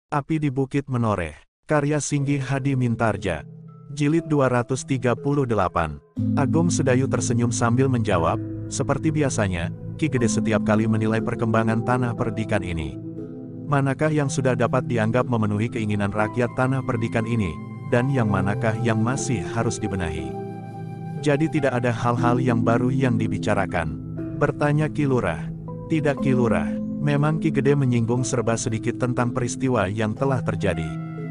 Api di Bukit Menoreh, karya Singgi Hadi Mintarja. Jilid 238. Agung Sedayu tersenyum sambil menjawab, seperti biasanya, Ki Gede setiap kali menilai perkembangan tanah perdikan ini. Manakah yang sudah dapat dianggap memenuhi keinginan rakyat tanah perdikan ini, dan yang manakah yang masih harus dibenahi. Jadi tidak ada hal-hal yang baru yang dibicarakan, bertanya Ki Lurah. Tidak Ki Lurah. Memang Ki Gede menyinggung serba sedikit tentang peristiwa yang telah terjadi.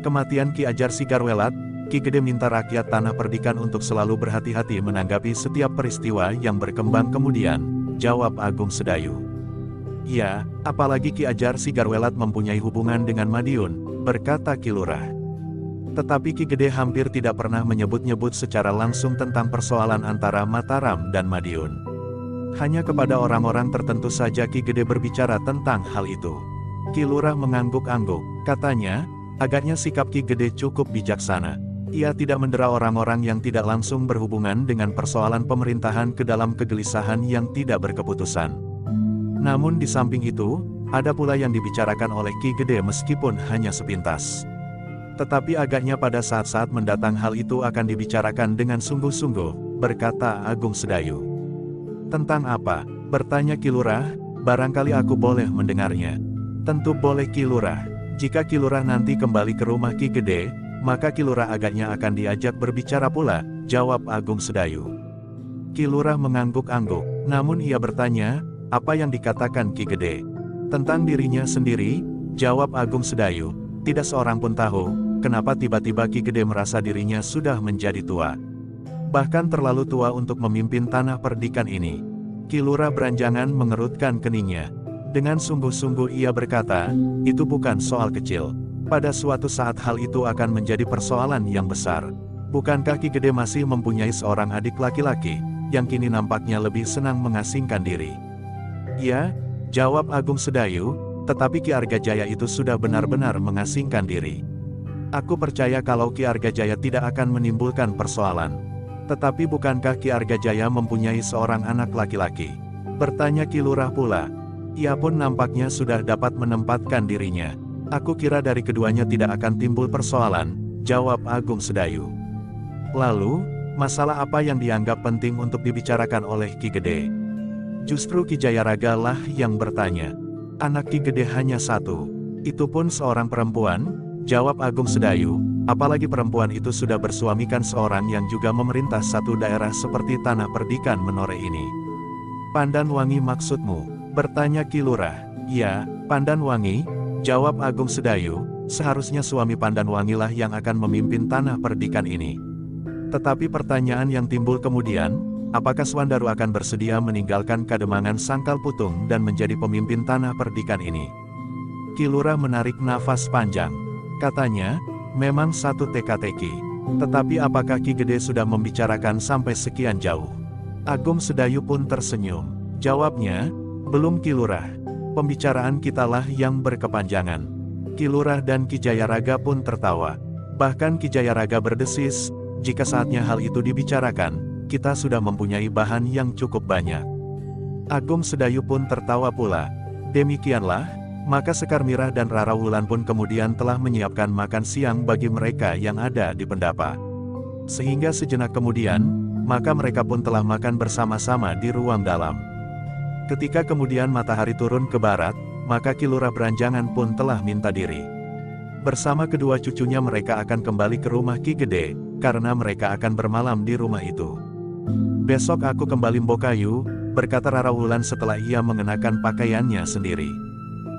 Kematian Ki Ajar Sigarwelat, Ki Gede minta rakyat tanah perdikan untuk selalu berhati-hati menanggapi setiap peristiwa yang berkembang kemudian, jawab Agung Sedayu. Ya, apalagi Ki Ajar Sigarwelat mempunyai hubungan dengan Madiun, berkata Ki Lurah. Tetapi Ki Gede hampir tidak pernah menyebut-nyebut secara langsung tentang persoalan antara Mataram dan Madiun. Hanya kepada orang-orang tertentu saja Ki Gede berbicara tentang hal itu. Ki Lurah mengangguk-angguk, katanya, agaknya sikap Ki Gede cukup bijaksana. Ia tidak mendera orang-orang yang tidak langsung berhubungan dengan persoalan pemerintahan ke dalam kegelisahan yang tidak berkeputusan. Namun di samping itu, ada pula yang dibicarakan oleh Ki Gede meskipun hanya sepintas. Tetapi agaknya pada saat-saat mendatang hal itu akan dibicarakan dengan sungguh-sungguh, berkata Agung Sedayu. Tentang apa? Bertanya Ki Lurah, barangkali aku boleh mendengarnya. Tentu boleh Ki Lurah. Jika Ki Lurah nanti kembali ke rumah Ki Gede, maka Ki Lurah agaknya akan diajak berbicara pula, jawab Agung Sedayu. Ki Lurah mengangguk-angguk, namun ia bertanya, apa yang dikatakan Ki Gede? Tentang dirinya sendiri, jawab Agung Sedayu, tidak seorang pun tahu, kenapa tiba-tiba Ki Gede merasa dirinya sudah menjadi tua. Bahkan terlalu tua untuk memimpin tanah perdikan ini. Ki Lurah beranjangan mengerutkan keningnya. Dengan sungguh-sungguh ia berkata, itu bukan soal kecil. Pada suatu saat hal itu akan menjadi persoalan yang besar. Bukankah Ki Gede masih mempunyai seorang adik laki-laki, yang kini nampaknya lebih senang mengasingkan diri? Ya, jawab Agung Sedayu, tetapi Ki Argajaya itu sudah benar-benar mengasingkan diri. Aku percaya kalau Ki Argajaya tidak akan menimbulkan persoalan. Tetapi bukankah Ki Argajaya mempunyai seorang anak laki-laki? Bertanya Ki Lurah pula. Ia pun nampaknya sudah dapat menempatkan dirinya. Aku kira dari keduanya tidak akan timbul persoalan, jawab Agung Sedayu. Lalu, masalah apa yang dianggap penting untuk dibicarakan oleh Ki Gede? Justru Ki Jayaraga lah yang bertanya. Anak Ki Gede hanya satu. Itu pun seorang perempuan, jawab Agung Sedayu. Apalagi perempuan itu sudah bersuamikan seorang yang juga memerintah satu daerah seperti tanah perdikan Menoreh ini. Pandan Wangi maksudmu? Bertanya Ki Lurah. Ya, Pandan Wangi, jawab Agung Sedayu, seharusnya suami Pandan Wangi lah yang akan memimpin tanah perdikan ini. Tetapi pertanyaan yang timbul kemudian, apakah Swandaru akan bersedia meninggalkan Kademangan Sangkal Putung dan menjadi pemimpin tanah perdikan ini? Ki Lurah menarik nafas panjang. Katanya, memang satu teka-teki. Tetapi apakah Ki Gede sudah membicarakan sampai sekian jauh? Agung Sedayu pun tersenyum. Jawabnya, belum Ki Lurah. Pembicaraan kitalah yang berkepanjangan. Ki Lurah dan Ki Jayaraga pun tertawa. Bahkan Ki Jayaraga berdesis, jika saatnya hal itu dibicarakan, kita sudah mempunyai bahan yang cukup banyak. Agung Sedayu pun tertawa pula. Demikianlah. Maka Sekar Mirah dan Rara Wulan pun kemudian telah menyiapkan makan siang bagi mereka yang ada di pendapa. Sehingga sejenak kemudian, maka mereka pun telah makan bersama-sama di ruang dalam. Ketika kemudian matahari turun ke barat, maka Ki Lurah beranjangan pun telah minta diri. Bersama kedua cucunya mereka akan kembali ke rumah Ki Gede, karena mereka akan bermalam di rumah itu. Besok aku kembali Mbokayu, berkata Rara Wulan setelah ia mengenakan pakaiannya sendiri.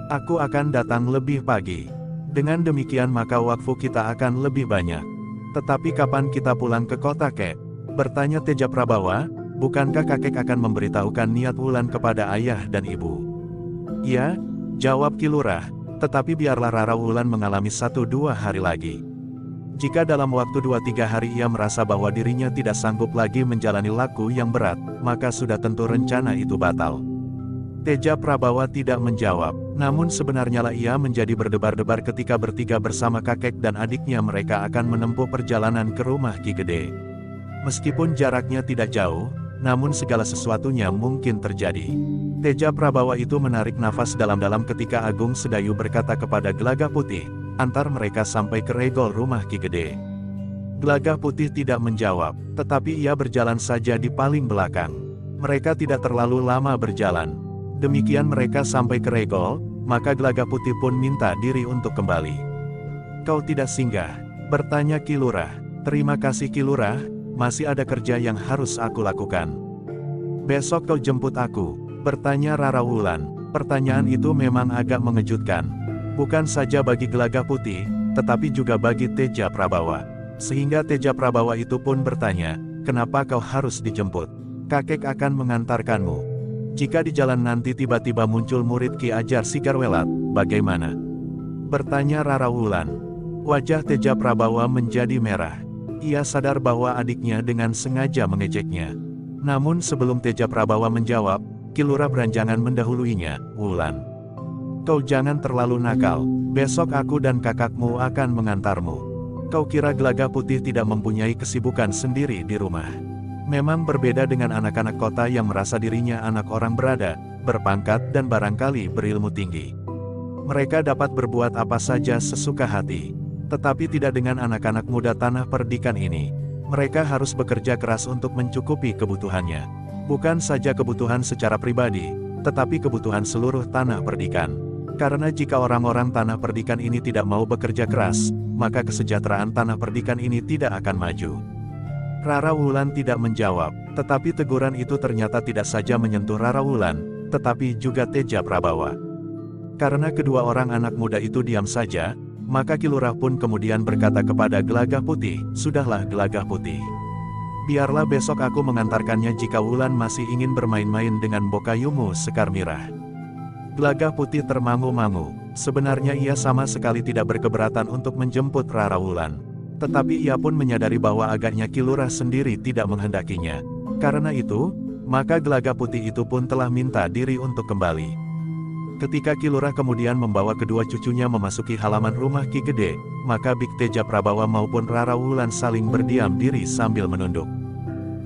Aku akan datang lebih pagi. Dengan demikian maka wakfu kita akan lebih banyak. Tetapi kapan kita pulang ke kota Kek? Bertanya Teja Prabawa, bukankah kakek akan memberitahukan niat Wulan kepada ayah dan ibu? Ya, jawab Ki Lurah, tetapi biarlah Rara Wulan mengalami 1-2 hari lagi. Jika dalam waktu 2-3 hari ia merasa bahwa dirinya tidak sanggup lagi menjalani laku yang berat, maka sudah tentu rencana itu batal. Teja Prabawa tidak menjawab, namun sebenarnya lah ia menjadi berdebar-debar ketika bertiga bersama kakek dan adiknya mereka akan menempuh perjalanan ke rumah Ki Gede. Meskipun jaraknya tidak jauh, namun segala sesuatunya mungkin terjadi. Teja Prabawa itu menarik nafas dalam-dalam ketika Agung Sedayu berkata kepada Gelagah Putih, "Antar mereka sampai ke regol rumah Ki Gede." Gelagah Putih tidak menjawab, tetapi ia berjalan saja di paling belakang. Mereka tidak terlalu lama berjalan. Demikian mereka sampai ke regol, maka Gelagah Putih pun minta diri untuk kembali. "Kau tidak singgah?" bertanya Ki Lurah. "Terima kasih Ki Lurah, masih ada kerja yang harus aku lakukan." "Besok kau jemput aku?" bertanya Rara Wulan. Pertanyaan itu memang agak mengejutkan. Bukan saja bagi Gelagah Putih, tetapi juga bagi Teja Prabawa. Sehingga Teja Prabawa itu pun bertanya, "Kenapa kau harus dijemput? Kakek akan mengantarkanmu. Jika di jalan nanti tiba-tiba muncul murid Ki Ajar Sigarwelat, bagaimana?" bertanya Rara Wulan. Wajah Teja Prabawa menjadi merah. Ia sadar bahwa adiknya dengan sengaja mengejeknya. Namun sebelum Teja Prabawa menjawab, Ki Lurah beranjangan mendahuluinya, "Wulan, kau jangan terlalu nakal, besok aku dan kakakmu akan mengantarmu. Kau kira Gelagah Putih tidak mempunyai kesibukan sendiri di rumah? Memang berbeda dengan anak-anak kota yang merasa dirinya anak orang berada, berpangkat dan barangkali berilmu tinggi. Mereka dapat berbuat apa saja sesuka hati. Tetapi tidak dengan anak-anak muda tanah perdikan ini. Mereka harus bekerja keras untuk mencukupi kebutuhannya. Bukan saja kebutuhan secara pribadi, tetapi kebutuhan seluruh tanah perdikan. Karena jika orang-orang tanah perdikan ini tidak mau bekerja keras, maka kesejahteraan tanah perdikan ini tidak akan maju." Rara Wulan tidak menjawab, tetapi teguran itu ternyata tidak saja menyentuh Rara Wulan, tetapi juga Teja Prabawa. Karena kedua orang anak muda itu diam saja, maka Ki Lurah pun kemudian berkata kepada Gelagah Putih, "Sudahlah Gelagah Putih. Biarlah besok aku mengantarkannya jika Wulan masih ingin bermain-main dengan Bokayumu Sekar Mirah." Gelagah Putih termangu-mangu. Sebenarnya ia sama sekali tidak berkeberatan untuk menjemput Rara Wulan. Tetapi ia pun menyadari bahwa agaknya Ki Lurah sendiri tidak menghendakinya. Karena itu, maka Gelagah Putih itu pun telah minta diri untuk kembali. Ketika Ki Lurah kemudian membawa kedua cucunya memasuki halaman rumah Ki Gede, maka Bik Teja Prabawa maupun Rara Wulan saling berdiam diri sambil menunduk.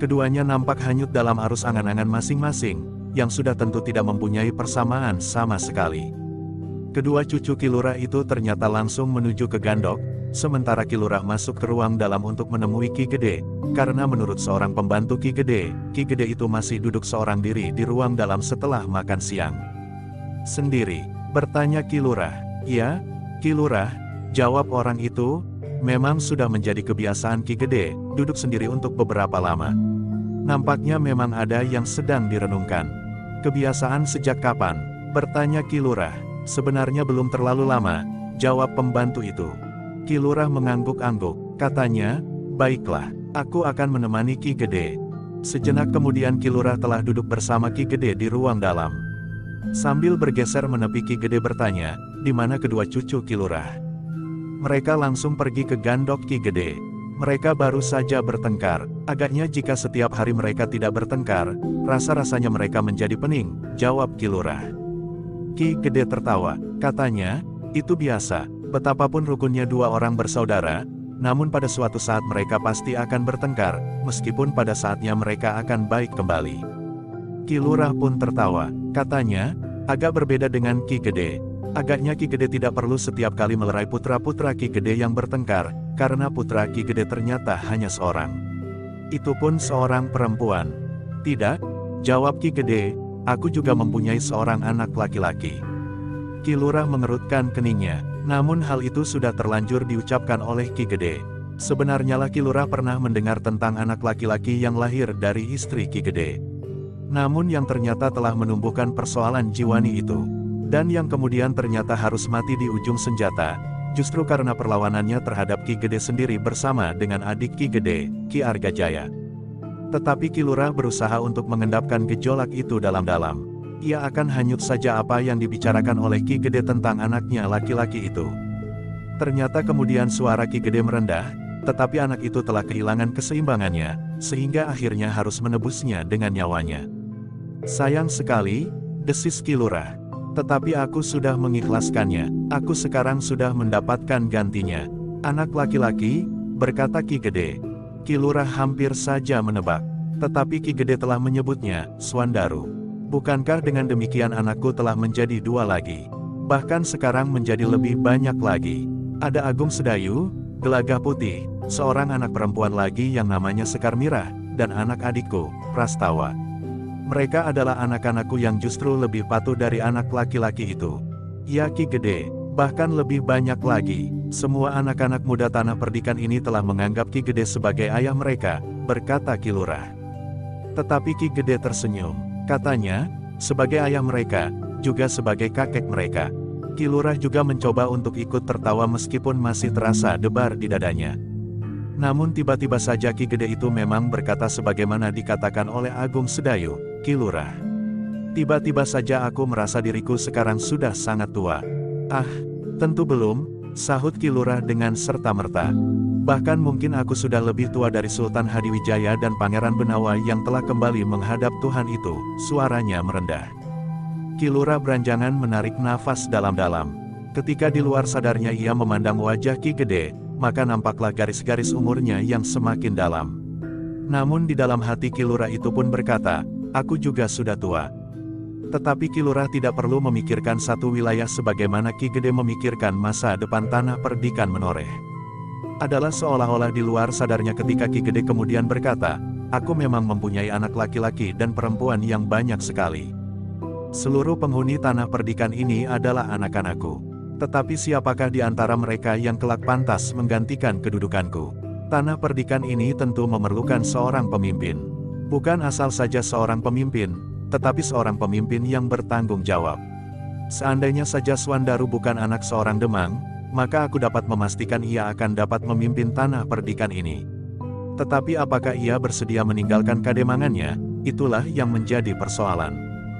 Keduanya nampak hanyut dalam arus angan-angan masing-masing, yang sudah tentu tidak mempunyai persamaan sama sekali. Kedua cucu Ki Lurah itu ternyata langsung menuju ke Gandok, sementara Ki Lurah masuk ke ruang dalam untuk menemui Ki Gede, karena menurut seorang pembantu Ki Gede itu masih duduk seorang diri di ruang dalam setelah makan siang. "Sendiri?" bertanya Ki Lurah. "Ya, Ki Lurah," jawab orang itu, "memang sudah menjadi kebiasaan Ki Gede, duduk sendiri untuk beberapa lama." Nampaknya memang ada yang sedang direnungkan. "Kebiasaan sejak kapan?" bertanya Ki Lurah. "Sebenarnya belum terlalu lama," jawab pembantu itu. Ki Lurah mengangguk-angguk, katanya, "Baiklah, aku akan menemani Ki Gede." Sejenak kemudian Ki Lurah telah duduk bersama Ki Gede di ruang dalam. Sambil bergeser menepi Ki Gede bertanya, "Di mana kedua cucu Ki Lurah?" "Mereka langsung pergi ke Gandok Ki Gede. Mereka baru saja bertengkar. Agaknya jika setiap hari mereka tidak bertengkar, rasa-rasanya mereka menjadi pening," jawab Ki Lurah. Ki Gede tertawa, katanya, "Itu biasa, betapapun rukunnya dua orang bersaudara, namun pada suatu saat mereka pasti akan bertengkar, meskipun pada saatnya mereka akan baik kembali." Ki Lurah pun tertawa, katanya, "Agak berbeda dengan Ki Gede. Agaknya Ki Gede tidak perlu setiap kali melerai putra-putra Ki Gede yang bertengkar, karena putra Ki Gede ternyata hanya seorang. Itu pun seorang perempuan." "Tidak," jawab Ki Gede, "aku juga mempunyai seorang anak laki-laki." Ki Lurah mengerutkan keningnya, namun hal itu sudah terlanjur diucapkan oleh Ki Gede. Sebenarnya Ki Lurah pernah mendengar tentang anak laki-laki yang lahir dari istri Ki Gede. Namun yang ternyata telah menumbuhkan persoalan jiwani itu, dan yang kemudian ternyata harus mati di ujung senjata, justru karena perlawanannya terhadap Ki Gede sendiri bersama dengan adik Ki Gede, Ki Argajaya. Tetapi Ki Lurah berusaha untuk mengendapkan gejolak itu dalam-dalam. Ia akan hanyut saja apa yang dibicarakan oleh Ki Gede tentang anaknya laki-laki itu. Ternyata kemudian suara Ki Gede merendah, tetapi anak itu telah kehilangan keseimbangannya, sehingga akhirnya harus menebusnya dengan nyawanya. "Sayang sekali," desis Ki Lurah. "Tetapi aku sudah mengikhlaskannya, aku sekarang sudah mendapatkan gantinya. Anak laki-laki," berkata Ki Gede. Ki Lurah hampir saja menebak. Tetapi Ki Gede telah menyebutnya, Swandaru. Bukankah dengan demikian anakku telah menjadi 2 lagi? Bahkan sekarang menjadi lebih banyak lagi. Ada Agung Sedayu, Gelagah Putih, seorang anak perempuan lagi yang namanya Sekar Mirah, dan anak adikku, Prastawa. Mereka adalah anak-anakku yang justru lebih patuh dari anak laki-laki itu. Ya Ki Gede, bahkan lebih banyak lagi. Semua anak-anak muda Tanah Perdikan ini telah menganggap Ki Gede sebagai ayah mereka, berkata Ki Lurah. Tetapi Ki Gede tersenyum. Katanya, sebagai ayah mereka, juga sebagai kakek mereka. Ki Lurah juga mencoba untuk ikut tertawa meskipun masih terasa debar di dadanya. Namun tiba-tiba saja Ki Gede itu memang berkata sebagaimana dikatakan oleh Agung Sedayu, Ki Lurah. Tiba-tiba saja aku merasa diriku sekarang sudah sangat tua. Ah, tentu belum, sahut Ki Lurah dengan serta-merta. Bahkan mungkin aku sudah lebih tua dari Sultan Hadiwijaya dan Pangeran Benawa yang telah kembali menghadap Tuhan itu, suaranya merendah. Ki Lurah beranjangan menarik nafas dalam-dalam. Ketika di luar sadarnya ia memandang wajah Ki Gede, maka nampaklah garis-garis umurnya yang semakin dalam. Namun di dalam hati Ki Lurah itu pun berkata, aku juga sudah tua. Tetapi Ki Lurah tidak perlu memikirkan satu wilayah sebagaimana Ki Gede memikirkan masa depan Tanah Perdikan menoreh. Adalah seolah-olah di luar sadarnya ketika Ki Gede kemudian berkata, aku memang mempunyai anak laki-laki dan perempuan yang banyak sekali. Seluruh penghuni Tanah Perdikan ini adalah anak-anakku. Tetapi siapakah di antara mereka yang kelak pantas menggantikan kedudukanku? Tanah Perdikan ini tentu memerlukan seorang pemimpin. Bukan asal saja seorang pemimpin, tetapi seorang pemimpin yang bertanggung jawab. Seandainya saja Swandaru bukan anak seorang Demang, maka aku dapat memastikan ia akan dapat memimpin Tanah Perdikan ini. Tetapi apakah ia bersedia meninggalkan kademangannya? Itulah yang menjadi persoalan.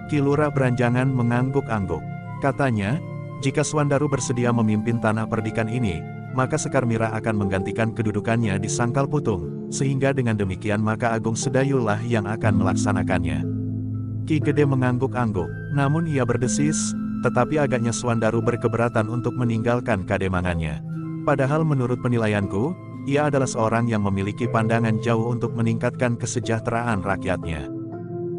Ki Lurah beranjangan mengangguk-angguk. Katanya, jika Swandaru bersedia memimpin Tanah Perdikan ini, maka Sekar Mirah akan menggantikan kedudukannya di Sangkal Putung, sehingga dengan demikian maka Agung Sedayulah yang akan melaksanakannya. Ki Gede mengangguk-angguk, namun ia berdesis, tetapi agaknya Swandaru berkeberatan untuk meninggalkan kademangannya. Padahal menurut penilaianku, ia adalah seorang yang memiliki pandangan jauh untuk meningkatkan kesejahteraan rakyatnya.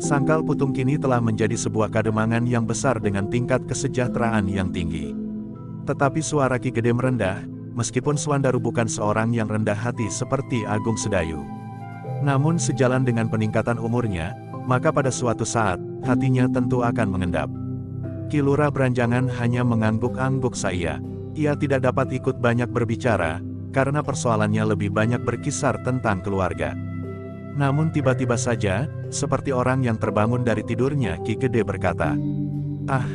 Sangkal Putung kini telah menjadi sebuah kademangan yang besar dengan tingkat kesejahteraan yang tinggi. Tetapi suara Ki Gede merendah, meskipun Swandaru bukan seorang yang rendah hati seperti Agung Sedayu. Namun sejalan dengan peningkatan umurnya, maka pada suatu saat, hatinya tentu akan mengendap. Ki Lurah beranjangan hanya mengangguk-angguk saja. Ia tidak dapat ikut banyak berbicara, karena persoalannya lebih banyak berkisar tentang keluarga. Namun tiba-tiba saja, seperti orang yang terbangun dari tidurnya, Ki Gede berkata, ah,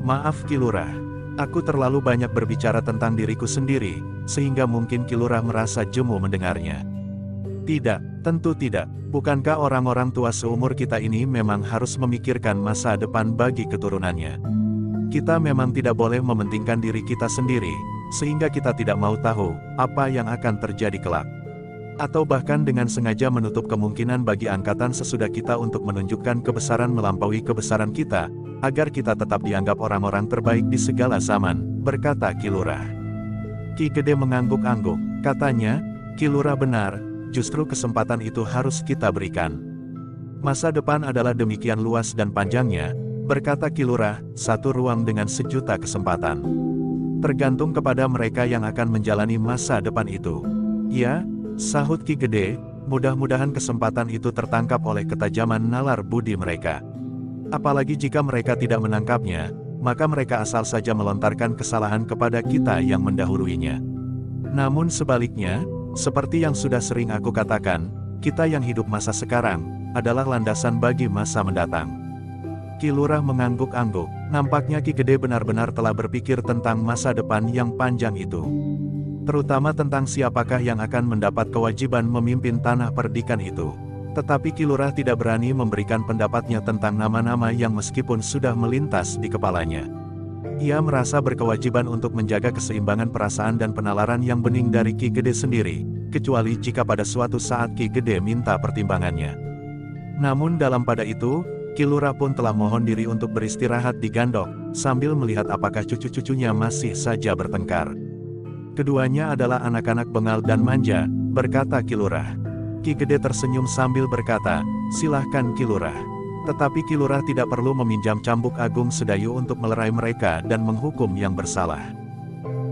maaf Ki Lurah, aku terlalu banyak berbicara tentang diriku sendiri, sehingga mungkin Ki Lurah merasa jemu mendengarnya. Tidak, tentu tidak. Bukankah orang-orang tua seumur kita ini memang harus memikirkan masa depan bagi keturunannya? Kita memang tidak boleh mementingkan diri kita sendiri, sehingga kita tidak mau tahu apa yang akan terjadi kelak. Atau bahkan dengan sengaja menutup kemungkinan bagi angkatan sesudah kita untuk menunjukkan kebesaran melampaui kebesaran kita, agar kita tetap dianggap orang-orang terbaik di segala zaman, berkata Ki Lurah. Ki Gede mengangguk-angguk, katanya, Ki Lurah benar, justru kesempatan itu harus kita berikan. Masa depan adalah demikian luas dan panjangnya, berkata Ki Lurah, satu ruang dengan sejuta kesempatan. Tergantung kepada mereka yang akan menjalani masa depan itu. Ya, sahut Ki Gede, mudah-mudahan kesempatan itu tertangkap oleh ketajaman nalar budi mereka. Apalagi jika mereka tidak menangkapnya, maka mereka asal saja melontarkan kesalahan kepada kita yang mendahuluinya. Namun sebaliknya, seperti yang sudah sering aku katakan, kita yang hidup masa sekarang, adalah landasan bagi masa mendatang. Ki Lurah mengangguk-angguk, nampaknya Ki Gede benar-benar telah berpikir tentang masa depan yang panjang itu. Terutama tentang siapakah yang akan mendapat kewajiban memimpin Tanah Perdikan itu. Tetapi Ki Lurah tidak berani memberikan pendapatnya tentang nama-nama yang meskipun sudah melintas di kepalanya. Ia merasa berkewajiban untuk menjaga keseimbangan perasaan dan penalaran yang bening dari Ki Gede sendiri, kecuali jika pada suatu saat Ki Gede minta pertimbangannya. Namun dalam pada itu, Ki Lurah pun telah mohon diri untuk beristirahat di Gandok, sambil melihat apakah cucu-cucunya masih saja bertengkar. Keduanya adalah anak-anak bengal dan manja, berkata Ki Lurah. Ki Gede tersenyum sambil berkata, "Silahkan Ki Lurah." Tetapi Ki Lurah tidak perlu meminjam cambuk Agung Sedayu untuk melerai mereka dan menghukum yang bersalah.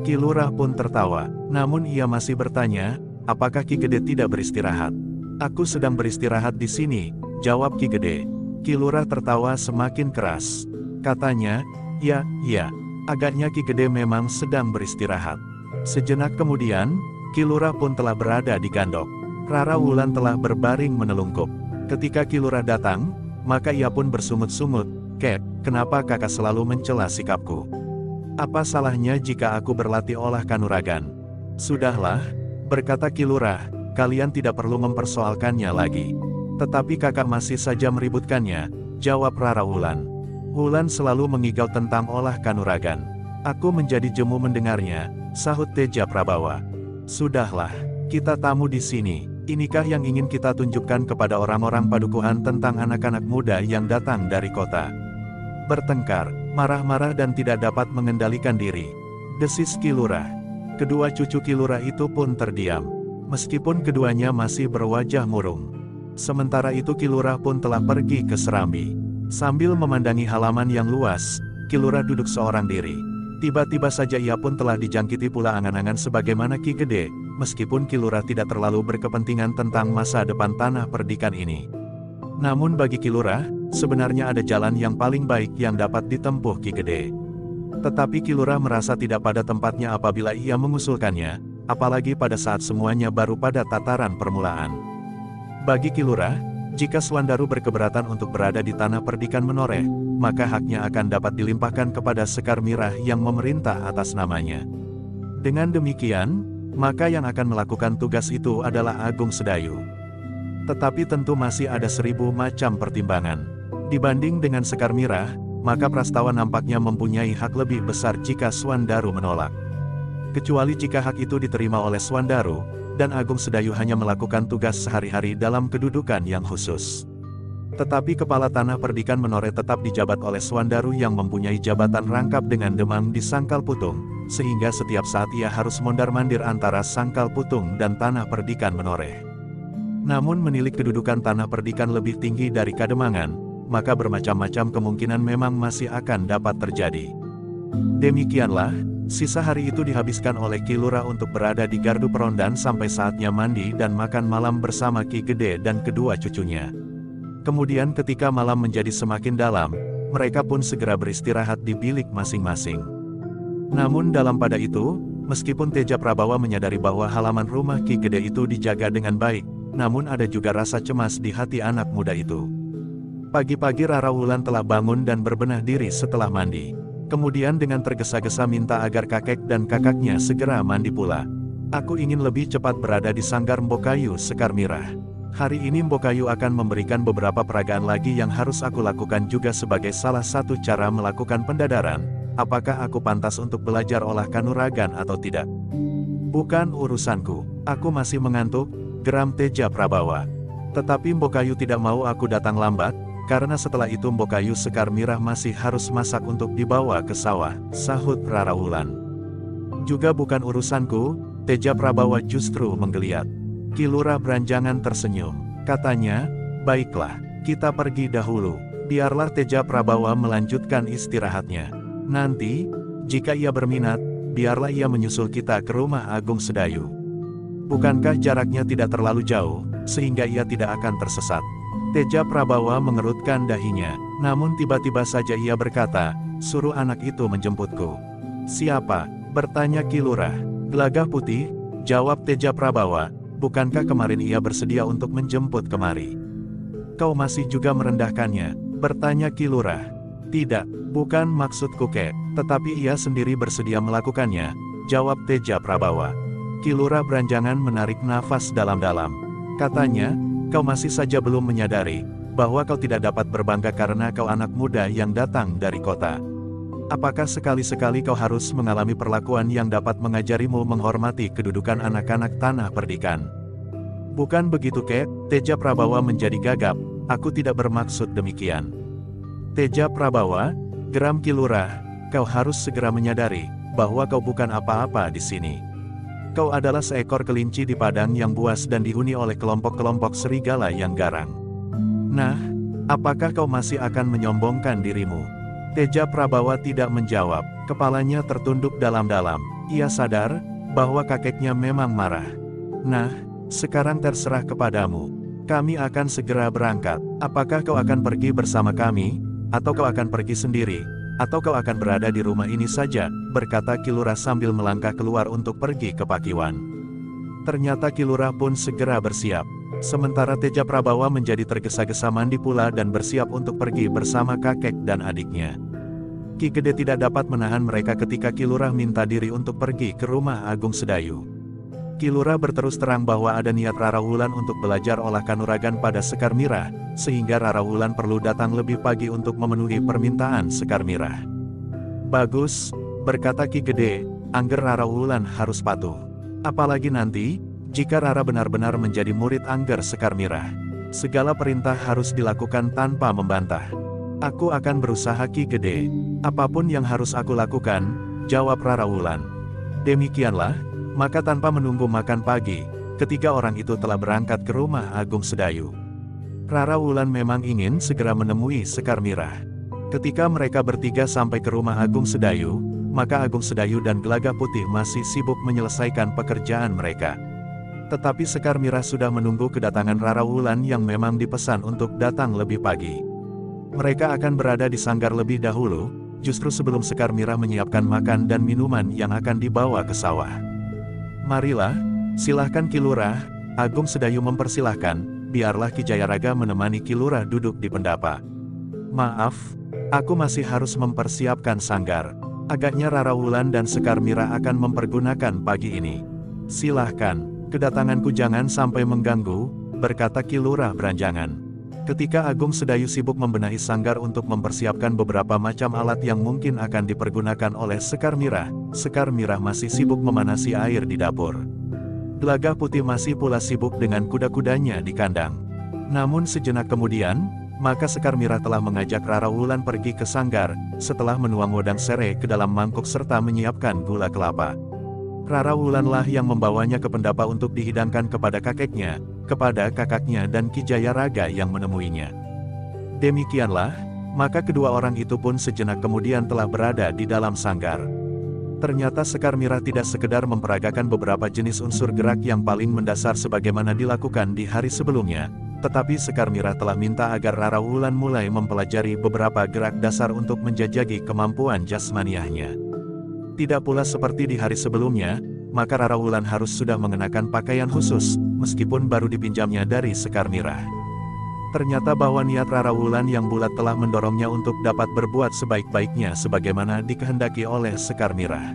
Ki Lurah pun tertawa, namun ia masih bertanya, "Apakah Ki Gede tidak beristirahat?" "Aku sedang beristirahat di sini," jawab Ki Gede. Ki Lurah tertawa semakin keras. Katanya, iya, agaknya Ki Gede memang sedang beristirahat." Sejenak kemudian, Ki Lurah pun telah berada di gandok. Rara Wulan telah berbaring menelungkup. Ketika Ki Lurah datang, maka ia pun bersungut-sungut, "Kek, kenapa kakak selalu mencela sikapku? Apa salahnya jika aku berlatih olah kanuragan?" "Sudahlah," berkata Ki Lurah, "kalian tidak perlu mempersoalkannya lagi." "Tetapi kakak masih saja meributkannya," jawab Rara Wulan. "Wulan selalu mengigau tentang olah kanuragan." "Aku menjadi jemu mendengarnya," sahut Teja Prabawa. "Sudahlah, kita tamu di sini. Inikah yang ingin kita tunjukkan kepada orang-orang padukuhan tentang anak-anak muda yang datang dari kota?" "Bertengkar, marah-marah dan tidak dapat mengendalikan diri," desis Ki Lurah. Kedua cucu Ki Lurah itu pun terdiam, meskipun keduanya masih berwajah murung. Sementara itu Ki Lurah pun telah pergi ke Serambi. Sambil memandangi halaman yang luas, Ki Lurah duduk seorang diri. Tiba-tiba saja ia pun telah dijangkiti pula angan-angan sebagaimana Ki Gede, meskipun Ki Lurah tidak terlalu berkepentingan tentang masa depan tanah perdikan ini. Namun bagi Ki Lurah, sebenarnya ada jalan yang paling baik yang dapat ditempuh Ki Gede. Tetapi Ki Lurah merasa tidak pada tempatnya apabila ia mengusulkannya, apalagi pada saat semuanya baru pada tataran permulaan. Bagi Ki Lurah, jika Swandaru berkeberatan untuk berada di tanah perdikan Menoreh, maka haknya akan dapat dilimpahkan kepada Sekar Mirah yang memerintah atas namanya. Dengan demikian, maka yang akan melakukan tugas itu adalah Agung Sedayu. Tetapi tentu masih ada 1000 macam pertimbangan. Dibanding dengan Sekar Mirah, maka Prastawa nampaknya mempunyai hak lebih besar jika Swandaru menolak. Kecuali jika hak itu diterima oleh Swandaru, dan Agung Sedayu hanya melakukan tugas sehari-hari dalam kedudukan yang khusus. Tetapi kepala tanah perdikan Menoreh tetap dijabat oleh Swandaru yang mempunyai jabatan rangkap dengan demang di Sangkal Putung, sehingga setiap saat ia harus mondar-mandir antara Sangkal Putung dan tanah perdikan Menoreh. Namun menilik kedudukan tanah perdikan lebih tinggi dari Kademangan, maka bermacam-macam kemungkinan memang masih akan dapat terjadi. Demikianlah, sisa hari itu dihabiskan oleh Ki Lurah untuk berada di gardu perondan sampai saatnya mandi dan makan malam bersama Ki Gede dan kedua cucunya. Kemudian ketika malam menjadi semakin dalam, mereka pun segera beristirahat di bilik masing-masing. Namun dalam pada itu, meskipun Teja Prabawa menyadari bahwa halaman rumah Ki Gede itu dijaga dengan baik, namun ada juga rasa cemas di hati anak muda itu. Pagi-pagi Rara Wulan telah bangun dan berbenah diri setelah mandi. Kemudian dengan tergesa-gesa minta agar kakek dan kakaknya segera mandi pula. "Aku ingin lebih cepat berada di sanggar Mbokayu," Sekar Mirah. "Hari ini Mbokayu akan memberikan beberapa peragaan lagi yang harus aku lakukan juga sebagai salah satu cara melakukan pendadaran. Apakah aku pantas untuk belajar olah kanuragan atau tidak?" "Bukan urusanku, aku masih mengantuk," geram Teja Prabawa. "Tetapi Mbokayu tidak mau aku datang lambat, karena setelah itu Mbokayu Sekar Mirah masih harus masak untuk dibawa ke sawah," sahut Rara Wulan. "Juga bukan urusanku," Teja Prabawa justru menggeliat. Ki Lurah beranjangan tersenyum. Katanya, "Baiklah, kita pergi dahulu. Biarlah Teja Prabawa melanjutkan istirahatnya. Nanti, jika ia berminat, biarlah ia menyusul kita ke rumah Agung Sedayu. Bukankah jaraknya tidak terlalu jauh, sehingga ia tidak akan tersesat?" Teja Prabawa mengerutkan dahinya, namun tiba-tiba saja ia berkata, "Suruh anak itu menjemputku." "Siapa?" bertanya Ki Lurah. "Gelagah Putih," jawab Teja Prabawa. "Bukankah kemarin ia bersedia untuk menjemput kemari?" "Kau masih juga merendahkannya?" bertanya Ki Lurah. "Tidak, bukan maksudku Kek, tetapi ia sendiri bersedia melakukannya," jawab Teja Prabawa. Ki Lurah beranjangan menarik nafas dalam-dalam. Katanya, "Kau masih saja belum menyadari bahwa kau tidak dapat berbangga karena kau anak muda yang datang dari kota. Apakah sekali-sekali kau harus mengalami perlakuan yang dapat mengajarimu menghormati kedudukan anak-anak tanah perdikan?" "Bukan begitu Kek," Teja Prabawa menjadi gagap, "aku tidak bermaksud demikian." "Teja Prabawa," geram Ki Lurah, "kau harus segera menyadari bahwa kau bukan apa-apa di sini. Kau adalah seekor kelinci di padang yang buas dan dihuni oleh kelompok-kelompok serigala yang garang. Nah, apakah kau masih akan menyombongkan dirimu? Teja Prabawa tidak menjawab, kepalanya tertunduk dalam-dalam. Ia sadar bahwa kakeknya memang marah. Nah, sekarang terserah kepadamu. Kami akan segera berangkat. Apakah kau akan pergi bersama kami, atau kau akan pergi sendiri, atau kau akan berada di rumah ini saja, berkata Ki Lurah sambil melangkah keluar untuk pergi ke Pakiwan. Ternyata Ki Lurah pun segera bersiap. Sementara Teja Prabawa menjadi tergesa-gesa mandi pula dan bersiap untuk pergi bersama kakek dan adiknya. Ki Gede tidak dapat menahan mereka ketika Ki Lurah minta diri untuk pergi ke rumah Agung Sedayu. Ki Lurah berterus terang bahwa ada niat Rara Wulan untuk belajar olah kanuragan pada Sekar Mirah, sehingga Rara Wulan perlu datang lebih pagi untuk memenuhi permintaan Sekar Mirah. Bagus, berkata Ki Gede, Angger Rara Wulan harus patuh. Apalagi nanti, jika Rara benar-benar menjadi murid Angger Sekar Mirah. Segala perintah harus dilakukan tanpa membantah. Aku akan berusaha Ki Gede. Apapun yang harus aku lakukan, jawab Rara Wulan. Demikianlah, maka tanpa menunggu makan pagi, ketiga orang itu telah berangkat ke rumah Agung Sedayu. Rara Wulan memang ingin segera menemui Sekar Mirah. Ketika mereka bertiga sampai ke rumah Agung Sedayu, maka Agung Sedayu dan Gelagah Putih masih sibuk menyelesaikan pekerjaan mereka. Tetapi Sekar Mirah sudah menunggu kedatangan Rara Wulan yang memang dipesan untuk datang lebih pagi. Mereka akan berada di sanggar lebih dahulu, justru sebelum Sekar Mirah menyiapkan makan dan minuman yang akan dibawa ke sawah. Marilah, silahkan Ki Lurah, Agung Sedayu mempersilahkan, biarlah Ki Jayaraga menemani Ki Lurah duduk di pendapa. Maaf, aku masih harus mempersiapkan sanggar. Agaknya Rara Wulan dan Sekar Mirah akan mempergunakan pagi ini. Silahkan, kedatanganku jangan sampai mengganggu, berkata Ki Lurah beranjangan. Ketika Agung Sedayu sibuk membenahi sanggar untuk mempersiapkan beberapa macam alat yang mungkin akan dipergunakan oleh Sekar Mirah masih sibuk memanasi air di dapur. Gelagah Putih masih pula sibuk dengan kuda-kudanya di kandang. Namun sejenak kemudian, maka Sekar Mirah telah mengajak Rara Wulan pergi ke sanggar, setelah menuang wedang serai ke dalam mangkuk serta menyiapkan gula kelapa. Rara Wulanlah yang membawanya ke pendapa untuk dihidangkan kepada kakeknya, kepada kakaknya dan Ki Jayaraga yang menemuinya. Demikianlah, maka kedua orang itu pun sejenak kemudian telah berada di dalam sanggar. Ternyata Sekar Mirah tidak sekedar memperagakan beberapa jenis unsur gerak yang paling mendasar sebagaimana dilakukan di hari sebelumnya, tetapi Sekar Mirah telah minta agar Rara Wulan mulai mempelajari beberapa gerak dasar untuk menjajaki kemampuan jasmaniahnya. Tidak pula seperti di hari sebelumnya, maka Rara Wulan harus sudah mengenakan pakaian khusus, meskipun baru dipinjamnya dari Sekar Mirah. Ternyata bahwa niat Rara Wulan yang bulat telah mendorongnya untuk dapat berbuat sebaik-baiknya sebagaimana dikehendaki oleh Sekar Mirah.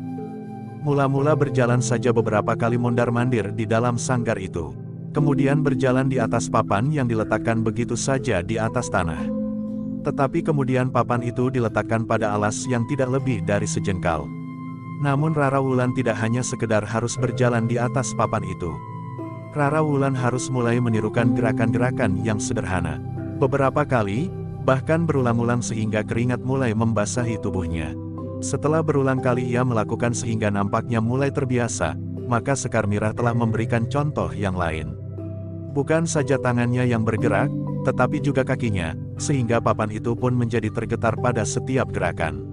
Mula-mula berjalan saja beberapa kali mondar-mandir di dalam sanggar itu. Kemudian berjalan di atas papan yang diletakkan begitu saja di atas tanah. Tetapi kemudian papan itu diletakkan pada alas yang tidak lebih dari sejengkal. Namun Rara Wulan tidak hanya sekedar harus berjalan di atas papan itu. Rara Wulan harus mulai menirukan gerakan-gerakan yang sederhana. Beberapa kali, bahkan berulang-ulang sehingga keringat mulai membasahi tubuhnya. Setelah berulang kali ia melakukan sehingga nampaknya mulai terbiasa, maka Sekar Mirah telah memberikan contoh yang lain. Bukan saja tangannya yang bergerak, tetapi juga kakinya, sehingga papan itu pun menjadi tergetar pada setiap gerakan.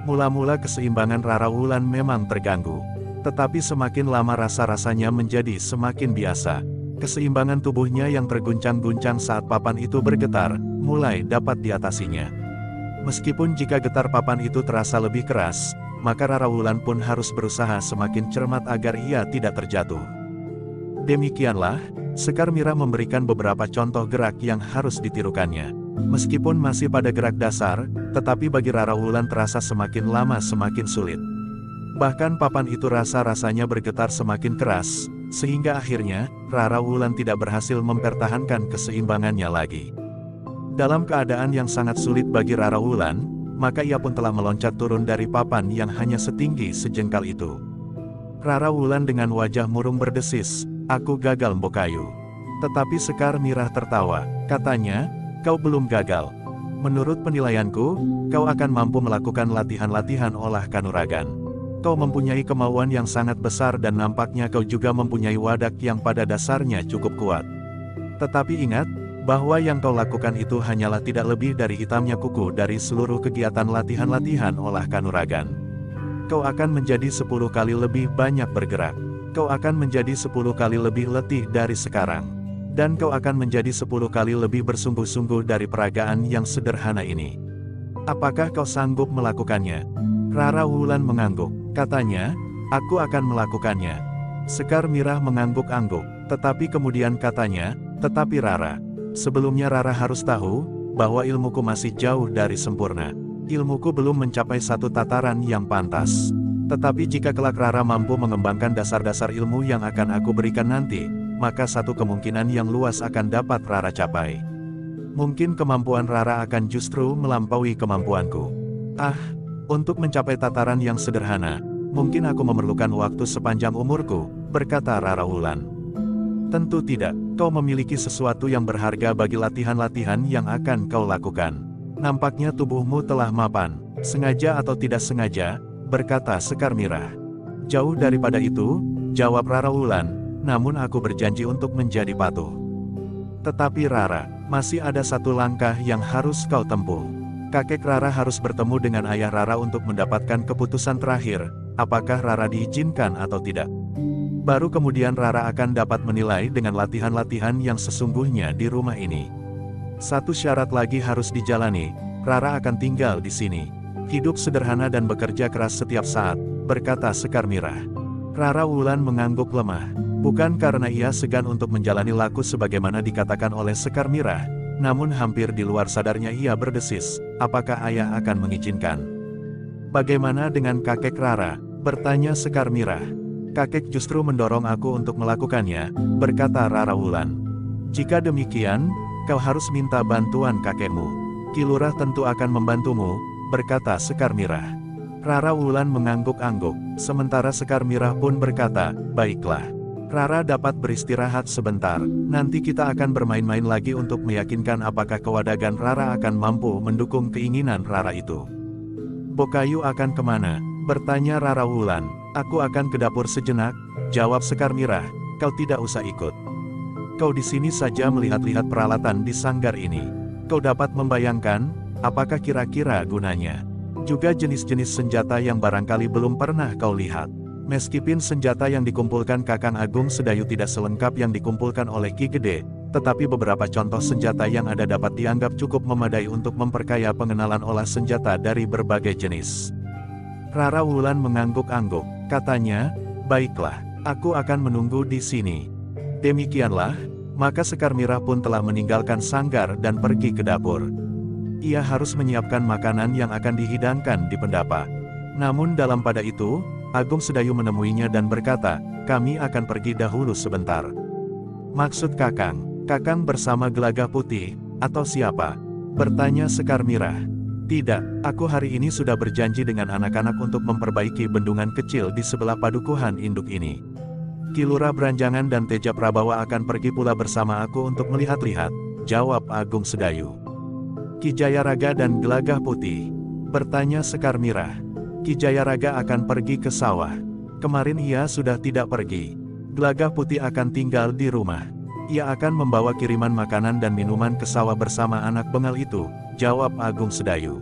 Mula-mula keseimbangan Rara Wulan memang terganggu. Tetapi semakin lama rasa-rasanya menjadi semakin biasa. Keseimbangan tubuhnya yang terguncang-guncang saat papan itu bergetar, mulai dapat diatasinya. Meskipun jika getar papan itu terasa lebih keras, maka Rara Wulan pun harus berusaha semakin cermat agar ia tidak terjatuh. Demikianlah, Sekar Mirah memberikan beberapa contoh gerak yang harus ditirukannya. Meskipun masih pada gerak dasar, tetapi bagi Rara Wulan terasa semakin lama semakin sulit. Bahkan papan itu rasa-rasanya bergetar semakin keras, sehingga akhirnya, Rara Wulan tidak berhasil mempertahankan keseimbangannya lagi. Dalam keadaan yang sangat sulit bagi Rara Wulan, maka ia pun telah meloncat turun dari papan yang hanya setinggi sejengkal itu. Rara Wulan dengan wajah murung berdesis, "Aku gagal Mbokayu." Tetapi Sekar Mirah tertawa, katanya, "Kau belum gagal. Menurut penilaianku, kau akan mampu melakukan latihan-latihan olah kanuragan. Kau mempunyai kemauan yang sangat besar dan nampaknya kau juga mempunyai wadak yang pada dasarnya cukup kuat. Tetapi ingat, bahwa yang kau lakukan itu hanyalah tidak lebih dari hitamnya kuku dari seluruh kegiatan latihan-latihan olah kanuragan. Kau akan menjadi 10 kali lebih banyak bergerak. Kau akan menjadi 10 kali lebih letih dari sekarang. Dan kau akan menjadi 10 kali lebih bersungguh-sungguh dari peragaan yang sederhana ini. Apakah kau sanggup melakukannya? Rara Wulan mengangguk. Katanya, aku akan melakukannya. Sekar Mirah mengangguk-angguk, tetapi kemudian katanya, tetapi Rara. Sebelumnya Rara harus tahu, bahwa ilmuku masih jauh dari sempurna. Ilmuku belum mencapai satu tataran yang pantas. Tetapi jika kelak Rara mampu mengembangkan dasar-dasar ilmu yang akan aku berikan nanti, maka satu kemungkinan yang luas akan dapat Rara capai. Mungkin kemampuan Rara akan justru melampaui kemampuanku. Untuk mencapai tataran yang sederhana, mungkin aku memerlukan waktu sepanjang umurku, berkata Rara Wulan. Tentu tidak, kau memiliki sesuatu yang berharga bagi latihan-latihan yang akan kau lakukan. Nampaknya tubuhmu telah mapan, sengaja atau tidak sengaja, berkata Sekar Mirah. Jauh daripada itu, jawab Rara Wulan, namun aku berjanji untuk menjadi patuh. Tetapi Rara, masih ada satu langkah yang harus kau tempuh. Kakek Rara harus bertemu dengan ayah Rara untuk mendapatkan keputusan terakhir, apakah Rara diizinkan atau tidak. Baru kemudian Rara akan dapat menilai dengan latihan-latihan yang sesungguhnya di rumah ini. Satu syarat lagi harus dijalani, Rara akan tinggal di sini. Hidup sederhana dan bekerja keras setiap saat, berkata Sekar Mirah. Rara Wulan mengangguk lemah. Bukan karena ia segan untuk menjalani laku sebagaimana dikatakan oleh Sekar Mirah, namun hampir di luar sadarnya ia berdesis, apakah ayah akan mengizinkan? Bagaimana dengan kakek Rara? Bertanya Sekar Mirah. Kakek justru mendorong aku untuk melakukannya, berkata Rara Wulan. Jika demikian, kau harus minta bantuan kakekmu. Ki Lurah tentu akan membantumu, berkata Sekar Mirah. Rara Wulan mengangguk-angguk, sementara Sekar Mirah pun berkata, baiklah. Rara dapat beristirahat sebentar, nanti kita akan bermain-main lagi untuk meyakinkan apakah kewadagan Rara akan mampu mendukung keinginan Rara itu. Bokayu akan kemana? Bertanya Rara Wulan. Aku akan ke dapur sejenak, jawab Sekar Mirah, kau tidak usah ikut. Kau di sini saja melihat-lihat peralatan di sanggar ini. Kau dapat membayangkan, apakah kira-kira gunanya? Juga jenis-jenis senjata yang barangkali belum pernah kau lihat. Meskipun senjata yang dikumpulkan Kakang Agung Sedayu tidak selengkap yang dikumpulkan oleh Ki Gede, tetapi beberapa contoh senjata yang ada dapat dianggap cukup memadai untuk memperkaya pengenalan olah senjata dari berbagai jenis. Rara Wulan mengangguk-angguk, katanya, baiklah, aku akan menunggu di sini. Demikianlah, maka Sekar Mirah pun telah meninggalkan sanggar dan pergi ke dapur. Ia harus menyiapkan makanan yang akan dihidangkan di pendapa. Namun dalam pada itu, Agung Sedayu menemuinya dan berkata, kami akan pergi dahulu sebentar. Maksud Kakang, Kakang bersama Gelagah Putih, atau siapa? Bertanya Sekar Mirah. Tidak, aku hari ini sudah berjanji dengan anak-anak untuk memperbaiki bendungan kecil di sebelah padukuhan induk ini. Ki Lurah Beranjangan dan Teja Prabawa akan pergi pula bersama aku untuk melihat-lihat, jawab Agung Sedayu. Ki Jayaraga dan Gelagah Putih? Bertanya Sekar Mirah. Ki Jayaraga akan pergi ke sawah. Kemarin ia sudah tidak pergi. Gelagah Putih akan tinggal di rumah. Ia akan membawa kiriman makanan dan minuman ke sawah bersama anak bengal itu, jawab Agung Sedayu.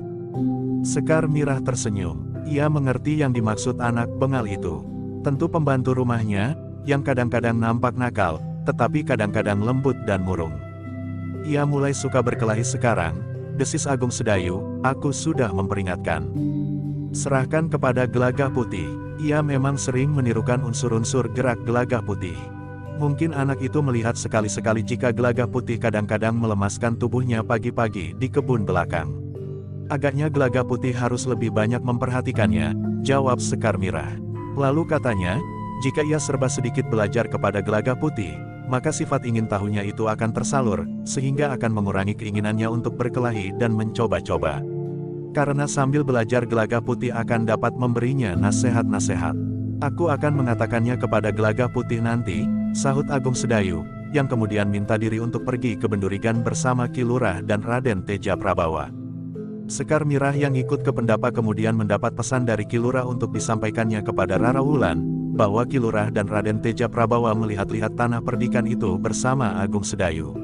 Sekar Mirah tersenyum. Ia mengerti yang dimaksud anak bengal itu. Tentu pembantu rumahnya, yang kadang-kadang nampak nakal, tetapi kadang-kadang lembut dan murung. Ia mulai suka berkelahi sekarang, desis Agung Sedayu, aku sudah memperingatkan. Serahkan kepada Gelagah Putih. Ia memang sering menirukan unsur-unsur gerak Gelagah Putih. Mungkin anak itu melihat sekali-sekali jika Gelagah Putih kadang-kadang melemaskan tubuhnya pagi-pagi di kebun belakang. Agaknya Gelagah Putih harus lebih banyak memperhatikannya, jawab Sekar Mirah. Lalu katanya, jika ia serba sedikit belajar kepada Gelagah Putih, maka sifat ingin tahunya itu akan tersalur, sehingga akan mengurangi keinginannya untuk berkelahi dan mencoba-coba. Karena sambil belajar Gelagah Putih akan dapat memberinya nasihat-nasihat. Aku akan mengatakannya kepada Gelagah Putih nanti, sahut Agung Sedayu, yang kemudian minta diri untuk pergi ke Bendurigan bersama Ki Lurah dan Raden Teja Prabawa. Sekar Mirah yang ikut ke Pendapa kemudian mendapat pesan dari Ki Lurah untuk disampaikannya kepada Rara Wulan, bahwa Ki Lurah dan Raden Teja Prabawa melihat-lihat tanah perdikan itu bersama Agung Sedayu.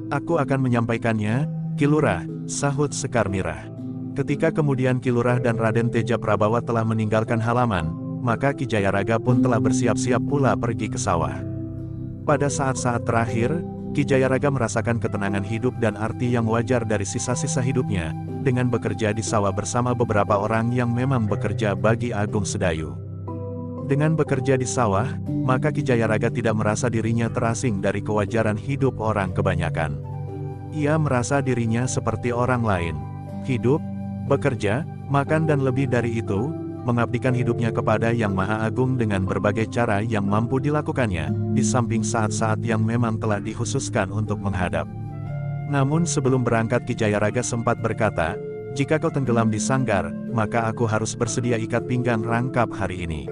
Aku akan menyampaikannya, Ki Lurah, sahut Sekar Mirah. Ketika kemudian Ki Lurah dan Raden Teja Prabawa telah meninggalkan halaman, maka Ki Jayaraga pun telah bersiap-siap pula pergi ke sawah. Pada saat-saat terakhir, Ki Jayaraga merasakan ketenangan hidup dan arti yang wajar dari sisa-sisa hidupnya, dengan bekerja di sawah bersama beberapa orang yang memang bekerja bagi Agung Sedayu. Dengan bekerja di sawah, maka Ki Jayaraga tidak merasa dirinya terasing dari kewajaran hidup orang kebanyakan. Ia merasa dirinya seperti orang lain. Hidup, bekerja, makan dan lebih dari itu, mengabdikan hidupnya kepada Yang Maha Agung dengan berbagai cara yang mampu dilakukannya, di samping saat-saat yang memang telah dikhususkan untuk menghadap. Namun sebelum berangkat Ki Jayaraga sempat berkata, "Jika kau tenggelam di sanggar, maka aku harus bersedia ikat pinggang rangkap hari ini."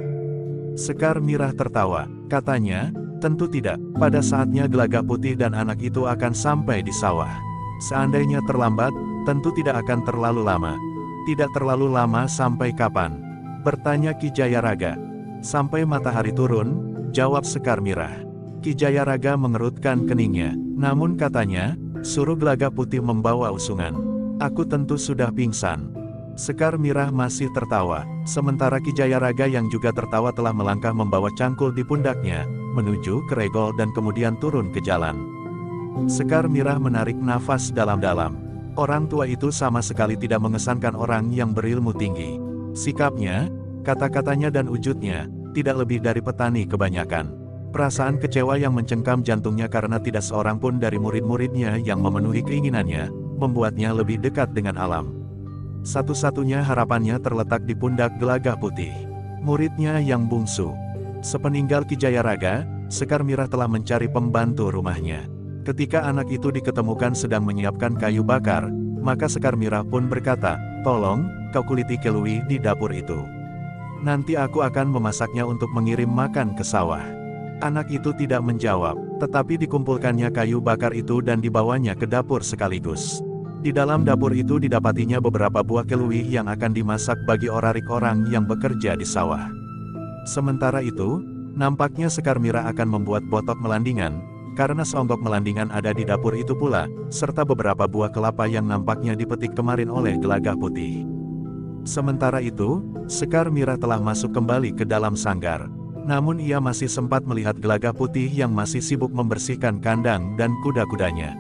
Sekar Mirah tertawa, katanya, "Tentu tidak, pada saatnya Gelagah Putih dan anak itu akan sampai di sawah. Seandainya terlambat, tentu tidak akan terlalu lama." "Tidak terlalu lama sampai kapan?" bertanya Ki Jayaraga. "Sampai matahari turun," jawab Sekar Mirah. Ki Jayaraga mengerutkan keningnya, namun katanya, "Suruh Gelagah Putih membawa usungan. Aku tentu sudah pingsan." Sekar Mirah masih tertawa, sementara Ki Jayaraga yang juga tertawa telah melangkah membawa cangkul di pundaknya, menuju ke regol dan kemudian turun ke jalan. Sekar Mirah menarik nafas dalam-dalam. Orang tua itu sama sekali tidak mengesankan orang yang berilmu tinggi. Sikapnya, kata-katanya dan wujudnya, tidak lebih dari petani kebanyakan. Perasaan kecewa yang mencengkam jantungnya karena tidak seorang pun dari murid-muridnya yang memenuhi keinginannya, membuatnya lebih dekat dengan alam. Satu-satunya harapannya terletak di pundak Gelagah Putih, muridnya yang bungsu. Sepeninggal Ki Jayaraga, Sekar Mirah telah mencari pembantu rumahnya. Ketika anak itu diketemukan sedang menyiapkan kayu bakar, maka Sekar Mirah pun berkata, "Tolong, kau kuliti kelui di dapur itu. Nanti aku akan memasaknya untuk mengirim makan ke sawah." Anak itu tidak menjawab, tetapi dikumpulkannya kayu bakar itu dan dibawanya ke dapur sekaligus. Di dalam dapur itu didapatinya beberapa buah kelui yang akan dimasak bagi orang yang bekerja di sawah. Sementara itu, nampaknya Sekar Mirah akan membuat botok melandingan, karena seonggok melandingan ada di dapur itu pula, serta beberapa buah kelapa yang nampaknya dipetik kemarin oleh Gelagah Putih. Sementara itu, Sekar Mirah telah masuk kembali ke dalam sanggar. Namun ia masih sempat melihat Gelagah Putih yang masih sibuk membersihkan kandang dan kuda-kudanya.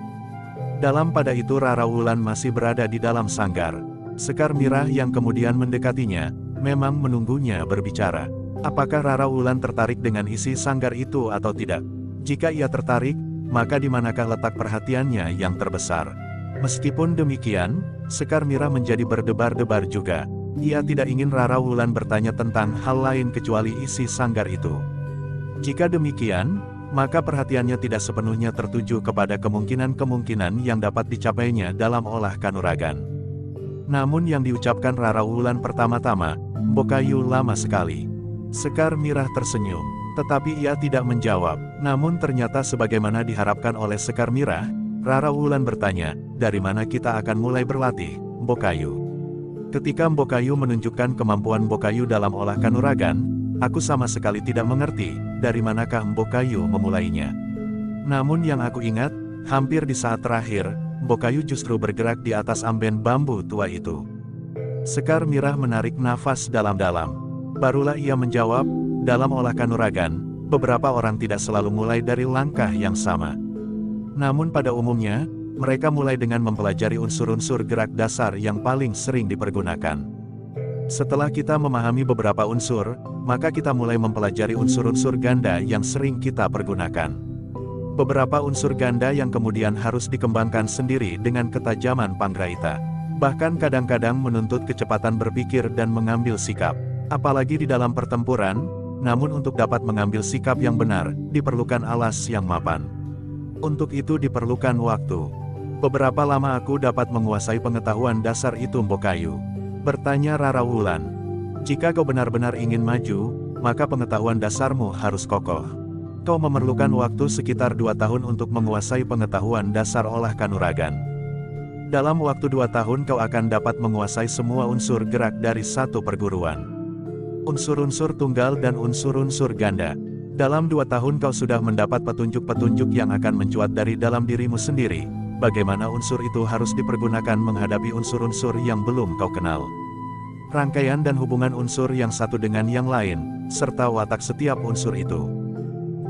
Dalam pada itu Rara Wulan masih berada di dalam sanggar. Sekar Mirah yang kemudian mendekatinya, memang menunggunya berbicara. Apakah Rara Wulan tertarik dengan isi sanggar itu atau tidak? Jika ia tertarik, maka di manakah letak perhatiannya yang terbesar? Meskipun demikian, Sekar Mirah menjadi berdebar-debar juga. Ia tidak ingin Rara Wulan bertanya tentang hal lain kecuali isi sanggar itu. Jika demikian, maka perhatiannya tidak sepenuhnya tertuju kepada kemungkinan-kemungkinan yang dapat dicapainya dalam olah kanuragan. Namun yang diucapkan Rara Wulan pertama-tama, "Mbokayu lama sekali." Sekar Mirah tersenyum, tetapi ia tidak menjawab. Namun ternyata sebagaimana diharapkan oleh Sekar Mirah, Rara Wulan bertanya, "Dari mana kita akan mulai berlatih, Mbokayu?" Ketika Mbokayu menunjukkan kemampuan Mbokayu dalam olah kanuragan, aku sama sekali tidak mengerti, dari manakah Mbokayu memulainya. Namun yang aku ingat, hampir di saat terakhir, Mbokayu justru bergerak di atas amben bambu tua itu. Sekar Mirah menarik nafas dalam-dalam. Barulah ia menjawab, dalam olah kanuragan, beberapa orang tidak selalu mulai dari langkah yang sama. Namun pada umumnya, mereka mulai dengan mempelajari unsur-unsur gerak dasar yang paling sering dipergunakan. Setelah kita memahami beberapa unsur, maka kita mulai mempelajari unsur-unsur ganda yang sering kita pergunakan. Beberapa unsur ganda yang kemudian harus dikembangkan sendiri dengan ketajaman panggraita. Bahkan kadang-kadang menuntut kecepatan berpikir dan mengambil sikap. Apalagi di dalam pertempuran, namun untuk dapat mengambil sikap yang benar, diperlukan alas yang mapan. Untuk itu diperlukan waktu. "Beberapa lama aku dapat menguasai pengetahuan dasar itu, Mbokayu?" bertanya Rara Wulan. "Jika kau benar-benar ingin maju, maka pengetahuan dasarmu harus kokoh. Kau memerlukan waktu sekitar 2 tahun untuk menguasai pengetahuan dasar olah kanuragan. Dalam waktu 2 tahun kau akan dapat menguasai semua unsur gerak dari satu perguruan. Unsur-unsur tunggal dan unsur-unsur ganda. Dalam 2 tahun kau sudah mendapat petunjuk-petunjuk yang akan mencuat dari dalam dirimu sendiri, bagaimana unsur itu harus dipergunakan menghadapi unsur-unsur yang belum kau kenal. Rangkaian dan hubungan unsur yang satu dengan yang lain, serta watak setiap unsur itu.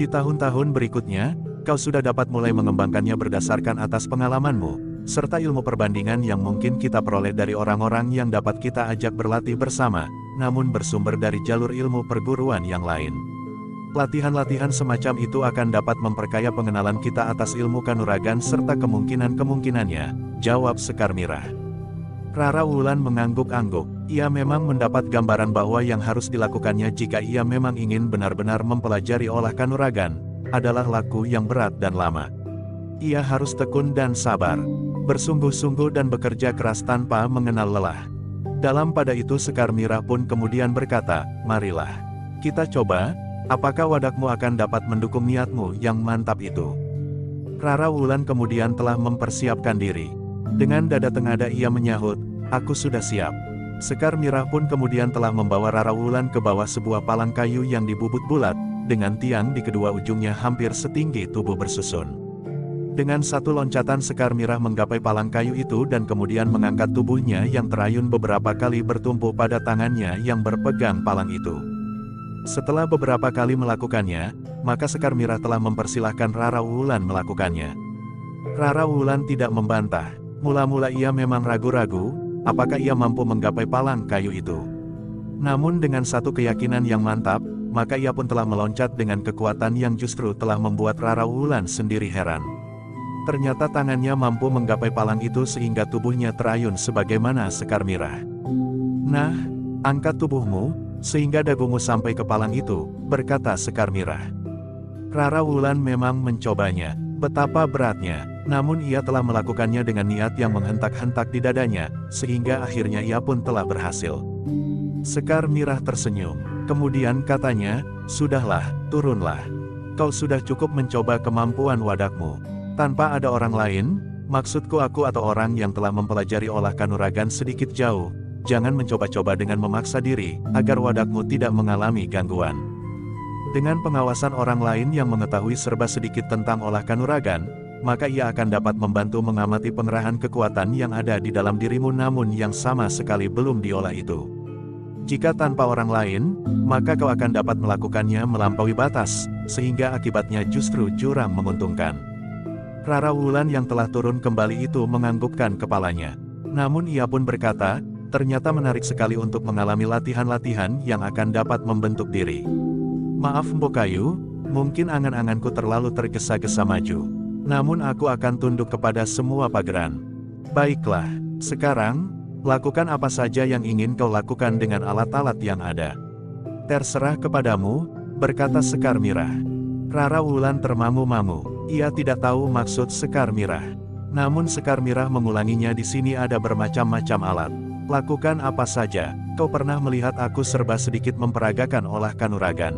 Di tahun-tahun berikutnya, kau sudah dapat mulai mengembangkannya berdasarkan atas pengalamanmu, serta ilmu perbandingan yang mungkin kita peroleh dari orang-orang yang dapat kita ajak berlatih bersama, namun bersumber dari jalur ilmu perguruan yang lain. Latihan-latihan semacam itu akan dapat memperkaya pengenalan kita atas ilmu kanuragan serta kemungkinan-kemungkinannya, jawab Sekar Mirah. Rara Wulan mengangguk-angguk. Ia memang mendapat gambaran bahwa yang harus dilakukannya jika ia memang ingin benar-benar mempelajari olah kanuragan, adalah laku yang berat dan lama. Ia harus tekun dan sabar, bersungguh-sungguh dan bekerja keras tanpa mengenal lelah. Dalam pada itu Sekar Mirah pun kemudian berkata, marilah kita coba, apakah wadakmu akan dapat mendukung niatmu yang mantap itu. Rara Wulan kemudian telah mempersiapkan diri. Dengan dada tengada ia menyahut, aku sudah siap. Sekar Mirah pun kemudian telah membawa Rara Wulan ke bawah sebuah palang kayu yang dibubut bulat, dengan tiang di kedua ujungnya hampir setinggi tubuh bersusun. Dengan satu loncatan Sekar Mirah menggapai palang kayu itu dan kemudian mengangkat tubuhnya yang terayun beberapa kali bertumpu pada tangannya yang berpegang palang itu. Setelah beberapa kali melakukannya, maka Sekar Mirah telah mempersilahkan Rara Wulan melakukannya. Rara Wulan tidak membantah. Mula-mula ia memang ragu-ragu, apakah ia mampu menggapai palang kayu itu. Namun dengan satu keyakinan yang mantap, maka ia pun telah meloncat dengan kekuatan yang justru telah membuat Rara Wulan sendiri heran. Ternyata tangannya mampu menggapai palang itu sehingga tubuhnya terayun sebagaimana Sekar Mirah. Nah, angkat tubuhmu, sehingga dagumu sampai ke palang itu, berkata Sekar Mirah. Rara Wulan memang mencobanya, betapa beratnya, namun ia telah melakukannya dengan niat yang menghentak-hentak di dadanya, sehingga akhirnya ia pun telah berhasil. Sekar Mirah tersenyum, kemudian katanya, sudahlah, turunlah. Kau sudah cukup mencoba kemampuan wadakmu. Tanpa ada orang lain, maksudku aku atau orang yang telah mempelajari olah kanuragan sedikit jauh, jangan mencoba-coba dengan memaksa diri, agar wadakmu tidak mengalami gangguan. Dengan pengawasan orang lain yang mengetahui serba sedikit tentang olah kanuragan, maka ia akan dapat membantu mengamati pengerahan kekuatan yang ada di dalam dirimu namun yang sama sekali belum diolah itu. Jika tanpa orang lain, maka kau akan dapat melakukannya melampaui batas, sehingga akibatnya justru jurang menguntungkan. Rara Wulan yang telah turun kembali itu menganggukkan kepalanya. Namun ia pun berkata, ternyata menarik sekali untuk mengalami latihan-latihan yang akan dapat membentuk diri. Maaf Mbokayu, mungkin angan-anganku terlalu tergesa-gesa maju. Namun aku akan tunduk kepada semua pageran. Baiklah, sekarang, lakukan apa saja yang ingin kau lakukan dengan alat-alat yang ada. Terserah kepadamu, berkata Sekar Mirah. Rara Wulan termangu-mangu. Ia tidak tahu maksud Sekar Mirah. Namun Sekar Mirah mengulanginya di sini ada bermacam-macam alat. Lakukan apa saja, kau pernah melihat aku serba sedikit memperagakan olah kanuragan.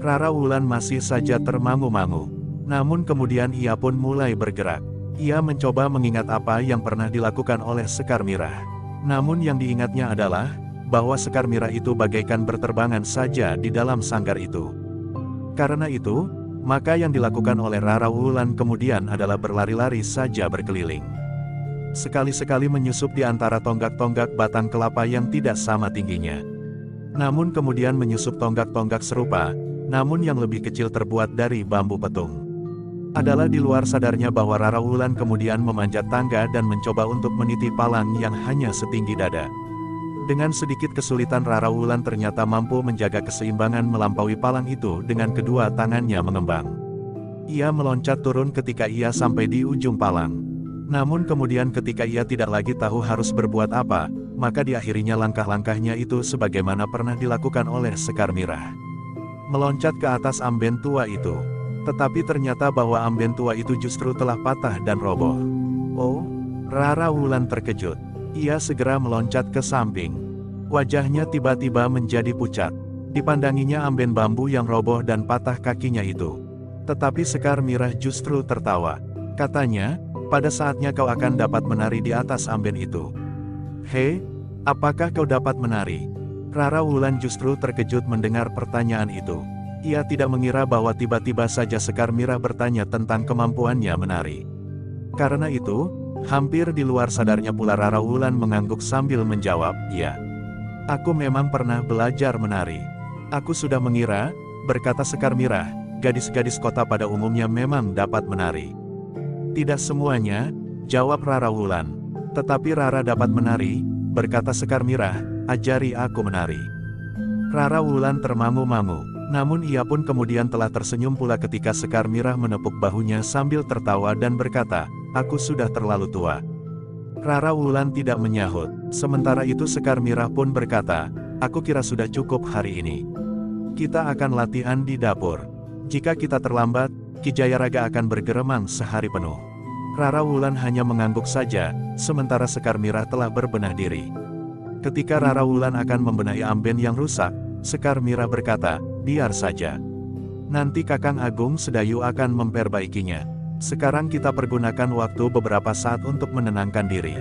Rara Wulan masih saja termangu-mangu. Namun kemudian ia pun mulai bergerak. Ia mencoba mengingat apa yang pernah dilakukan oleh Sekar Mirah. Namun yang diingatnya adalah, bahwa Sekar Mirah itu bagaikan berterbangan saja di dalam sanggar itu. Karena itu, maka yang dilakukan oleh Rara Wulan kemudian adalah berlari-lari saja berkeliling. Sekali-sekali menyusup di antara tonggak-tonggak batang kelapa yang tidak sama tingginya. Namun kemudian menyusup tonggak-tonggak serupa, namun yang lebih kecil terbuat dari bambu petung. Adalah di luar sadarnya bahwa Rara Wulan kemudian memanjat tangga dan mencoba untuk meniti palang yang hanya setinggi dada. Dengan sedikit kesulitan Rara Wulan ternyata mampu menjaga keseimbangan melampaui palang itu dengan kedua tangannya mengembang. Ia meloncat turun ketika ia sampai di ujung palang. Namun kemudian ketika ia tidak lagi tahu harus berbuat apa, maka diakhirinya langkah-langkahnya itu sebagaimana pernah dilakukan oleh Sekar Mirah. Meloncat ke atas amben tua itu. Tetapi ternyata bahwa amben tua itu justru telah patah dan roboh. Oh, Rara Wulan terkejut. Ia segera meloncat ke samping. Wajahnya tiba-tiba menjadi pucat. Dipandanginya amben bambu yang roboh dan patah kakinya itu. Tetapi Sekar Mirah justru tertawa. Katanya, Pada saatnya kau akan dapat menari di atas amben itu. Hei, apakah kau dapat menari? Rara Wulan justru terkejut mendengar pertanyaan itu. Ia tidak mengira bahwa tiba-tiba saja Sekar Mirah bertanya tentang kemampuannya menari. Karena itu, hampir di luar sadarnya pula Rara Wulan mengangguk sambil menjawab, "Iya. Aku memang pernah belajar menari." "Aku sudah mengira," berkata Sekar Mirah, "gadis-gadis kota pada umumnya memang dapat menari." "Tidak semuanya," jawab Rara Wulan. "Tetapi Rara dapat menari," berkata Sekar Mirah, "ajari aku menari." Rara Wulan termangu-mangu. Namun ia pun kemudian telah tersenyum pula ketika Sekar Mirah menepuk bahunya sambil tertawa dan berkata, "Aku sudah terlalu tua." Rara Wulan tidak menyahut. Sementara itu Sekar Mirah pun berkata, "Aku kira sudah cukup hari ini. Kita akan latihan di dapur. Jika kita terlambat, Ki Jayaraga akan bergeremang sehari penuh." Rara Wulan hanya mengangguk saja, sementara Sekar Mirah telah berbenah diri. Ketika Rara Wulan akan membenahi amben yang rusak, Sekar Mirah berkata, "Biar saja. Nanti Kakang Agung Sedayu akan memperbaikinya. Sekarang kita pergunakan waktu beberapa saat untuk menenangkan diri."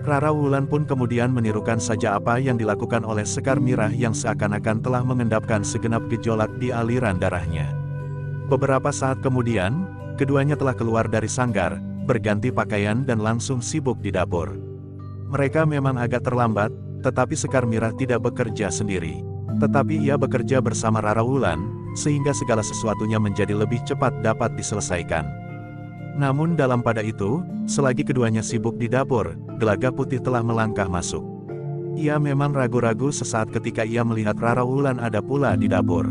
Rara Wulan pun kemudian menirukan saja apa yang dilakukan oleh Sekar Mirah yang seakan-akan telah mengendapkan segenap gejolak di aliran darahnya. Beberapa saat kemudian, keduanya telah keluar dari sanggar, berganti pakaian dan langsung sibuk di dapur. Mereka memang agak terlambat, tetapi Sekar Mirah tidak bekerja sendiri. Tetapi ia bekerja bersama Rara Wulan, sehingga segala sesuatunya menjadi lebih cepat dapat diselesaikan. Namun dalam pada itu, selagi keduanya sibuk di dapur, Gelaga Putih telah melangkah masuk. Ia memang ragu-ragu sesaat ketika ia melihat Rara Wulan ada pula di dapur.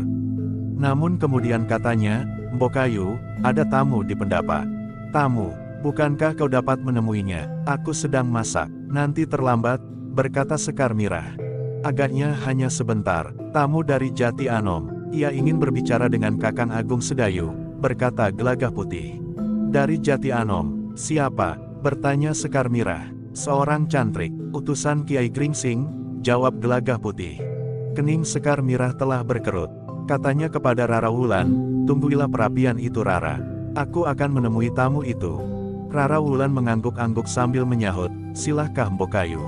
Namun kemudian katanya, "Mbokayu, ada tamu di pendapa." "Tamu? Bukankah kau dapat menemuinya? Aku sedang masak." "Nanti terlambat," berkata Sekar Mirah. "Agaknya hanya sebentar. Tamu dari Jati Anom. Ia ingin berbicara dengan Kakang Agung Sedayu," berkata Gelagah Putih. "Dari Jati Anom? Siapa?" bertanya Sekar Mirah. "Seorang cantrik, utusan Kiai Gringsing," jawab Gelagah Putih. Kening Sekar Mirah telah berkerut. Katanya kepada Rara Wulan, "Tungguilah perapian itu Rara. Aku akan menemui tamu itu." Rara Wulan mengangguk-angguk sambil menyahut, "Silahkah Mbokayu."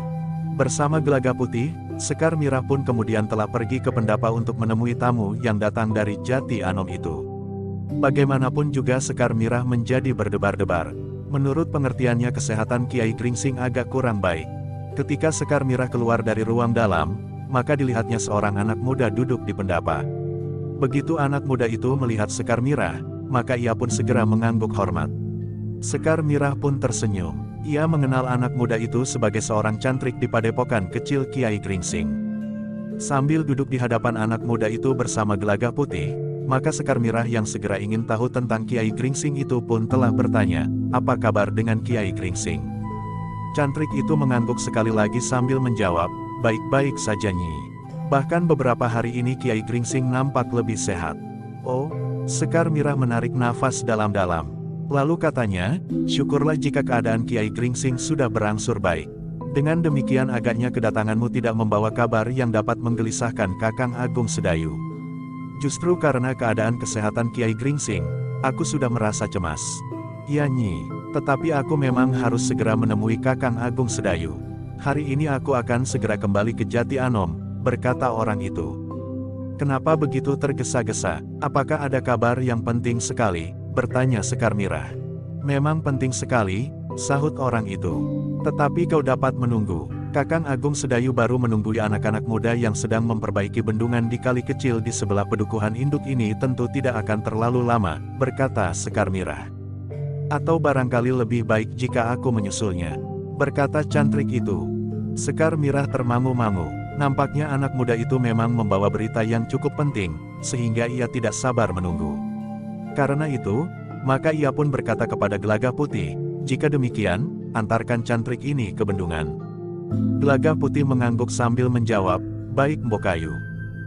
Bersama Gelagah Putih, Sekar Mirah pun kemudian telah pergi ke pendapa untuk menemui tamu yang datang dari Jati Anom itu. Bagaimanapun juga Sekar Mirah menjadi berdebar-debar. Menurut pengertiannya kesehatan Kiai Gringsing agak kurang baik. Ketika Sekar Mirah keluar dari ruang dalam, maka dilihatnya seorang anak muda duduk di pendapa. Begitu anak muda itu melihat Sekar Mirah, maka ia pun segera mengangguk hormat. Sekar Mirah pun tersenyum. Ia mengenal anak muda itu sebagai seorang cantrik di padepokan kecil Kiai Gringsing. Sambil duduk di hadapan anak muda itu bersama Gelagah Putih, maka Sekar Mirah yang segera ingin tahu tentang Kiai Gringsing itu pun telah bertanya, "Apa kabar dengan Kiai Gringsing?" Cantrik itu mengangguk sekali lagi sambil menjawab, "Baik-baik saja Nyi. Bahkan beberapa hari ini Kiai Gringsing nampak lebih sehat." "Oh," Sekar Mirah menarik nafas dalam-dalam. Lalu katanya, "Syukurlah jika keadaan Kiai Gringsing sudah berangsur baik. Dengan demikian agaknya kedatanganmu tidak membawa kabar yang dapat menggelisahkan Kakang Agung Sedayu." "Justru karena keadaan kesehatan Kiai Gringsing, aku sudah merasa cemas." "Ya Nyi, tetapi aku memang harus segera menemui Kakang Agung Sedayu. Hari ini aku akan segera kembali ke Jati Anom," berkata orang itu. "Kenapa begitu tergesa-gesa? Apakah ada kabar yang penting sekali?" bertanya Sekar Mirah. "Memang penting sekali," sahut orang itu. "Tetapi kau dapat menunggu. Kakang Agung Sedayu baru menunggui anak-anak muda yang sedang memperbaiki bendungan di kali kecil di sebelah pedukuhan induk ini tentu tidak akan terlalu lama," berkata Sekar Mirah. "Atau barangkali lebih baik jika aku menyusulnya," berkata cantrik itu. Sekar Mirah termangu-mangu. Nampaknya anak muda itu memang membawa berita yang cukup penting, sehingga ia tidak sabar menunggu. Karena itu, maka ia pun berkata kepada Gelagah Putih, "Jika demikian, antarkan cantrik ini ke bendungan." Gelagah Putih mengangguk sambil menjawab, "Baik Mbokayu.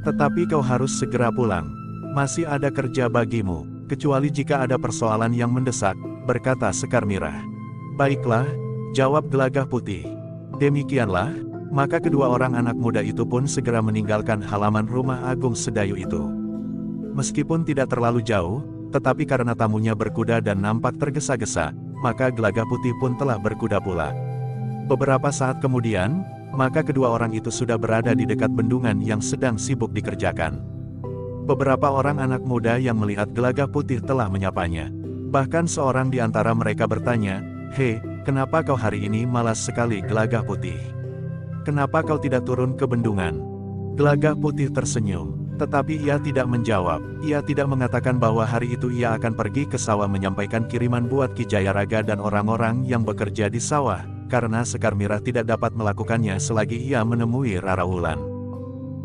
Tetapi kau harus segera pulang. Masih ada kerja bagimu, kecuali jika ada persoalan yang mendesak," berkata Sekar Mirah. "Baiklah," jawab Gelagah Putih. Demikianlah, maka kedua orang anak muda itu pun segera meninggalkan halaman rumah Agung Sedayu itu. Meskipun tidak terlalu jauh, tetapi karena tamunya berkuda dan nampak tergesa-gesa, maka Gelagah Putih pun telah berkuda pula. Beberapa saat kemudian, maka kedua orang itu sudah berada di dekat bendungan yang sedang sibuk dikerjakan. Beberapa orang anak muda yang melihat Gelagah Putih telah menyapanya. Bahkan seorang di antara mereka bertanya, "Hei, kenapa kau hari ini malas sekali Gelagah Putih? Kenapa kau tidak turun ke bendungan?" Gelagah Putih tersenyum, tetapi ia tidak menjawab. Ia tidak mengatakan bahwa hari itu ia akan pergi ke sawah menyampaikan kiriman buat Ki Jayaraga dan orang-orang yang bekerja di sawah, karena Sekar Mirah tidak dapat melakukannya selagi ia menemui Rara Wulan.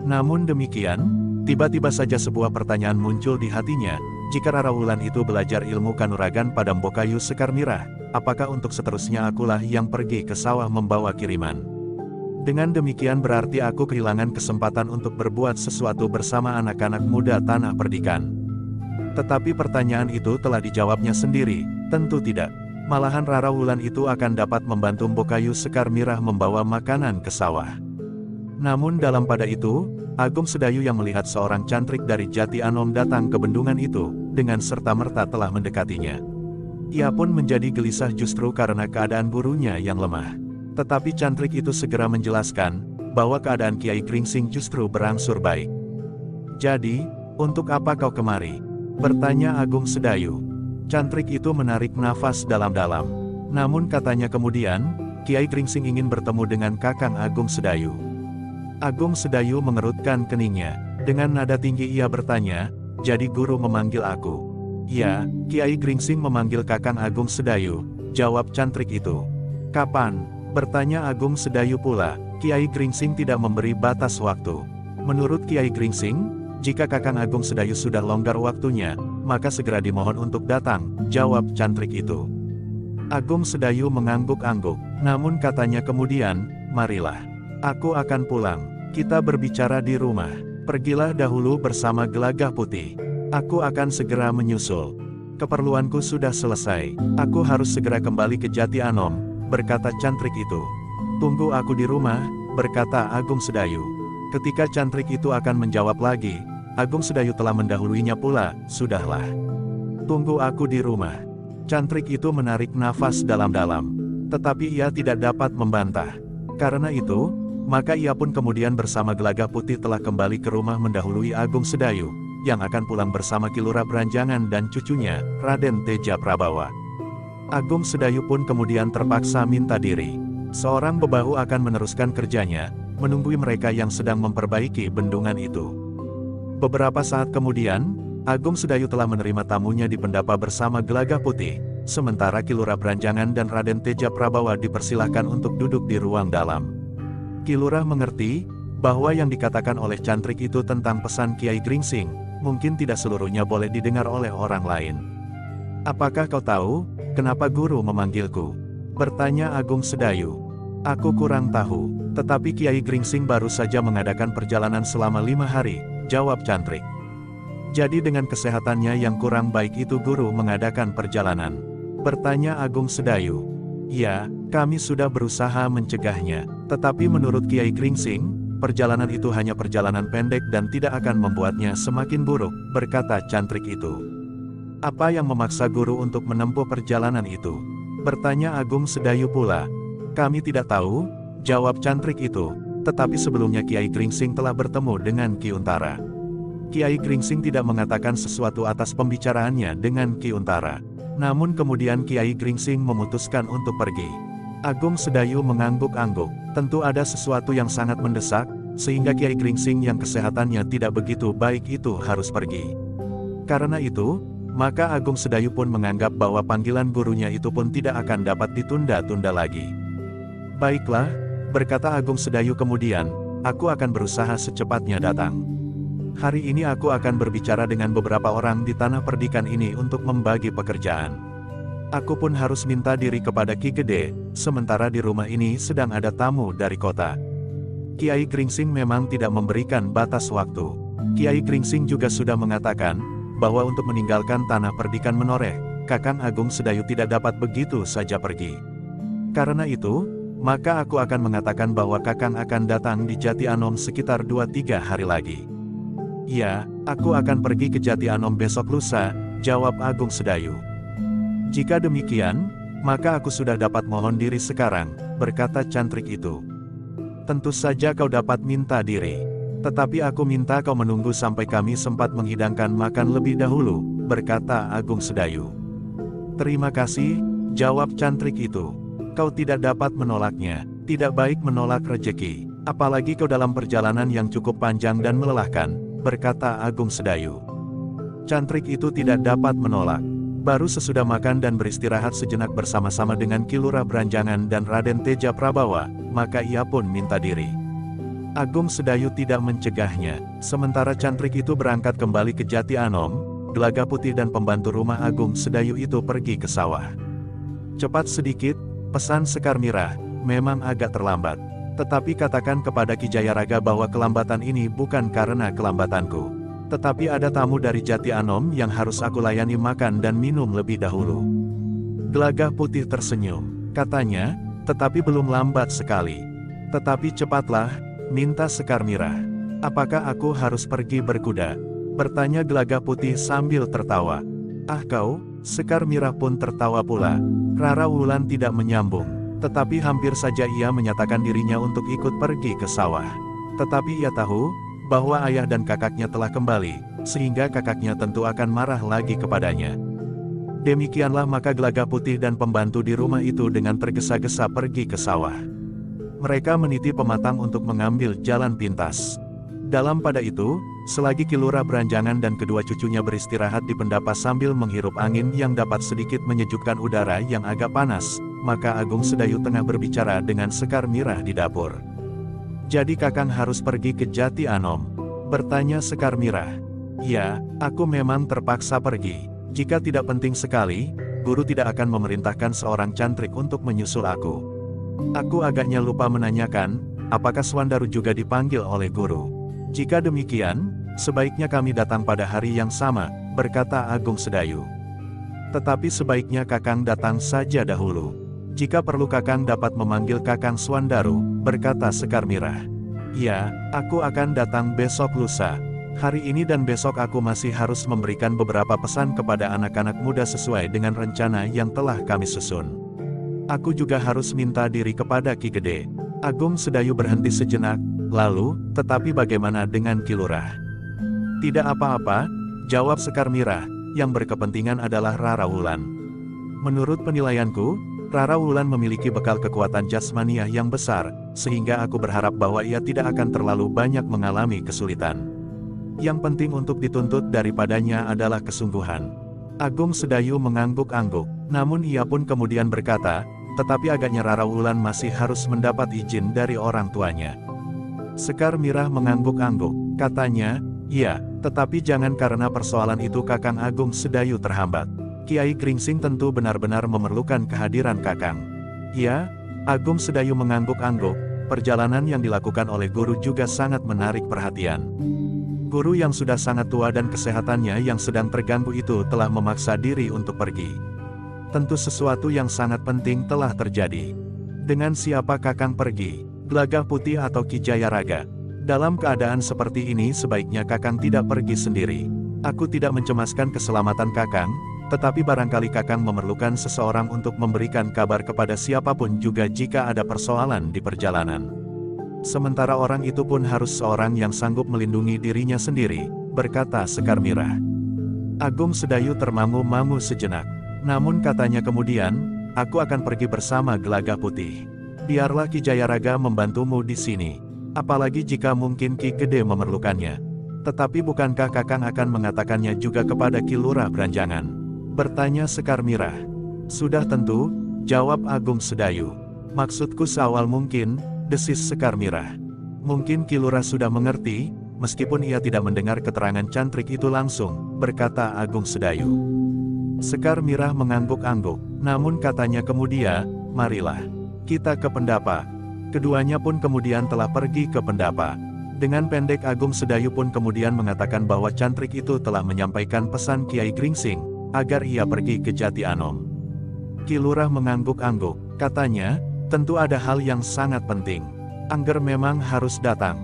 Namun demikian, tiba-tiba saja sebuah pertanyaan muncul di hatinya. Jika Rara Wulan itu belajar ilmu kanuragan pada Mbokayu Sekar Mirah, apakah untuk seterusnya akulah yang pergi ke sawah membawa kiriman? Dengan demikian berarti aku kehilangan kesempatan untuk berbuat sesuatu bersama anak-anak muda Tanah Perdikan. Tetapi pertanyaan itu telah dijawabnya sendiri, tentu tidak. Malahan Rara Wulan itu akan dapat membantu Mbokayu Sekar Mirah membawa makanan ke sawah. Namun dalam pada itu, Agung Sedayu yang melihat seorang cantrik dari Jati Anom datang ke bendungan itu, dengan serta-merta telah mendekatinya. Ia pun menjadi gelisah justru karena keadaan gurunya yang lemah. Tetapi cantrik itu segera menjelaskan, bahwa keadaan Kiai Gringsing justru berangsur baik. "Jadi, untuk apa kau kemari?" bertanya Agung Sedayu. Cantrik itu menarik nafas dalam-dalam. Namun katanya kemudian, Kiai Gringsing ingin bertemu dengan Kakang Agung Sedayu. Agung Sedayu mengerutkan keningnya. Dengan nada tinggi ia bertanya, "Jadi guru memanggil aku?" "Ya, Kiai Gringsing memanggil Kakang Agung Sedayu," jawab cantrik itu. "Kapan?" bertanya Agung Sedayu pula. Kiai Gringsing tidak memberi batas waktu. Menurut Kiai Gringsing, jika Kakang Agung Sedayu sudah longgar waktunya, maka segera dimohon untuk datang, jawab cantrik itu. Agung Sedayu mengangguk-angguk, namun katanya kemudian, "Marilah. Aku akan pulang. Kita berbicara di rumah. Pergilah dahulu bersama Gelagah Putih. Aku akan segera menyusul. Keperluanku sudah selesai. Aku harus segera kembali ke Jati Anom," berkata cantrik itu. "Tunggu aku di rumah," berkata Agung Sedayu. Ketika cantrik itu akan menjawab lagi, Agung Sedayu telah mendahuluinya pula, "Sudahlah. Tunggu aku di rumah." Cantrik itu menarik nafas dalam-dalam. Tetapi ia tidak dapat membantah. Karena itu, maka ia pun kemudian bersama Gelagah Putih telah kembali ke rumah mendahului Agung Sedayu, yang akan pulang bersama Ki Lurah Beranjangan dan cucunya, Raden Teja Prabawa. Agung Sedayu pun kemudian terpaksa minta diri. Seorang bebahu akan meneruskan kerjanya, menunggui mereka yang sedang memperbaiki bendungan itu. Beberapa saat kemudian, Agung Sedayu telah menerima tamunya di pendapa bersama Gelagah Putih, sementara Ki Lurah Beranjangan dan Raden Teja Prabawa dipersilahkan untuk duduk di ruang dalam. Ki Lurah mengerti, bahwa yang dikatakan oleh cantrik itu tentang pesan Kiai Gringsing, mungkin tidak seluruhnya boleh didengar oleh orang lain. "Apakah kau tahu, kenapa guru memanggilku?" bertanya Agung Sedayu. "Aku kurang tahu, tetapi Kiai Gringsing baru saja mengadakan perjalanan selama 5 hari, jawab cantrik. "Jadi dengan kesehatannya yang kurang baik itu guru mengadakan perjalanan?" bertanya Agung Sedayu. "Ya, kami sudah berusaha mencegahnya, tetapi menurut Kiai Gringsing, perjalanan itu hanya perjalanan pendek dan tidak akan membuatnya semakin buruk," berkata cantrik itu. "Apa yang memaksa guru untuk menempuh perjalanan itu?" bertanya Agung Sedayu pula. "Kami tidak tahu," jawab cantrik itu, "tetapi sebelumnya Kiai Gringsing telah bertemu dengan Ki Untara." Kiai Gringsing tidak mengatakan sesuatu atas pembicaraannya dengan Ki Untara. Namun kemudian Kiai Gringsing memutuskan untuk pergi. Agung Sedayu mengangguk-angguk, tentu ada sesuatu yang sangat mendesak, sehingga Kiai Gringsing yang kesehatannya tidak begitu baik itu harus pergi. Karena itu, maka Agung Sedayu pun menganggap bahwa panggilan gurunya itu pun tidak akan dapat ditunda-tunda lagi. "Baiklah," berkata Agung Sedayu kemudian, "aku akan berusaha secepatnya datang. Hari ini aku akan berbicara dengan beberapa orang di Tanah Perdikan ini untuk membagi pekerjaan. Aku pun harus minta diri kepada Ki Gede, sementara di rumah ini sedang ada tamu dari kota." Kiai Gringsing memang tidak memberikan batas waktu. Kiai Gringsing juga sudah mengatakan, bahwa untuk meninggalkan Tanah Perdikan Menoreh, Kakang Agung Sedayu tidak dapat begitu saja pergi. Karena itu, maka aku akan mengatakan bahwa Kakang akan datang di Jati Anom sekitar 2-3 hari lagi. "Ya, aku akan pergi ke Jati Anom besok lusa," jawab Agung Sedayu. "Jika demikian, Maka aku sudah dapat mohon diri sekarang, berkata cantrik itu. Tentu saja kau dapat minta diri. Tetapi aku minta kau menunggu sampai kami sempat menghidangkan makan lebih dahulu, berkata Agung Sedayu. Terima kasih, jawab cantrik itu. Kau tidak dapat menolaknya, tidak baik menolak rejeki. Apalagi kau dalam perjalanan yang cukup panjang dan melelahkan, berkata Agung Sedayu. Cantrik itu tidak dapat menolak. Baru sesudah makan dan beristirahat sejenak bersama-sama dengan Ki Lurah Branjangan dan Raden Teja Prabawa, maka ia pun minta diri. Agung Sedayu tidak mencegahnya, sementara cantrik itu berangkat kembali ke Jati Anom. Gelaga Putih dan pembantu rumah Agung Sedayu itu pergi ke sawah. Cepat sedikit, pesan Sekar Mirah, memang agak terlambat. Tetapi katakan kepada Ki Jayaraga bahwa kelambatan ini bukan karena kelambatanku. Tetapi ada tamu dari Jati Anom yang harus aku layani makan dan minum lebih dahulu. Gelaga Putih tersenyum, katanya, tetapi belum lambat sekali. Tetapi cepatlah, minta Sekar Mirah. Apakah aku harus pergi berkuda? Bertanya Gelaga Putih sambil tertawa. Ah kau, Sekar Mirah pun tertawa pula. Rara Wulan tidak menyambung, tetapi hampir saja ia menyatakan dirinya untuk ikut pergi ke sawah. Tetapi ia tahu, bahwa ayah dan kakaknya telah kembali, sehingga kakaknya tentu akan marah lagi kepadanya. Demikianlah maka Gelaga Putih dan pembantu di rumah itu dengan tergesa-gesa pergi ke sawah. Mereka meniti pematang untuk mengambil jalan pintas. Dalam pada itu, selagi Ki Lurah Branjangan dan kedua cucunya beristirahat di pendapa sambil menghirup angin yang dapat sedikit menyejukkan udara yang agak panas, maka Agung Sedayu tengah berbicara dengan Sekar Mirah di dapur. Jadi Kakang harus pergi ke Jati Anom? Bertanya Sekar Mirah. Ya, aku memang terpaksa pergi. Jika tidak penting sekali, guru tidak akan memerintahkan seorang cantrik untuk menyusul aku. Aku agaknya lupa menanyakan, apakah Swandaru juga dipanggil oleh guru? Jika demikian, sebaiknya kami datang pada hari yang sama, berkata Agung Sedayu. Tetapi sebaiknya Kakang datang saja dahulu. Jika perlu Kakang dapat memanggil Kakang Swandaru, berkata Sekar Mirah. Ya, aku akan datang besok lusa. Hari ini dan besok aku masih harus memberikan beberapa pesan kepada anak-anak muda sesuai dengan rencana yang telah kami susun. Aku juga harus minta diri kepada Ki Gede. Agung Sedayu berhenti sejenak. Lalu, tetapi bagaimana dengan Ki Lurah? Tidak apa-apa, jawab Sekar Mirah, yang berkepentingan adalah Rara Wulan. Menurut penilaianku, Rara Wulan memiliki bekal kekuatan jasmaniah yang besar, sehingga aku berharap bahwa ia tidak akan terlalu banyak mengalami kesulitan. Yang penting untuk dituntut daripadanya adalah kesungguhan. Agung Sedayu mengangguk-angguk, namun ia pun kemudian berkata, tetapi agaknya Rara Wulan masih harus mendapat izin dari orang tuanya. Sekar Mirah mengangguk-angguk, katanya, iya, tetapi jangan karena persoalan itu Kakang Agung Sedayu terhambat. Kiai Gringsing tentu benar-benar memerlukan kehadiran Kakang. Ya, Agung Sedayu mengangguk-angguk, perjalanan yang dilakukan oleh guru juga sangat menarik perhatian. Guru yang sudah sangat tua dan kesehatannya yang sedang terganggu itu telah memaksa diri untuk pergi. Tentu sesuatu yang sangat penting telah terjadi. Dengan siapa Kakang pergi? Gelaga Putih atau Ki Jayaraga? Dalam keadaan seperti ini sebaiknya Kakang tidak pergi sendiri. Aku tidak mencemaskan keselamatan Kakang, tetapi barangkali Kakang memerlukan seseorang untuk memberikan kabar kepada siapapun juga jika ada persoalan di perjalanan. Sementara orang itu pun harus seorang yang sanggup melindungi dirinya sendiri, berkata Sekar Mirah. Agung Sedayu termangu-mangu sejenak. Namun katanya kemudian, aku akan pergi bersama Gelaga Putih. Biarlah Ki Jayaraga membantumu di sini. Apalagi jika mungkin Ki Gede memerlukannya. Tetapi bukankah Kakang akan mengatakannya juga kepada Ki Lurah Branjangan? Bertanya Sekar Mirah. Sudah tentu, jawab Agung Sedayu. Maksudku seawal mungkin, desis Sekar Mirah. Mungkin Ki Lurah sudah mengerti, meskipun ia tidak mendengar keterangan cantrik itu langsung, berkata Agung Sedayu. Sekar Mirah mengangguk-angguk, namun katanya kemudian, marilah kita ke pendapa. Keduanya pun kemudian telah pergi ke pendapa. Dengan pendek Agung Sedayu pun kemudian mengatakan bahwa cantrik itu telah menyampaikan pesan Kiai Gringsing, agar ia pergi ke Jati Anom. Ki Lurah mengangguk-angguk, katanya, tentu ada hal yang sangat penting. Angger memang harus datang.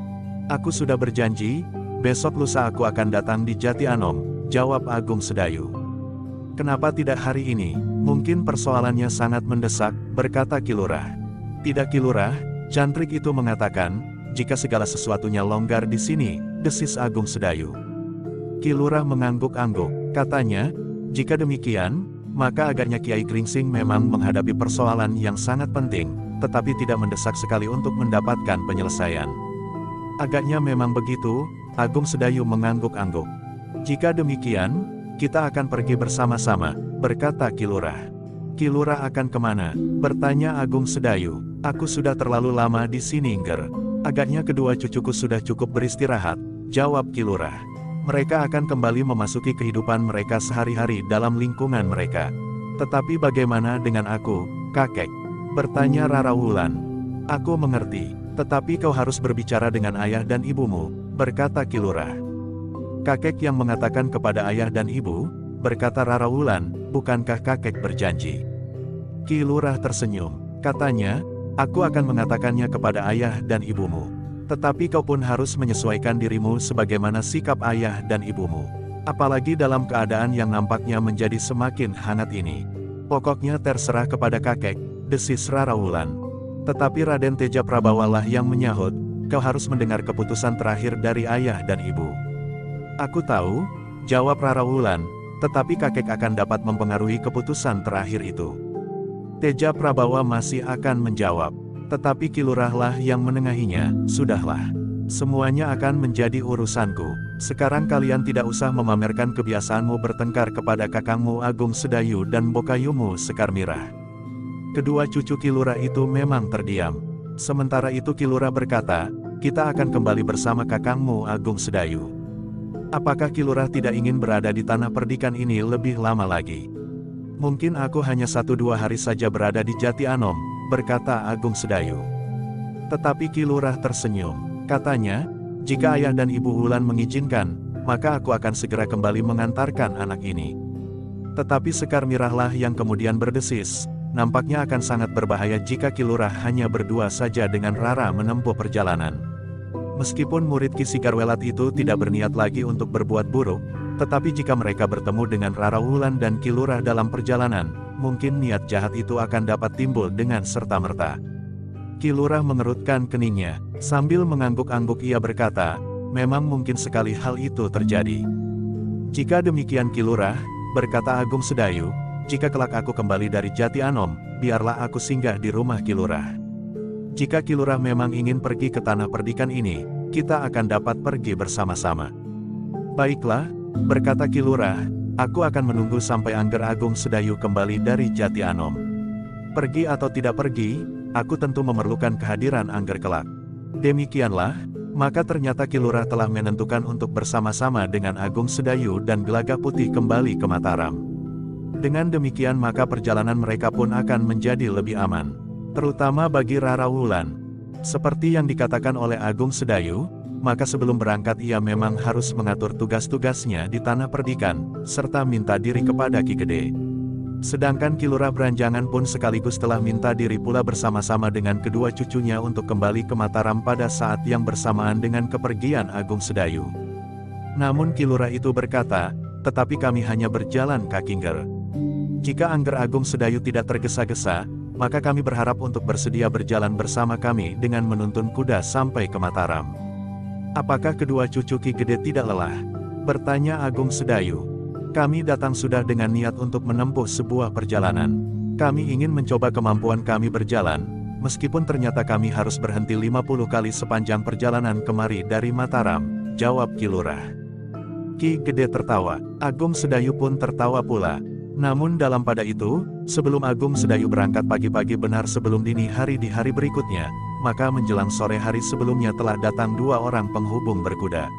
Aku sudah berjanji, besok lusa aku akan datang di Jati Anom, jawab Agung Sedayu. Kenapa tidak hari ini? Mungkin persoalannya sangat mendesak, berkata Ki Lurah. Tidak Ki Lurah, Cantrik itu mengatakan, jika segala sesuatunya longgar di sini, desis Agung Sedayu. Ki Lurah mengangguk-angguk, katanya, jika demikian, maka agaknya Kiai Gringsing memang menghadapi persoalan yang sangat penting, tetapi tidak mendesak sekali untuk mendapatkan penyelesaian. Agaknya memang begitu, Agung Sedayu mengangguk-angguk. Jika demikian, kita akan pergi bersama-sama, berkata Ki Lurah. Ki Lurah akan kemana? Bertanya Agung Sedayu. Aku sudah terlalu lama di sini, Ngger. Agaknya kedua cucuku sudah cukup beristirahat, jawab Ki Lurah. Mereka akan kembali memasuki kehidupan mereka sehari-hari dalam lingkungan mereka. Tetapi bagaimana dengan aku, kakek? Bertanya Rara Wulan. Aku mengerti, tetapi kau harus berbicara dengan ayah dan ibumu, berkata Ki Lurah. Kakek yang mengatakan kepada ayah dan ibu, berkata Rara Wulan, bukankah kakek berjanji? Ki Lurah tersenyum, katanya, aku akan mengatakannya kepada ayah dan ibumu. Tetapi kau pun harus menyesuaikan dirimu sebagaimana sikap ayah dan ibumu. Apalagi dalam keadaan yang nampaknya menjadi semakin hangat ini. Pokoknya terserah kepada kakek, desis Rara Wulan. Tetapi Raden Teja Prabawalah yang menyahut, kau harus mendengar keputusan terakhir dari ayah dan ibu. Aku tahu, jawab Rara Wulan, tetapi kakek akan dapat mempengaruhi keputusan terakhir itu. Teja Prabawa masih akan menjawab. Tetapi Ki Lurahlah yang menengahinya, sudahlah. Semuanya akan menjadi urusanku. Sekarang kalian tidak usah memamerkan kebiasaanmu bertengkar kepada kakangmu Agung Sedayu dan Bokayumu Sekar Mirah. Kedua cucu Ki Lurah itu memang terdiam. Sementara itu Ki Lurah berkata, kita akan kembali bersama kakangmu Agung Sedayu. Apakah Ki Lurah tidak ingin berada di tanah perdikan ini lebih lama lagi? Mungkin aku hanya 1-2 hari saja berada di Jati Anom, berkata Agung Sedayu. Tetapi Ki Lurah tersenyum, katanya, jika ayah dan ibu Wulan mengizinkan, maka aku akan segera kembali mengantarkan anak ini. Tetapi Sekar Mirahlah yang kemudian berdesis, nampaknya akan sangat berbahaya jika Ki Lurah hanya berdua saja dengan Rara menempuh perjalanan. Meskipun murid Ki Sigarwelat itu tidak berniat lagi untuk berbuat buruk, tetapi jika mereka bertemu dengan Rara Wulan dan Ki Lurah dalam perjalanan, mungkin niat jahat itu akan dapat timbul dengan serta-merta. Ki Lurah mengerutkan keningnya, sambil mengangguk-angguk ia berkata, memang mungkin sekali hal itu terjadi. Jika demikian Ki Lurah, berkata Agung Sedayu, jika kelak aku kembali dari Jati Anom, biarlah aku singgah di rumah Ki Lurah. Jika Ki Lurah memang ingin pergi ke tanah perdikan ini, kita akan dapat pergi bersama-sama. Baiklah, berkata Ki Lurah, aku akan menunggu sampai Angger Agung Sedayu kembali dari Jati Anom. Pergi atau tidak pergi, aku tentu memerlukan kehadiran Angger kelak. Demikianlah, maka ternyata Ki Lurah telah menentukan untuk bersama-sama dengan Agung Sedayu dan Gelagah Putih kembali ke Mataram. Dengan demikian maka perjalanan mereka pun akan menjadi lebih aman. Terutama bagi Rara Wulan. Seperti yang dikatakan oleh Agung Sedayu, maka sebelum berangkat ia memang harus mengatur tugas-tugasnya di tanah perdikan, serta minta diri kepada Ki Gede. Sedangkan Ki Lurah Beranjangan pun sekaligus telah minta diri pula bersama-sama dengan kedua cucunya untuk kembali ke Mataram pada saat yang bersamaan dengan kepergian Agung Sedayu. Namun Ki Lurah itu berkata, tetapi kami hanya berjalan kaki Ngger. Jika Angger Agung Sedayu tidak tergesa-gesa, maka kami berharap untuk bersedia berjalan bersama kami dengan menuntun kuda sampai ke Mataram. Apakah kedua cucu Ki Gede tidak lelah? Bertanya Agung Sedayu. Kami datang sudah dengan niat untuk menempuh sebuah perjalanan. Kami ingin mencoba kemampuan kami berjalan, meskipun ternyata kami harus berhenti 50 kali sepanjang perjalanan kemari dari Mataram, jawab Ki Lurah. Ki Gede tertawa, Agung Sedayu pun tertawa pula. Namun dalam pada itu, sebelum Agung Sedayu berangkat pagi-pagi benar sebelum dini hari di hari berikutnya, maka menjelang sore hari sebelumnya telah datang 2 orang penghubung berkuda.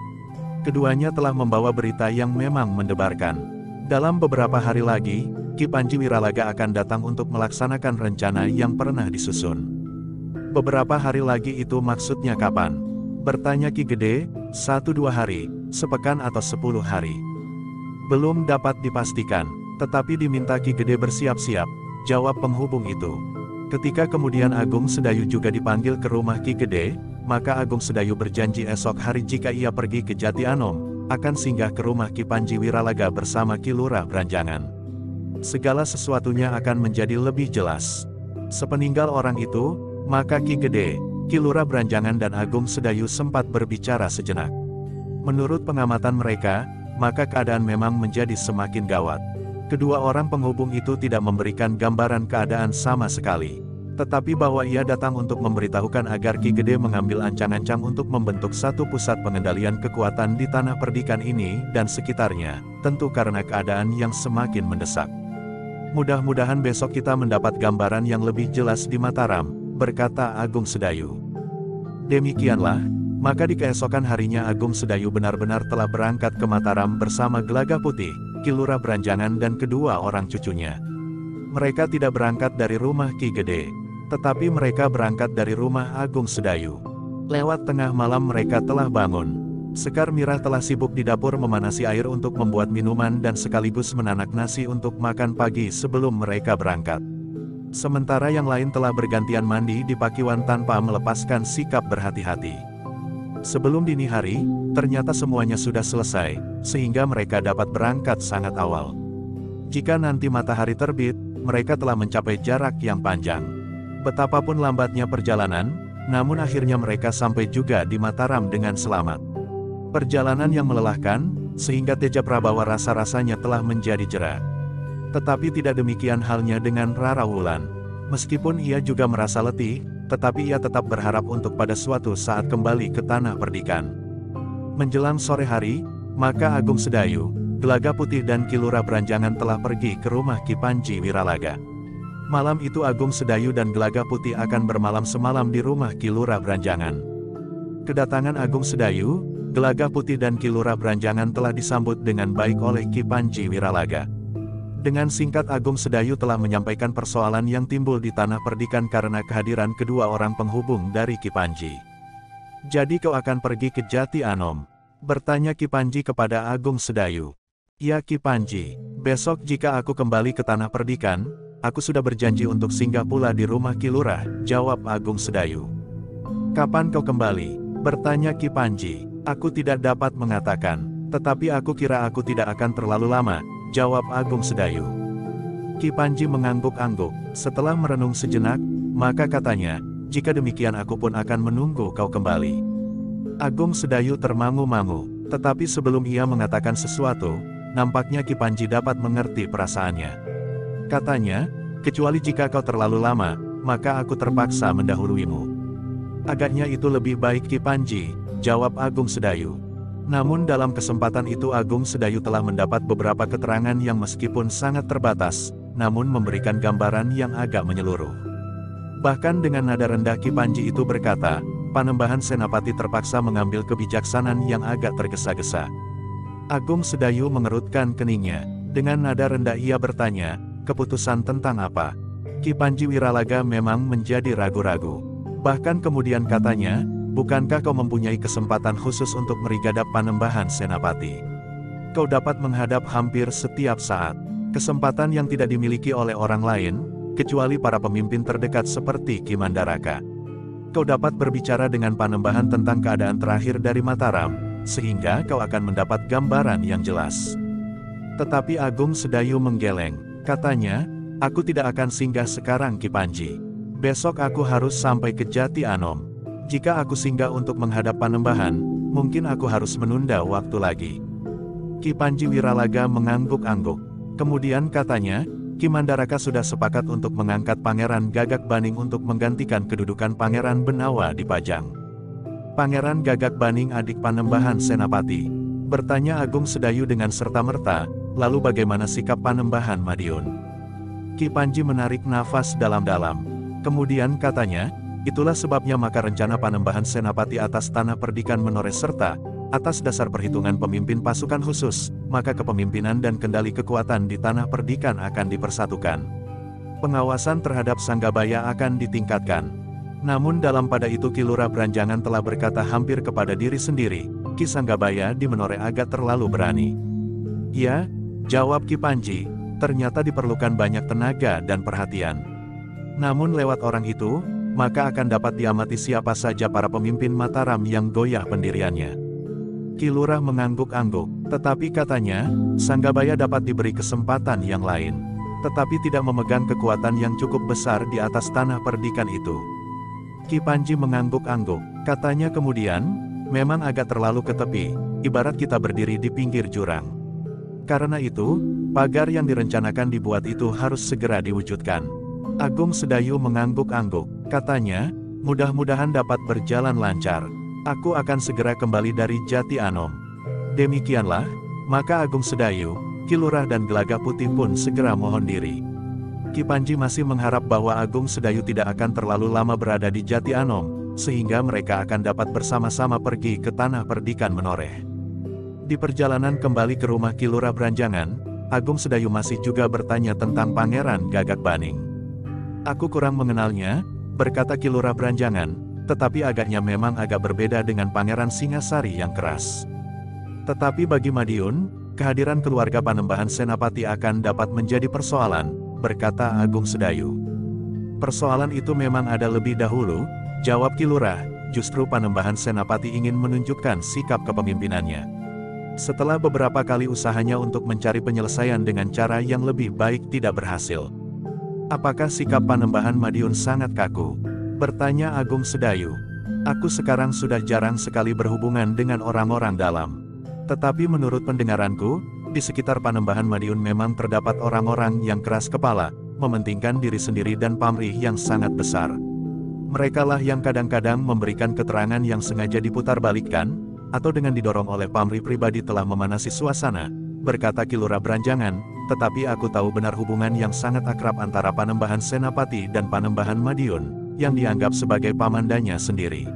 Keduanya telah membawa berita yang memang mendebarkan. Dalam beberapa hari lagi, Ki Panji Wiralaga akan datang untuk melaksanakan rencana yang pernah disusun. Beberapa hari lagi itu maksudnya kapan? Bertanya Ki Gede, 1-2 hari, sepekan atau 10 hari. Belum dapat dipastikan. Tetapi diminta Ki Gede bersiap-siap, jawab penghubung itu. Ketika kemudian Agung Sedayu juga dipanggil ke rumah Ki Gede, maka Agung Sedayu berjanji esok hari jika ia pergi ke Jati Anom, akan singgah ke rumah Ki Panji Wiralaga bersama Ki Lurah Beranjangan. segala sesuatunya akan menjadi lebih jelas. Sepeninggal orang itu, maka Ki Gede, Ki Lurah Branjangan dan Agung Sedayu sempat berbicara sejenak. Menurut pengamatan mereka, maka keadaan memang menjadi semakin gawat. Kedua orang penghubung itu tidak memberikan gambaran keadaan sama sekali. Tetapi bahwa ia datang untuk memberitahukan agar Ki Gede mengambil ancang-ancang untuk membentuk satu pusat pengendalian kekuatan di tanah perdikan ini dan sekitarnya, tentu karena keadaan yang semakin mendesak. Mudah-mudahan besok kita mendapat gambaran yang lebih jelas di Mataram, berkata Agung Sedayu. Demikianlah, maka di keesokan harinya Agung Sedayu benar-benar telah berangkat ke Mataram bersama Gelagah Putih, Ki Lurah Branjangan dan kedua orang cucunya. Mereka tidak berangkat dari rumah Ki Gede, tetapi mereka berangkat dari rumah Agung Sedayu. Lewat tengah malam mereka telah bangun. Sekar Mirah telah sibuk di dapur memanasi air untuk membuat minuman dan sekaligus menanak nasi untuk makan pagi sebelum mereka berangkat. Sementara yang lain telah bergantian mandi di Pakiwan tanpa melepaskan sikap berhati-hati. Sebelum dini hari, ternyata semuanya sudah selesai, sehingga mereka dapat berangkat sangat awal. Jika nanti matahari terbit, mereka telah mencapai jarak yang panjang. Betapapun lambatnya perjalanan, namun akhirnya mereka sampai juga di Mataram dengan selamat. Perjalanan yang melelahkan, sehingga Teja Prabawa rasa-rasanya telah menjadi jera. Tetapi tidak demikian halnya dengan Rara Wulan. Meskipun ia juga merasa letih, tetapi ia tetap berharap untuk pada suatu saat kembali ke tanah perdikan. Menjelang sore hari, maka Agung Sedayu, Gelagah Putih dan Ki Lurah Branjangan telah pergi ke rumah Ki Panji Wiralaga. Malam itu Agung Sedayu dan Gelagah Putih akan bermalam semalam di rumah Ki Lurah Branjangan. Kedatangan Agung Sedayu, Gelagah Putih dan Ki Lurah Branjangan telah disambut dengan baik oleh Ki Panji Wiralaga. Dengan singkat Agung Sedayu telah menyampaikan persoalan yang timbul di tanah perdikan karena kehadiran kedua orang penghubung dari Ki Panji. "Jadi kau akan pergi ke Jati Anom?" bertanya Ki Panji kepada Agung Sedayu. "Ya Ki Panji, besok jika aku kembali ke tanah perdikan, aku sudah berjanji untuk singgah pula di rumah Ki Lurah," jawab Agung Sedayu. "Kapan kau kembali?" bertanya Ki Panji. "Aku tidak dapat mengatakan, tetapi aku kira aku tidak akan terlalu lama," jawab Agung Sedayu. Ki Panji mengangguk-angguk. Setelah merenung sejenak, maka katanya, "Jika demikian aku pun akan menunggu kau kembali." Agung Sedayu termangu-mangu, tetapi sebelum ia mengatakan sesuatu, nampaknya Ki Panji dapat mengerti perasaannya. Katanya, "Kecuali jika kau terlalu lama, maka aku terpaksa mendahuluimu." "Agaknya itu lebih baik Ki Panji," jawab Agung Sedayu. Namun dalam kesempatan itu Agung Sedayu telah mendapat beberapa keterangan yang meskipun sangat terbatas, namun memberikan gambaran yang agak menyeluruh. Bahkan dengan nada rendah Ki Panji itu berkata, Panembahan Senapati terpaksa mengambil kebijaksanaan yang agak tergesa-gesa. Agung Sedayu mengerutkan keningnya. Dengan nada rendah ia bertanya, "Keputusan tentang apa?" Ki Panji Wiralaga memang menjadi ragu-ragu. Bahkan kemudian katanya, "Bukankah kau mempunyai kesempatan khusus untuk merigadap Panembahan Senapati? Kau dapat menghadap hampir setiap saat. Kesempatan yang tidak dimiliki oleh orang lain, kecuali para pemimpin terdekat seperti Ki Mandaraka. Kau dapat berbicara dengan Panembahan tentang keadaan terakhir dari Mataram, sehingga kau akan mendapat gambaran yang jelas." Tetapi Agung Sedayu menggeleng. Katanya, "Aku tidak akan singgah sekarang Ki Panji. Besok aku harus sampai ke Jati Anom. Jika aku singgah untuk menghadap Panembahan, mungkin aku harus menunda waktu lagi." Ki Panji Wiralaga mengangguk-angguk. Kemudian katanya, Ki Mandaraka sudah sepakat untuk mengangkat Pangeran Gagak Baning untuk menggantikan kedudukan Pangeran Benawa di Pajang. "Pangeran Gagak Baning adik Panembahan Senapati?" bertanya Agung Sedayu dengan serta-merta, "Lalu bagaimana sikap Panembahan Madiun?" Ki Panji menarik nafas dalam-dalam. Kemudian katanya, "Itulah sebabnya maka rencana Panembahan Senapati atas tanah perdikan menores serta, atas dasar perhitungan pemimpin pasukan khusus, maka kepemimpinan dan kendali kekuatan di tanah perdikan akan dipersatukan. Pengawasan terhadap Sanggabaya akan ditingkatkan." Namun dalam pada itu Ki Lurah Branjangan telah berkata hampir kepada diri sendiri, "Ki Sanggabaya di Menore agak terlalu berani." "Ya," jawab Ki Panji, "ternyata diperlukan banyak tenaga dan perhatian. Namun lewat orang itu, maka akan dapat diamati siapa saja para pemimpin Mataram yang goyah pendiriannya." Ki Lurah mengangguk-angguk, tetapi katanya, Sanggabaya dapat diberi kesempatan yang lain. tetapi tidak memegang kekuatan yang cukup besar di atas tanah perdikan itu. Ki Panji mengangguk-angguk, katanya kemudian, memang agak terlalu ke tepi, ibarat kita berdiri di pinggir jurang. Karena itu, pagar yang direncanakan dibuat itu harus segera diwujudkan. Agung Sedayu mengangguk-angguk, katanya, mudah-mudahan dapat berjalan lancar. Aku akan segera kembali dari Jati Anom. Demikianlah, maka Agung Sedayu, Ki Lurah dan Gelagah Putih pun segera mohon diri. Ki Panji masih mengharap bahwa Agung Sedayu tidak akan terlalu lama berada di Jati Anom, sehingga mereka akan dapat bersama-sama pergi ke tanah perdikan menoreh. Di perjalanan kembali ke rumah Ki Lurah Branjangan, Agung Sedayu masih juga bertanya tentang Pangeran Gagak Baning. Aku kurang mengenalnya, berkata Ki Lurah Branjangan, tetapi agaknya memang agak berbeda dengan Pangeran Singasari yang keras. Tetapi bagi Madiun, kehadiran keluarga Panembahan Senapati akan dapat menjadi persoalan, berkata Agung Sedayu. Persoalan itu memang ada lebih dahulu, jawab Ki Lurah, justru Panembahan Senapati ingin menunjukkan sikap kepemimpinannya. Setelah beberapa kali usahanya untuk mencari penyelesaian dengan cara yang lebih baik tidak berhasil. Apakah sikap Panembahan Madiun sangat kaku? Bertanya Agung Sedayu. Aku sekarang sudah jarang sekali berhubungan dengan orang-orang dalam. Tetapi menurut pendengaranku, di sekitar Panembahan Madiun memang terdapat orang-orang yang keras kepala, mementingkan diri sendiri dan pamrih yang sangat besar. Merekalah yang kadang-kadang memberikan keterangan yang sengaja diputarbalikkan, atau dengan didorong oleh pamrih pribadi telah memanasi suasana, berkata Ki Lurah Branjangan, tetapi aku tahu benar hubungan yang sangat akrab antara Panembahan Senapati dan Panembahan Madiun, yang dianggap sebagai pamandanya sendiri.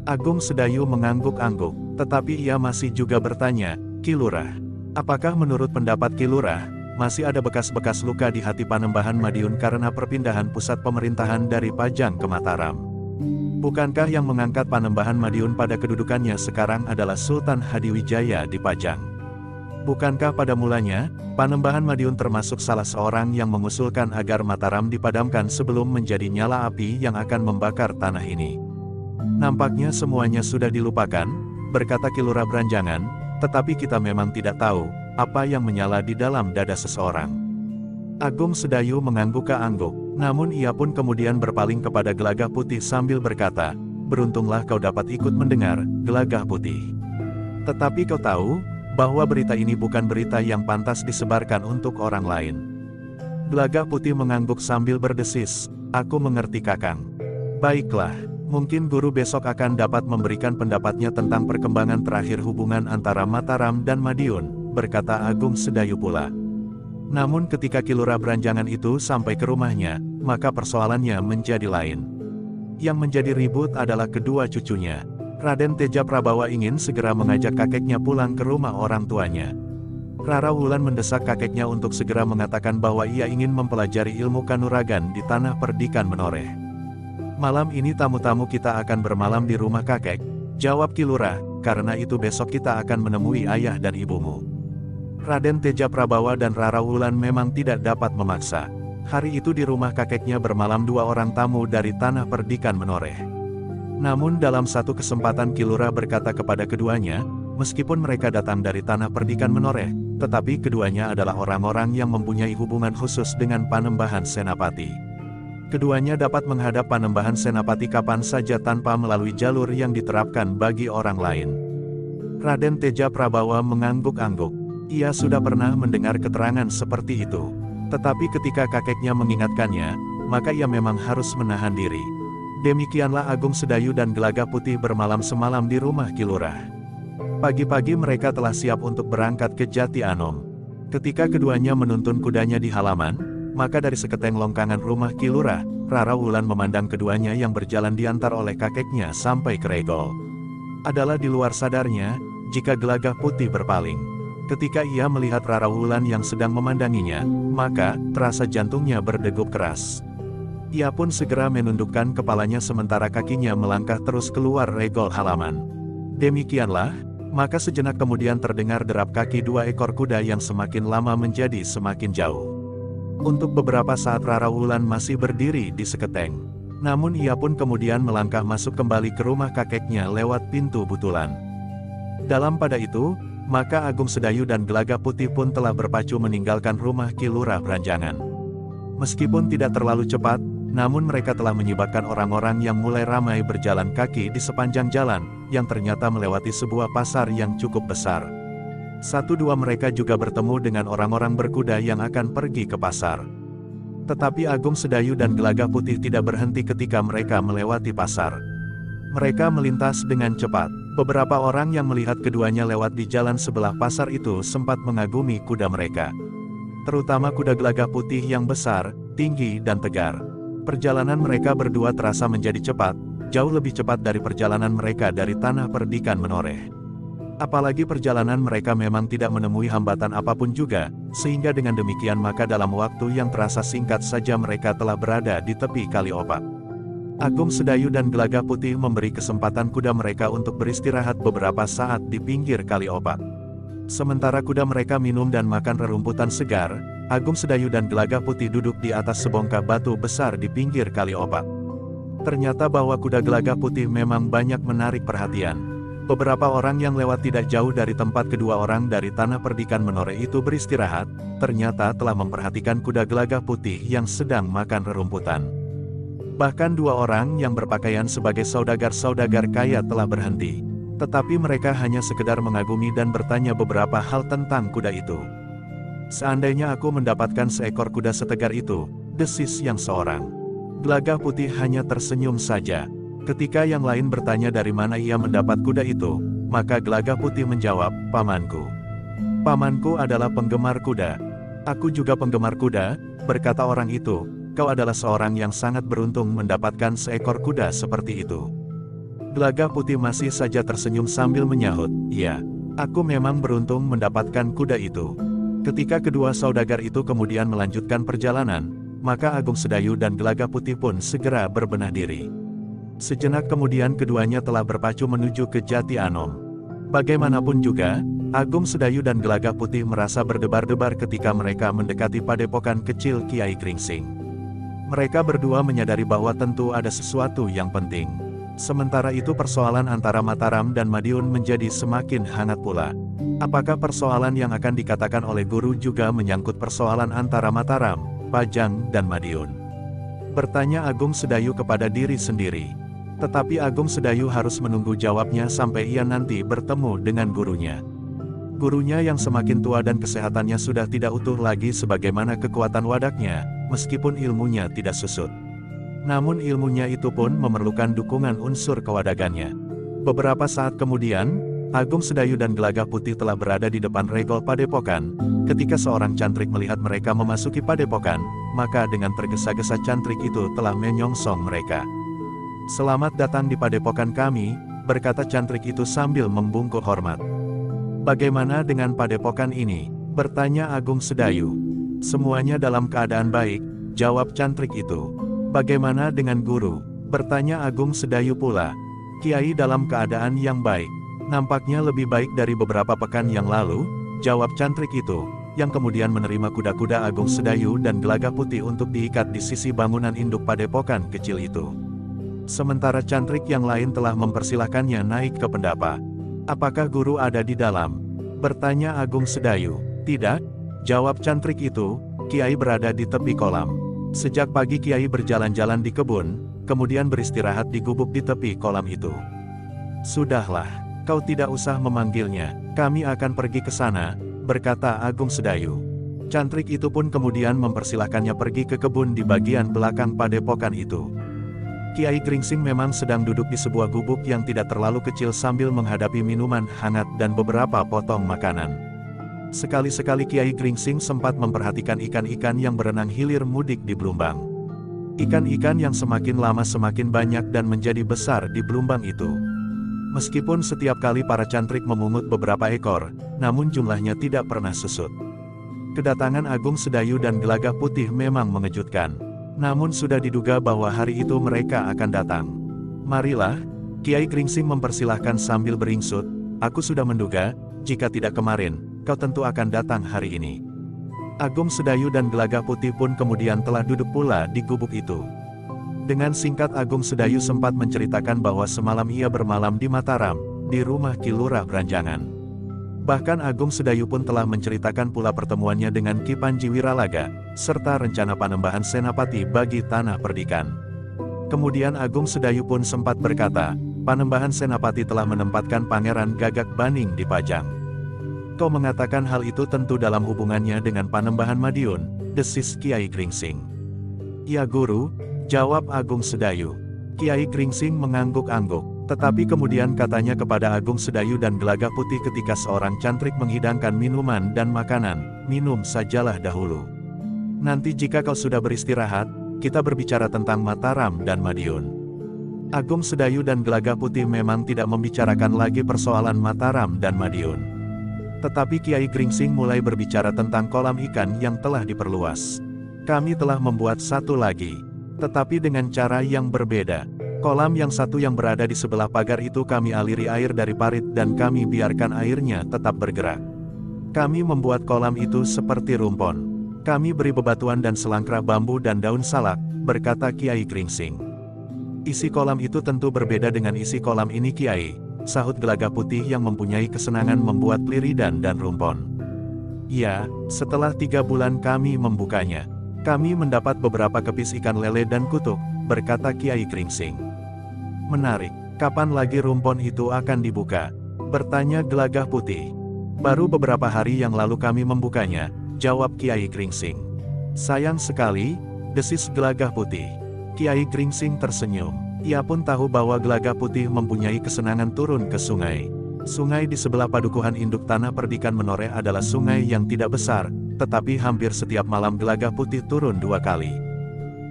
Agung Sedayu mengangguk-angguk, tetapi ia masih juga bertanya, Ki Lurah, apakah menurut pendapat Ki Lurah, masih ada bekas-bekas luka di hati Panembahan Madiun karena perpindahan pusat pemerintahan dari Pajang ke Mataram? Bukankah yang mengangkat Panembahan Madiun pada kedudukannya sekarang adalah Sultan Hadiwijaya di Pajang? Bukankah pada mulanya, Panembahan Madiun termasuk salah seorang yang mengusulkan agar Mataram dipadamkan sebelum menjadi nyala api yang akan membakar tanah ini? Nampaknya semuanya sudah dilupakan, berkata Ki Lurah Branjangan, tetapi kita memang tidak tahu, apa yang menyala di dalam dada seseorang. Agung Sedayu mengangguk-angguk, namun ia pun kemudian berpaling kepada Gelagah Putih sambil berkata, beruntunglah kau dapat ikut mendengar, Gelagah Putih. Tetapi kau tahu, bahwa berita ini bukan berita yang pantas disebarkan untuk orang lain. Gelagah Putih mengangguk sambil berdesis, aku mengerti Kakang. Baiklah. Mungkin guru besok akan dapat memberikan pendapatnya tentang perkembangan terakhir hubungan antara Mataram dan Madiun, berkata Agung Sedayu pula. Namun ketika Ki Lurah Branjangan itu sampai ke rumahnya, maka persoalannya menjadi lain. Yang menjadi ribut adalah kedua cucunya. Raden Teja Prabawa ingin segera mengajak kakeknya pulang ke rumah orang tuanya. Rara Wulan mendesak kakeknya untuk segera mengatakan bahwa ia ingin mempelajari ilmu kanuragan di tanah perdikan menoreh. Malam ini tamu-tamu kita akan bermalam di rumah kakek, jawab Ki Lurah, karena itu besok kita akan menemui ayah dan ibumu. Raden Teja Prabawa dan Rara Wulan memang tidak dapat memaksa. Hari itu di rumah kakeknya bermalam dua orang tamu dari tanah perdikan menoreh. Namun dalam satu kesempatan Ki Lurah berkata kepada keduanya, meskipun mereka datang dari tanah perdikan menoreh, tetapi keduanya adalah orang-orang yang mempunyai hubungan khusus dengan Panembahan Senapati. Keduanya dapat menghadap Panembahan Senapati kapan saja tanpa melalui jalur yang diterapkan bagi orang lain. Raden Teja Prabawa mengangguk-angguk. Ia sudah pernah mendengar keterangan seperti itu. Tetapi ketika kakeknya mengingatkannya, maka ia memang harus menahan diri. Demikianlah Agung Sedayu dan Gelagah Putih bermalam semalam di rumah Ki Lurah. Pagi-pagi mereka telah siap untuk berangkat ke Jati Anom. Ketika keduanya menuntun kudanya di halaman, maka dari seketeng longkangan rumah Ki Lurah, Rara Wulan memandang keduanya yang berjalan diantar oleh kakeknya sampai ke regol. Adalah di luar sadarnya, jika Gelagah Putih berpaling. Ketika ia melihat Rara Wulan yang sedang memandanginya, maka terasa jantungnya berdegup keras. Ia pun segera menundukkan kepalanya sementara kakinya melangkah terus keluar regol halaman. Demikianlah, maka sejenak kemudian terdengar derap kaki dua ekor kuda yang semakin lama menjadi semakin jauh. Untuk beberapa saat Rara Wulan masih berdiri di seketeng. Namun ia pun kemudian melangkah masuk kembali ke rumah kakeknya lewat pintu butulan. Dalam pada itu, maka Agung Sedayu dan Gelagah Putih pun telah berpacu meninggalkan rumah Ki Lurah Branjangan. Meskipun tidak terlalu cepat, namun mereka telah menyibakkan orang-orang yang mulai ramai berjalan kaki di sepanjang jalan, yang ternyata melewati sebuah pasar yang cukup besar. Satu dua mereka juga bertemu dengan orang-orang berkuda yang akan pergi ke pasar. Tetapi Agung Sedayu dan Gelagah Putih tidak berhenti ketika mereka melewati pasar. Mereka melintas dengan cepat. Beberapa orang yang melihat keduanya lewat di jalan sebelah pasar itu sempat mengagumi kuda mereka. Terutama kuda Gelagah Putih yang besar, tinggi dan tegar. Perjalanan mereka berdua terasa menjadi cepat, jauh lebih cepat dari perjalanan mereka dari Tanah Perdikan Menoreh. Apalagi perjalanan mereka memang tidak menemui hambatan apapun juga, sehingga dengan demikian maka dalam waktu yang terasa singkat saja mereka telah berada di tepi Kali Opak. Agung Sedayu dan Gelagah Putih memberi kesempatan kuda mereka untuk beristirahat beberapa saat di pinggir Kali Opak. Sementara kuda mereka minum dan makan rerumputan segar, Agung Sedayu dan Gelagah Putih duduk di atas sebongkah batu besar di pinggir Kali Opak. Ternyata bahwa kuda Gelagah Putih memang banyak menarik perhatian. Beberapa orang yang lewat tidak jauh dari tempat kedua orang dari Tanah Perdikan Menoreh itu beristirahat, ternyata telah memperhatikan kuda Gelagah Putih yang sedang makan rerumputan. Bahkan dua orang yang berpakaian sebagai saudagar-saudagar kaya telah berhenti. Tetapi mereka hanya sekedar mengagumi dan bertanya beberapa hal tentang kuda itu. Seandainya aku mendapatkan seekor kuda setegar itu, desis yang seorang. Gelagah Putih hanya tersenyum saja. Ketika yang lain bertanya dari mana ia mendapat kuda itu, maka Gelagah Putih menjawab, "Pamanku. Pamanku adalah penggemar kuda." "Aku juga penggemar kuda," berkata orang itu. "Kau adalah seorang yang sangat beruntung mendapatkan seekor kuda seperti itu." Gelagah Putih masih saja tersenyum sambil menyahut, "Ya, aku memang beruntung mendapatkan kuda itu." Ketika kedua saudagar itu kemudian melanjutkan perjalanan, maka Agung Sedayu dan Gelagah Putih pun segera berbenah diri. Sejenak kemudian keduanya telah berpacu menuju ke Jati Anom. Bagaimanapun juga, Agung Sedayu dan Gelagah Putih merasa berdebar-debar ketika mereka mendekati padepokan kecil Kiai Gringsing. Mereka berdua menyadari bahwa tentu ada sesuatu yang penting. Sementara itu persoalan antara Mataram dan Madiun menjadi semakin hangat pula. Apakah persoalan yang akan dikatakan oleh guru juga menyangkut persoalan antara Mataram, Pajang dan Madiun? Bertanya Agung Sedayu kepada diri sendiri. Tetapi Agung Sedayu harus menunggu jawabnya sampai ia nanti bertemu dengan gurunya. Gurunya yang semakin tua dan kesehatannya sudah tidak utuh lagi sebagaimana kekuatan wadaknya, meskipun ilmunya tidak susut. Namun ilmunya itu pun memerlukan dukungan unsur kewadagannya. Beberapa saat kemudian, Agung Sedayu dan Gelagah Putih telah berada di depan regol padepokan. Ketika seorang cantrik melihat mereka memasuki padepokan, maka dengan tergesa-gesa cantrik itu telah menyongsong mereka. "Selamat datang di padepokan kami," berkata cantrik itu sambil membungkuk hormat. "Bagaimana dengan padepokan ini?" bertanya Agung Sedayu. "Semuanya dalam keadaan baik," jawab cantrik itu. "Bagaimana dengan guru?" bertanya Agung Sedayu pula. "Kiai dalam keadaan yang baik. Nampaknya lebih baik dari beberapa pekan yang lalu," jawab cantrik itu, yang kemudian menerima kuda-kuda Agung Sedayu dan Gelagah Putih untuk diikat di sisi bangunan induk padepokan kecil itu. Sementara cantrik yang lain telah mempersilahkannya naik ke pendapa. "Apakah guru ada di dalam?" bertanya Agung Sedayu. "Tidak," jawab cantrik itu, "Kiai berada di tepi kolam. Sejak pagi Kiai berjalan-jalan di kebun, kemudian beristirahat di gubuk di tepi kolam itu." "Sudahlah, kau tidak usah memanggilnya, kami akan pergi ke sana," berkata Agung Sedayu. Cantrik itu pun kemudian mempersilahkannya pergi ke kebun di bagian belakang padepokan itu. Kiai Gringsing memang sedang duduk di sebuah gubuk yang tidak terlalu kecil sambil menghadapi minuman hangat dan beberapa potong makanan. Sekali-sekali Kiai Gringsing sempat memperhatikan ikan-ikan yang berenang hilir mudik di belumbang. Ikan-ikan yang semakin lama semakin banyak dan menjadi besar di belumbang itu. Meskipun setiap kali para cantrik memungut beberapa ekor, namun jumlahnya tidak pernah susut. Kedatangan Agung Sedayu dan Gelagah Putih memang mengejutkan. Namun sudah diduga bahwa hari itu mereka akan datang. "Marilah," Kiai Gringsing mempersilahkan sambil beringsut, "aku sudah menduga, jika tidak kemarin, kau tentu akan datang hari ini." Agung Sedayu dan Gelagah Putih pun kemudian telah duduk pula di gubuk itu. Dengan singkat Agung Sedayu sempat menceritakan bahwa semalam ia bermalam di Mataram, di rumah Ki Lurah Branjangan. Bahkan Agung Sedayu pun telah menceritakan pula pertemuannya dengan Ki Panji Wiralaga, serta rencana panembahan Senapati bagi Tanah Perdikan. Kemudian Agung Sedayu pun sempat berkata, panembahan Senapati telah menempatkan Pangeran Gagak Baning di Pajang. Kau mengatakan hal itu tentu dalam hubungannya dengan panembahan Madiun, desis Kiai Gringsing. Ya Guru, jawab Agung Sedayu. Kiai Gringsing mengangguk-angguk. Tetapi kemudian katanya kepada Agung Sedayu dan Gelagah Putih ketika seorang cantrik menghidangkan minuman dan makanan, minum sajalah dahulu. Nanti jika kau sudah beristirahat, kita berbicara tentang Mataram dan Madiun. Agung Sedayu dan Gelagah Putih memang tidak membicarakan lagi persoalan Mataram dan Madiun. Tetapi Kiai Gringsing mulai berbicara tentang kolam ikan yang telah diperluas. Kami telah membuat satu lagi, tetapi dengan cara yang berbeda. Kolam yang satu yang berada di sebelah pagar itu kami aliri air dari parit dan kami biarkan airnya tetap bergerak. Kami membuat kolam itu seperti rumpon. Kami beri bebatuan dan selangkah bambu dan daun salak, berkata Kiai Gringsing. Isi kolam itu tentu berbeda dengan isi kolam ini Kiai, sahut Gelagah Putih yang mempunyai kesenangan membuat pliridan dan rumpon. Ya, setelah 3 bulan kami membukanya. Kami mendapat beberapa kepis ikan lele dan kutuk, berkata Kiai Gringsing. Menarik, kapan lagi rumpon itu akan dibuka? Bertanya Gelagah Putih. Baru beberapa hari yang lalu kami membukanya, jawab Kiai Gringsing. Sayang sekali, desis Gelagah Putih. Kiai Gringsing tersenyum. Ia pun tahu bahwa Gelagah Putih mempunyai kesenangan turun ke sungai. Sungai di sebelah padukuhan induk Tanah Perdikan Menoreh adalah sungai yang tidak besar, tetapi hampir setiap malam Gelagah Putih turun 2 kali.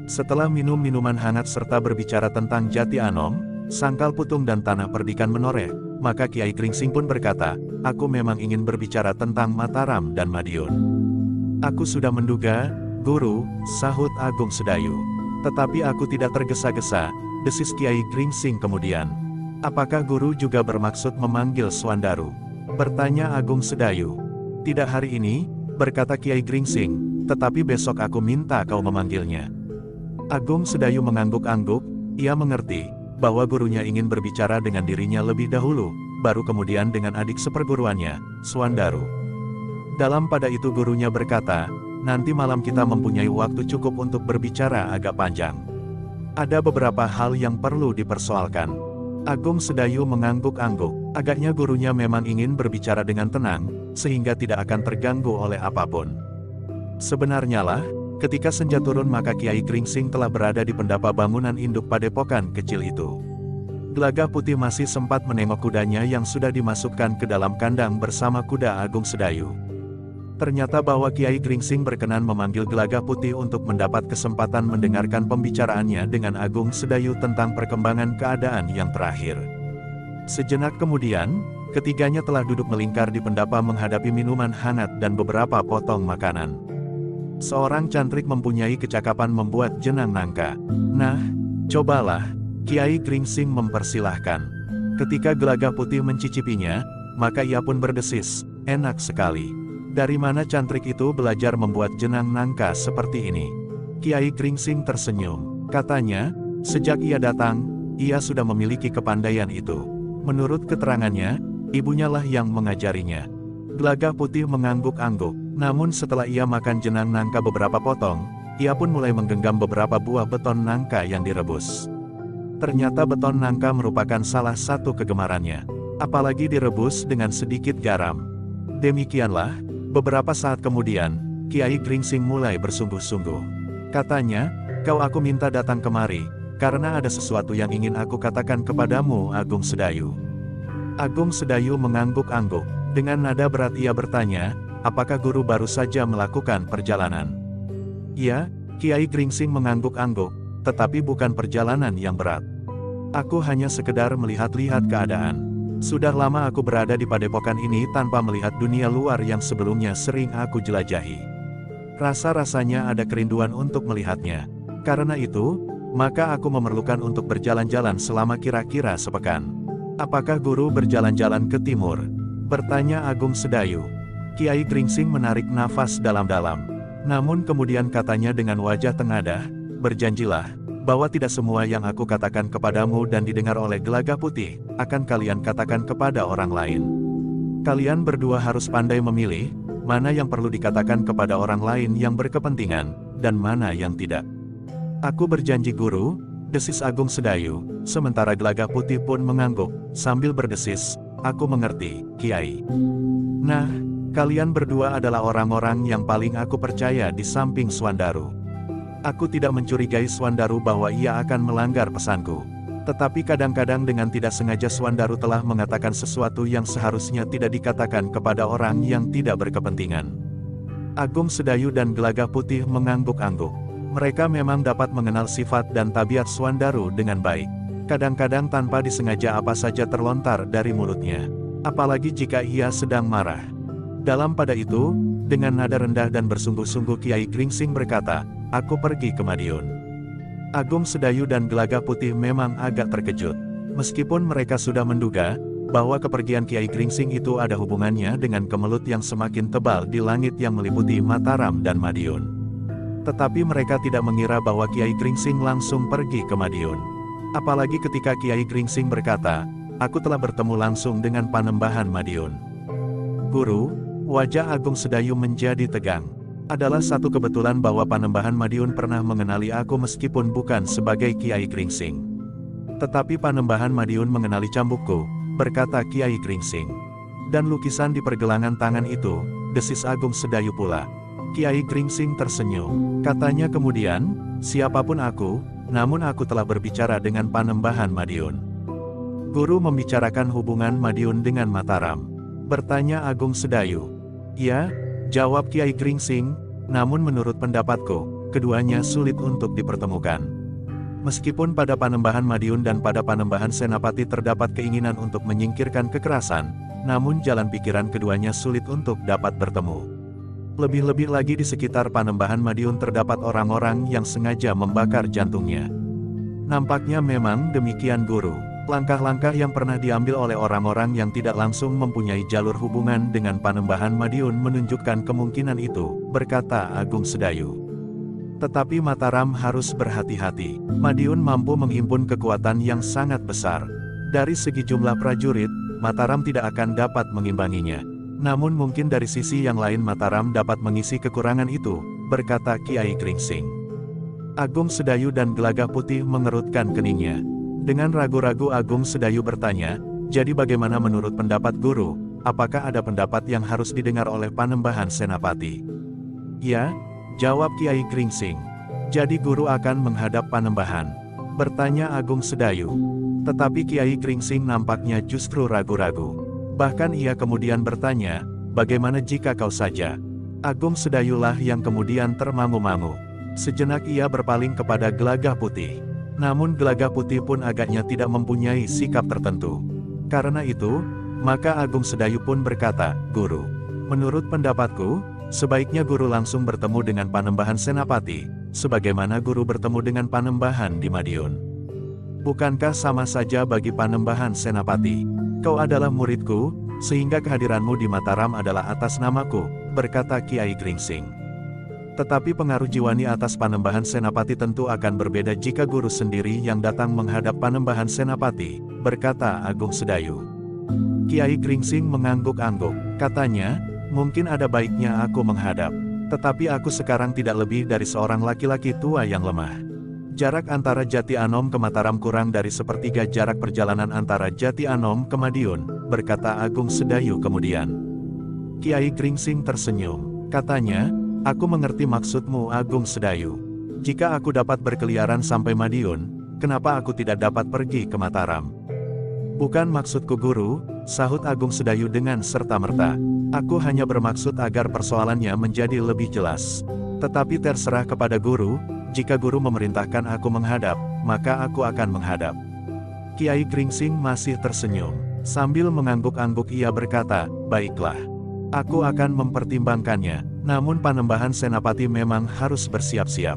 Setelah minum minuman hangat serta berbicara tentang Jati Anom, Sangkal Putung dan Tanah Perdikan Menoreh, maka Kiai Gringsing pun berkata, aku memang ingin berbicara tentang Mataram dan Madiun. Aku sudah menduga, Guru, sahut Agung Sedayu. Tetapi aku tidak tergesa-gesa, desis Kiai Gringsing kemudian. Apakah Guru juga bermaksud memanggil Swandaru? Bertanya Agung Sedayu. Tidak hari ini, berkata Kiai Gringsing, tetapi besok aku minta kau memanggilnya. Agung Sedayu mengangguk-angguk, ia mengerti bahwa gurunya ingin berbicara dengan dirinya lebih dahulu, baru kemudian dengan adik seperguruannya, Swandaru. Dalam pada itu gurunya berkata, nanti malam kita mempunyai waktu cukup untuk berbicara agak panjang. Ada beberapa hal yang perlu dipersoalkan. Agung Sedayu mengangguk-angguk, agaknya gurunya memang ingin berbicara dengan tenang, sehingga tidak akan terganggu oleh apapun. Sebenarnya lah, ketika senja turun maka Kiai Gringsing telah berada di pendapa bangunan induk padepokan kecil itu. Gelagah Putih masih sempat menengok kudanya yang sudah dimasukkan ke dalam kandang bersama kuda Agung Sedayu. Ternyata bahwa Kiai Gringsing berkenan memanggil Gelagah Putih untuk mendapat kesempatan mendengarkan pembicaraannya dengan Agung Sedayu tentang perkembangan keadaan yang terakhir. Sejenak kemudian, ketiganya telah duduk melingkar di pendapa menghadapi minuman hangat dan beberapa potong makanan. Seorang cantrik mempunyai kecakapan membuat jenang nangka. Nah, cobalah, Kiai Gringsing mempersilahkan. Ketika Gelagah Putih mencicipinya, maka ia pun berdesis, enak sekali. Dari mana cantrik itu belajar membuat jenang nangka seperti ini? Kiai Gringsing tersenyum. Katanya, sejak ia datang, ia sudah memiliki kepandaian itu. Menurut keterangannya, ibunya lah yang mengajarinya. Gelagah Putih mengangguk-angguk. Namun setelah ia makan jenang nangka beberapa potong, ia pun mulai menggenggam beberapa buah beton nangka yang direbus. Ternyata beton nangka merupakan salah satu kegemarannya. Apalagi direbus dengan sedikit garam. Demikianlah, beberapa saat kemudian, Kiai Gringsing mulai bersungguh-sungguh. Katanya, kau aku minta datang kemari, karena ada sesuatu yang ingin aku katakan kepadamu Agung Sedayu. Agung Sedayu mengangguk-angguk. Dengan nada berat ia bertanya, apakah guru baru saja melakukan perjalanan? Iya, Kiai Gringsing mengangguk-angguk, tetapi bukan perjalanan yang berat. Aku hanya sekedar melihat-lihat keadaan. Sudah lama aku berada di padepokan ini tanpa melihat dunia luar yang sebelumnya sering aku jelajahi. Rasa-rasanya ada kerinduan untuk melihatnya. Karena itu, maka aku memerlukan untuk berjalan-jalan selama kira-kira sepekan. Apakah guru berjalan-jalan ke timur? Bertanya Agung Sedayu. Kiai Gringsing menarik nafas dalam-dalam. Namun kemudian katanya dengan wajah tengadah, berjanjilah, bahwa tidak semua yang aku katakan kepadamu dan didengar oleh Gelagah Putih, akan kalian katakan kepada orang lain. Kalian berdua harus pandai memilih, mana yang perlu dikatakan kepada orang lain yang berkepentingan, dan mana yang tidak. Aku berjanji guru, desis Agung Sedayu, sementara Gelagah Putih pun mengangguk, sambil berdesis, aku mengerti, Kiai. Nah, kalian berdua adalah orang-orang yang paling aku percaya di samping Swandaru. Aku tidak mencurigai Swandaru bahwa ia akan melanggar pesanku. Tetapi kadang-kadang dengan tidak sengaja Swandaru telah mengatakan sesuatu yang seharusnya tidak dikatakan kepada orang yang tidak berkepentingan. Agung Sedayu dan Gelagah Putih mengangguk-angguk. Mereka memang dapat mengenal sifat dan tabiat Swandaru dengan baik. Kadang-kadang tanpa disengaja apa saja terlontar dari mulutnya. Apalagi jika ia sedang marah. Dalam pada itu, dengan nada rendah dan bersungguh-sungguh Kiai Gringsing berkata, aku pergi ke Madiun. Agung Sedayu dan Gelagah Putih memang agak terkejut. Meskipun mereka sudah menduga, bahwa kepergian Kiai Gringsing itu ada hubungannya dengan kemelut yang semakin tebal di langit yang meliputi Mataram dan Madiun. Tetapi mereka tidak mengira bahwa Kiai Gringsing langsung pergi ke Madiun. Apalagi ketika Kiai Gringsing berkata, aku telah bertemu langsung dengan Panembahan Madiun. Guru, wajah Agung Sedayu menjadi tegang. Adalah satu kebetulan bahwa Panembahan Madiun pernah mengenali aku meskipun bukan sebagai Kiai Gringsing. Tetapi Panembahan Madiun mengenali cambukku, berkata Kiai Gringsing. Dan lukisan di pergelangan tangan itu, desis Agung Sedayu pula. Kiai Gringsing tersenyum. Katanya kemudian, siapapun aku, namun aku telah berbicara dengan Panembahan Madiun. Guru membicarakan hubungan Madiun dengan Mataram. Bertanya Agung Sedayu. Ya, jawab Kiai Gringsing, namun menurut pendapatku, keduanya sulit untuk dipertemukan. Meskipun pada Panembahan Madiun dan pada Panembahan Senapati terdapat keinginan untuk menyingkirkan kekerasan, namun jalan pikiran keduanya sulit untuk dapat bertemu. Lebih-lebih lagi di sekitar Panembahan Madiun terdapat orang-orang yang sengaja membakar jantungnya. Nampaknya memang demikian guru. Langkah-langkah yang pernah diambil oleh orang-orang yang tidak langsung mempunyai jalur hubungan dengan Panembahan Madiun menunjukkan kemungkinan itu, berkata Agung Sedayu. Tetapi Mataram harus berhati-hati. Madiun mampu menghimpun kekuatan yang sangat besar. Dari segi jumlah prajurit, Mataram tidak akan dapat mengimbanginya. Namun mungkin dari sisi yang lain Mataram dapat mengisi kekurangan itu, berkata Kiai Gringsing. Agung Sedayu dan Gelagah Putih mengerutkan keningnya. Dengan ragu-ragu Agung Sedayu bertanya, jadi bagaimana menurut pendapat guru, apakah ada pendapat yang harus didengar oleh Panembahan Senapati? Ya, jawab Kiai Gringsing. Jadi guru akan menghadap Panembahan? Bertanya Agung Sedayu. Tetapi Kiai Gringsing nampaknya justru ragu-ragu. Bahkan ia kemudian bertanya, bagaimana jika kau saja? Agung Sedayulah yang kemudian termangu-mangu. Sejenak ia berpaling kepada Gelagah Putih. Namun Gelagah Putih pun agaknya tidak mempunyai sikap tertentu. Karena itu, maka Agung Sedayu pun berkata, guru, menurut pendapatku, sebaiknya guru langsung bertemu dengan Panembahan Senapati, sebagaimana guru bertemu dengan Panembahan di Madiun. Bukankah sama saja bagi Panembahan Senapati? Kau adalah muridku, sehingga kehadiranmu di Mataram adalah atas namaku, berkata Kiai Gringsing. Tetapi pengaruh jiwani atas Panembahan Senapati tentu akan berbeda jika guru sendiri yang datang menghadap Panembahan Senapati, berkata Agung Sedayu. Kiai Gringsing mengangguk-angguk. Katanya, mungkin ada baiknya aku menghadap. Tetapi aku sekarang tidak lebih dari seorang laki-laki tua yang lemah. Jarak antara Jati Anom ke Mataram kurang dari sepertiga jarak perjalanan antara Jati Anom ke Madiun, berkata Agung Sedayu kemudian. Kiai Gringsing tersenyum. Katanya, aku mengerti maksudmu Agung Sedayu. Jika aku dapat berkeliaran sampai Madiun, kenapa aku tidak dapat pergi ke Mataram? Bukan maksudku guru, sahut Agung Sedayu dengan serta-merta. Aku hanya bermaksud agar persoalannya menjadi lebih jelas. Tetapi terserah kepada guru, jika guru memerintahkan aku menghadap, maka aku akan menghadap. Kiai Gringsing masih tersenyum. Sambil mengangguk-angguk ia berkata, baiklah. Aku akan mempertimbangkannya, namun Panembahan Senapati memang harus bersiap-siap.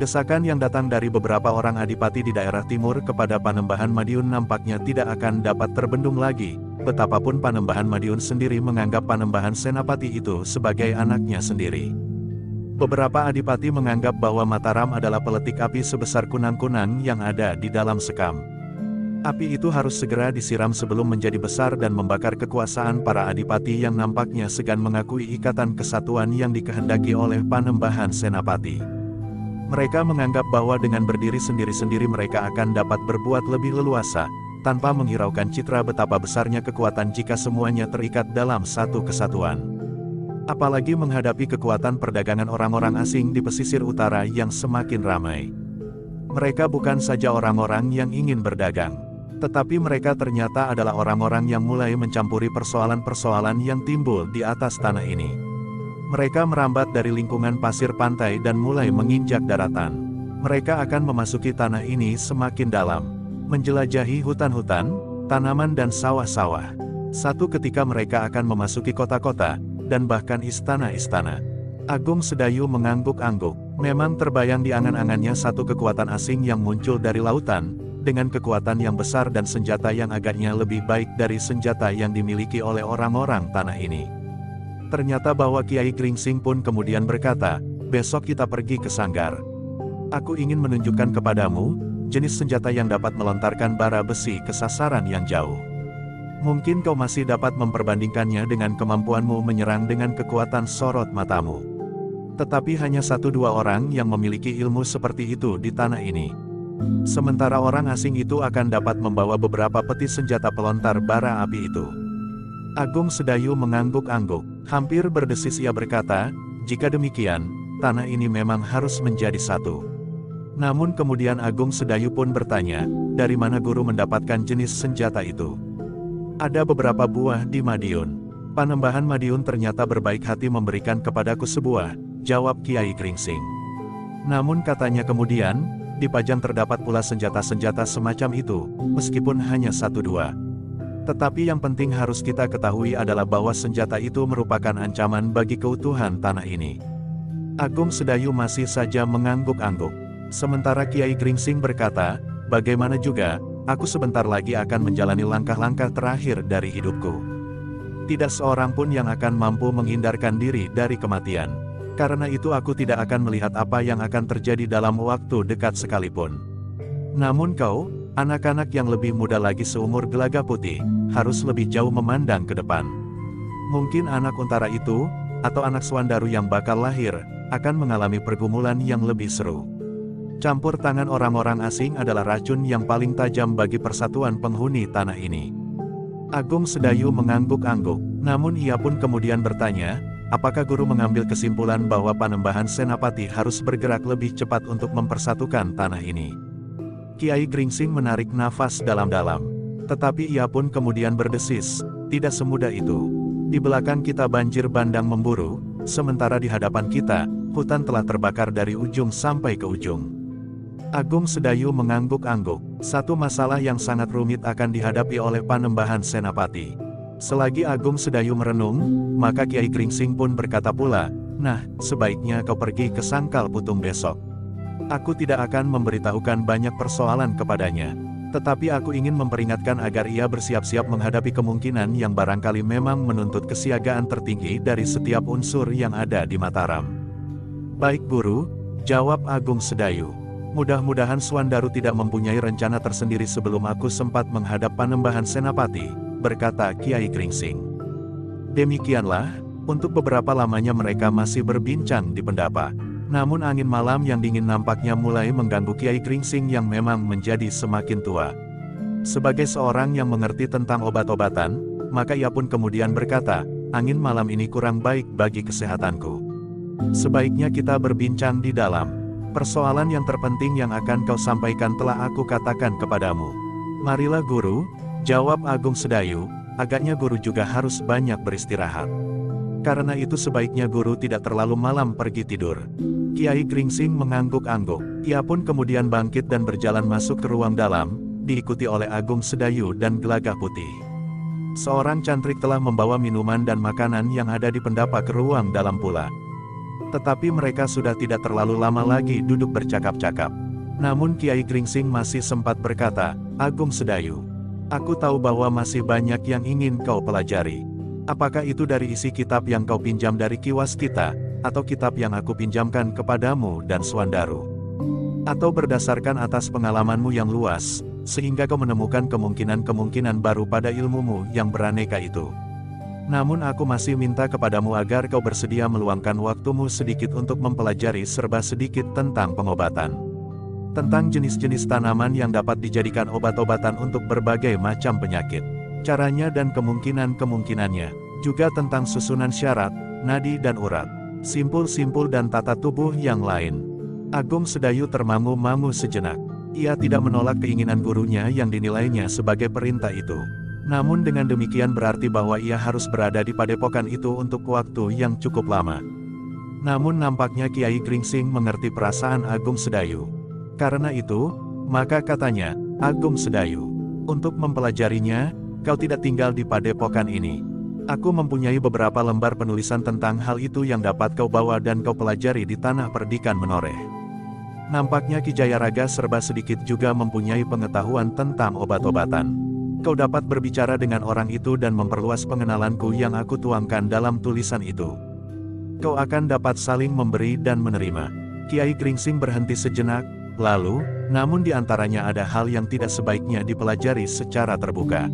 Desakan yang datang dari beberapa orang adipati di daerah timur kepada Panembahan Madiun nampaknya tidak akan dapat terbendung lagi, betapapun Panembahan Madiun sendiri menganggap Panembahan Senapati itu sebagai anaknya sendiri. Beberapa adipati menganggap bahwa Mataram adalah peletik api sebesar kunang-kunang yang ada di dalam sekam. Api itu harus segera disiram sebelum menjadi besar dan membakar kekuasaan para adipati yang nampaknya segan mengakui ikatan kesatuan yang dikehendaki oleh Panembahan Senapati. Mereka menganggap bahwa dengan berdiri sendiri-sendiri mereka akan dapat berbuat lebih leluasa, tanpa menghiraukan citra betapa besarnya kekuatan jika semuanya terikat dalam satu kesatuan. Apalagi menghadapi kekuatan perdagangan orang-orang asing di pesisir utara yang semakin ramai. Mereka bukan saja orang-orang yang ingin berdagang, tetapi mereka ternyata adalah orang-orang yang mulai mencampuri persoalan-persoalan yang timbul di atas tanah ini. Mereka merambat dari lingkungan pasir pantai dan mulai menginjak daratan. Mereka akan memasuki tanah ini semakin dalam, menjelajahi hutan-hutan, tanaman dan sawah-sawah. Satu ketika mereka akan memasuki kota-kota, dan bahkan istana-istana. Agung Sedayu mengangguk-angguk. Memang terbayang di angan-angannya satu kekuatan asing yang muncul dari lautan, dengan kekuatan yang besar dan senjata yang agaknya lebih baik dari senjata yang dimiliki oleh orang-orang tanah ini. Ternyata bahwa Kiai Gringsing pun kemudian berkata, besok kita pergi ke Sanggar. Aku ingin menunjukkan kepadamu, jenis senjata yang dapat melontarkan bara besi ke sasaran yang jauh. Mungkin kau masih dapat memperbandingkannya dengan kemampuanmu menyerang dengan kekuatan sorot matamu. Tetapi hanya 1-2 orang yang memiliki ilmu seperti itu di tanah ini. Sementara orang asing itu akan dapat membawa beberapa peti senjata pelontar bara api itu. Agung Sedayu mengangguk-angguk, hampir berdesis ia berkata, jika demikian, tanah ini memang harus menjadi satu. Namun kemudian Agung Sedayu pun bertanya, dari mana guru mendapatkan jenis senjata itu? Ada beberapa buah di Madiun. Panembahan Madiun ternyata berbaik hati memberikan kepadaku sebuah, jawab Kiai Gringsing. Namun katanya kemudian, di Pajang terdapat pula senjata-senjata semacam itu, meskipun hanya 1-2. Tetapi yang penting harus kita ketahui adalah bahwa senjata itu merupakan ancaman bagi keutuhan tanah ini. Agung Sedayu masih saja mengangguk-angguk. Sementara Kiai Gringsing berkata, bagaimana juga, aku sebentar lagi akan menjalani langkah-langkah terakhir dari hidupku. Tidak seorang pun yang akan mampu menghindarkan diri dari kematian. Karena itu aku tidak akan melihat apa yang akan terjadi dalam waktu dekat sekalipun. Namun kau, anak-anak yang lebih muda lagi seumur Gelaga Putih, harus lebih jauh memandang ke depan. Mungkin anak Untara itu, atau anak Swandaru yang bakal lahir, akan mengalami pergumulan yang lebih seru. Campur tangan orang-orang asing adalah racun yang paling tajam bagi persatuan penghuni tanah ini. Agung Sedayu mengangguk-angguk, namun ia pun kemudian bertanya, apakah guru mengambil kesimpulan bahwa Panembahan Senapati harus bergerak lebih cepat untuk mempersatukan tanah ini? Kiai Gringsing menarik nafas dalam-dalam. Tetapi ia pun kemudian berdesis, tidak semudah itu. Di belakang kita banjir bandang memburu, sementara di hadapan kita, hutan telah terbakar dari ujung sampai ke ujung. Agung Sedayu mengangguk-angguk, satu masalah yang sangat rumit akan dihadapi oleh Panembahan Senapati. Selagi Agung Sedayu merenung, maka Kiai Gringsing pun berkata pula, nah, sebaiknya kau pergi ke Sangkal Putung besok. Aku tidak akan memberitahukan banyak persoalan kepadanya. Tetapi aku ingin memperingatkan agar ia bersiap-siap menghadapi kemungkinan yang barangkali memang menuntut kesiagaan tertinggi dari setiap unsur yang ada di Mataram. Baik guru, jawab Agung Sedayu. Mudah-mudahan Swandaru tidak mempunyai rencana tersendiri sebelum aku sempat menghadap Panembahan Senapati, berkata Kiai Gringsing. Demikianlah, untuk beberapa lamanya mereka masih berbincang di pendapa. Namun angin malam yang dingin nampaknya mulai mengganggu Kiai Gringsing yang memang menjadi semakin tua. Sebagai seorang yang mengerti tentang obat-obatan, maka ia pun kemudian berkata, angin malam ini kurang baik bagi kesehatanku. Sebaiknya kita berbincang di dalam. Persoalan yang terpenting yang akan kau sampaikan telah aku katakan kepadamu. Marilah guru, jawab Agung Sedayu, agaknya guru juga harus banyak beristirahat. Karena itu sebaiknya guru tidak terlalu malam pergi tidur. Kiai Gringsing mengangguk-angguk. Ia pun kemudian bangkit dan berjalan masuk ke ruang dalam, diikuti oleh Agung Sedayu dan Gelagah Putih. Seorang cantrik telah membawa minuman dan makanan yang ada di pendapa ke ruang dalam pula. Tetapi mereka sudah tidak terlalu lama lagi duduk bercakap-cakap. Namun Kiai Gringsing masih sempat berkata, Agung Sedayu, aku tahu bahwa masih banyak yang ingin kau pelajari. Apakah itu dari isi kitab yang kau pinjam dari Kiwas kita, atau kitab yang aku pinjamkan kepadamu dan Swandaru? Atau berdasarkan atas pengalamanmu yang luas, sehingga kau menemukan kemungkinan-kemungkinan baru pada ilmumu yang beraneka itu. Namun aku masih minta kepadamu agar kau bersedia meluangkan waktumu sedikit untuk mempelajari serba sedikit tentang pengobatan. Tentang jenis-jenis tanaman yang dapat dijadikan obat-obatan untuk berbagai macam penyakit. Caranya dan kemungkinan-kemungkinannya. Juga tentang susunan syarat, nadi dan urat. Simpul-simpul dan tata tubuh yang lain. Agung Sedayu termangu-mangu sejenak. Ia tidak menolak keinginan gurunya yang dinilainya sebagai perintah itu. Namun dengan demikian berarti bahwa ia harus berada di padepokan itu untuk waktu yang cukup lama. Namun nampaknya Kiai Gringsing mengerti perasaan Agung Sedayu. Karena itu, maka katanya, Agung Sedayu, untuk mempelajarinya, kau tidak tinggal di padepokan ini. Aku mempunyai beberapa lembar penulisan tentang hal itu yang dapat kau bawa dan kau pelajari di tanah perdikan Menoreh. Nampaknya Ki Jayaraga serba sedikit juga mempunyai pengetahuan tentang obat-obatan. Kau dapat berbicara dengan orang itu dan memperluas pengenalanku yang aku tuangkan dalam tulisan itu. Kau akan dapat saling memberi dan menerima. Kiai Gringsing berhenti sejenak. Lalu, namun di antaranya ada hal yang tidak sebaiknya dipelajari secara terbuka.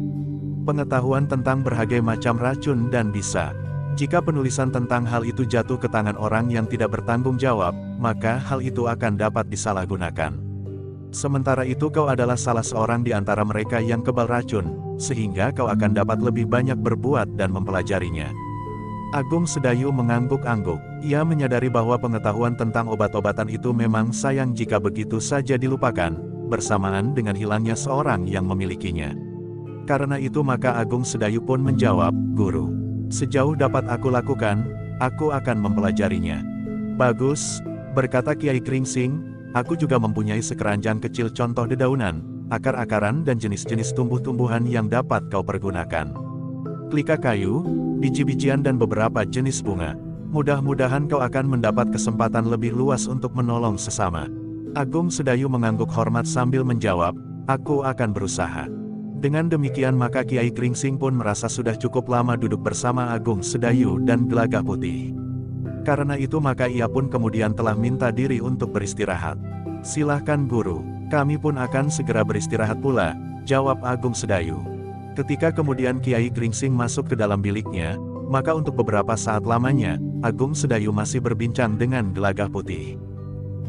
Pengetahuan tentang berbagai macam racun dan bisa. Jika penulisan tentang hal itu jatuh ke tangan orang yang tidak bertanggung jawab, maka hal itu akan dapat disalahgunakan. Sementara itu kau adalah salah seorang di antara mereka yang kebal racun, sehingga kau akan dapat lebih banyak berbuat dan mempelajarinya. Agung Sedayu mengangguk-angguk. Ia menyadari bahwa pengetahuan tentang obat-obatan itu memang sayang jika begitu saja dilupakan, bersamaan dengan hilangnya seorang yang memilikinya. Karena itu maka Agung Sedayu pun menjawab, Guru, sejauh dapat aku lakukan, aku akan mempelajarinya. Bagus, berkata Kiai Gringsing, aku juga mempunyai sekeranjang kecil contoh dedaunan, akar-akaran dan jenis-jenis tumbuh-tumbuhan yang dapat kau pergunakan. Klika kayu, biji-bijian dan beberapa jenis bunga. Mudah-mudahan kau akan mendapat kesempatan lebih luas untuk menolong sesama. Agung Sedayu mengangguk hormat sambil menjawab, aku akan berusaha. Dengan demikian maka Kiai Gringsing pun merasa sudah cukup lama duduk bersama Agung Sedayu dan Gelagah Putih. Karena itu maka ia pun kemudian telah minta diri untuk beristirahat. Silahkan Guru, kami pun akan segera beristirahat pula, jawab Agung Sedayu. Ketika kemudian Kiai Gringsing masuk ke dalam biliknya, maka untuk beberapa saat lamanya, Agung Sedayu masih berbincang dengan Gelagah Putih.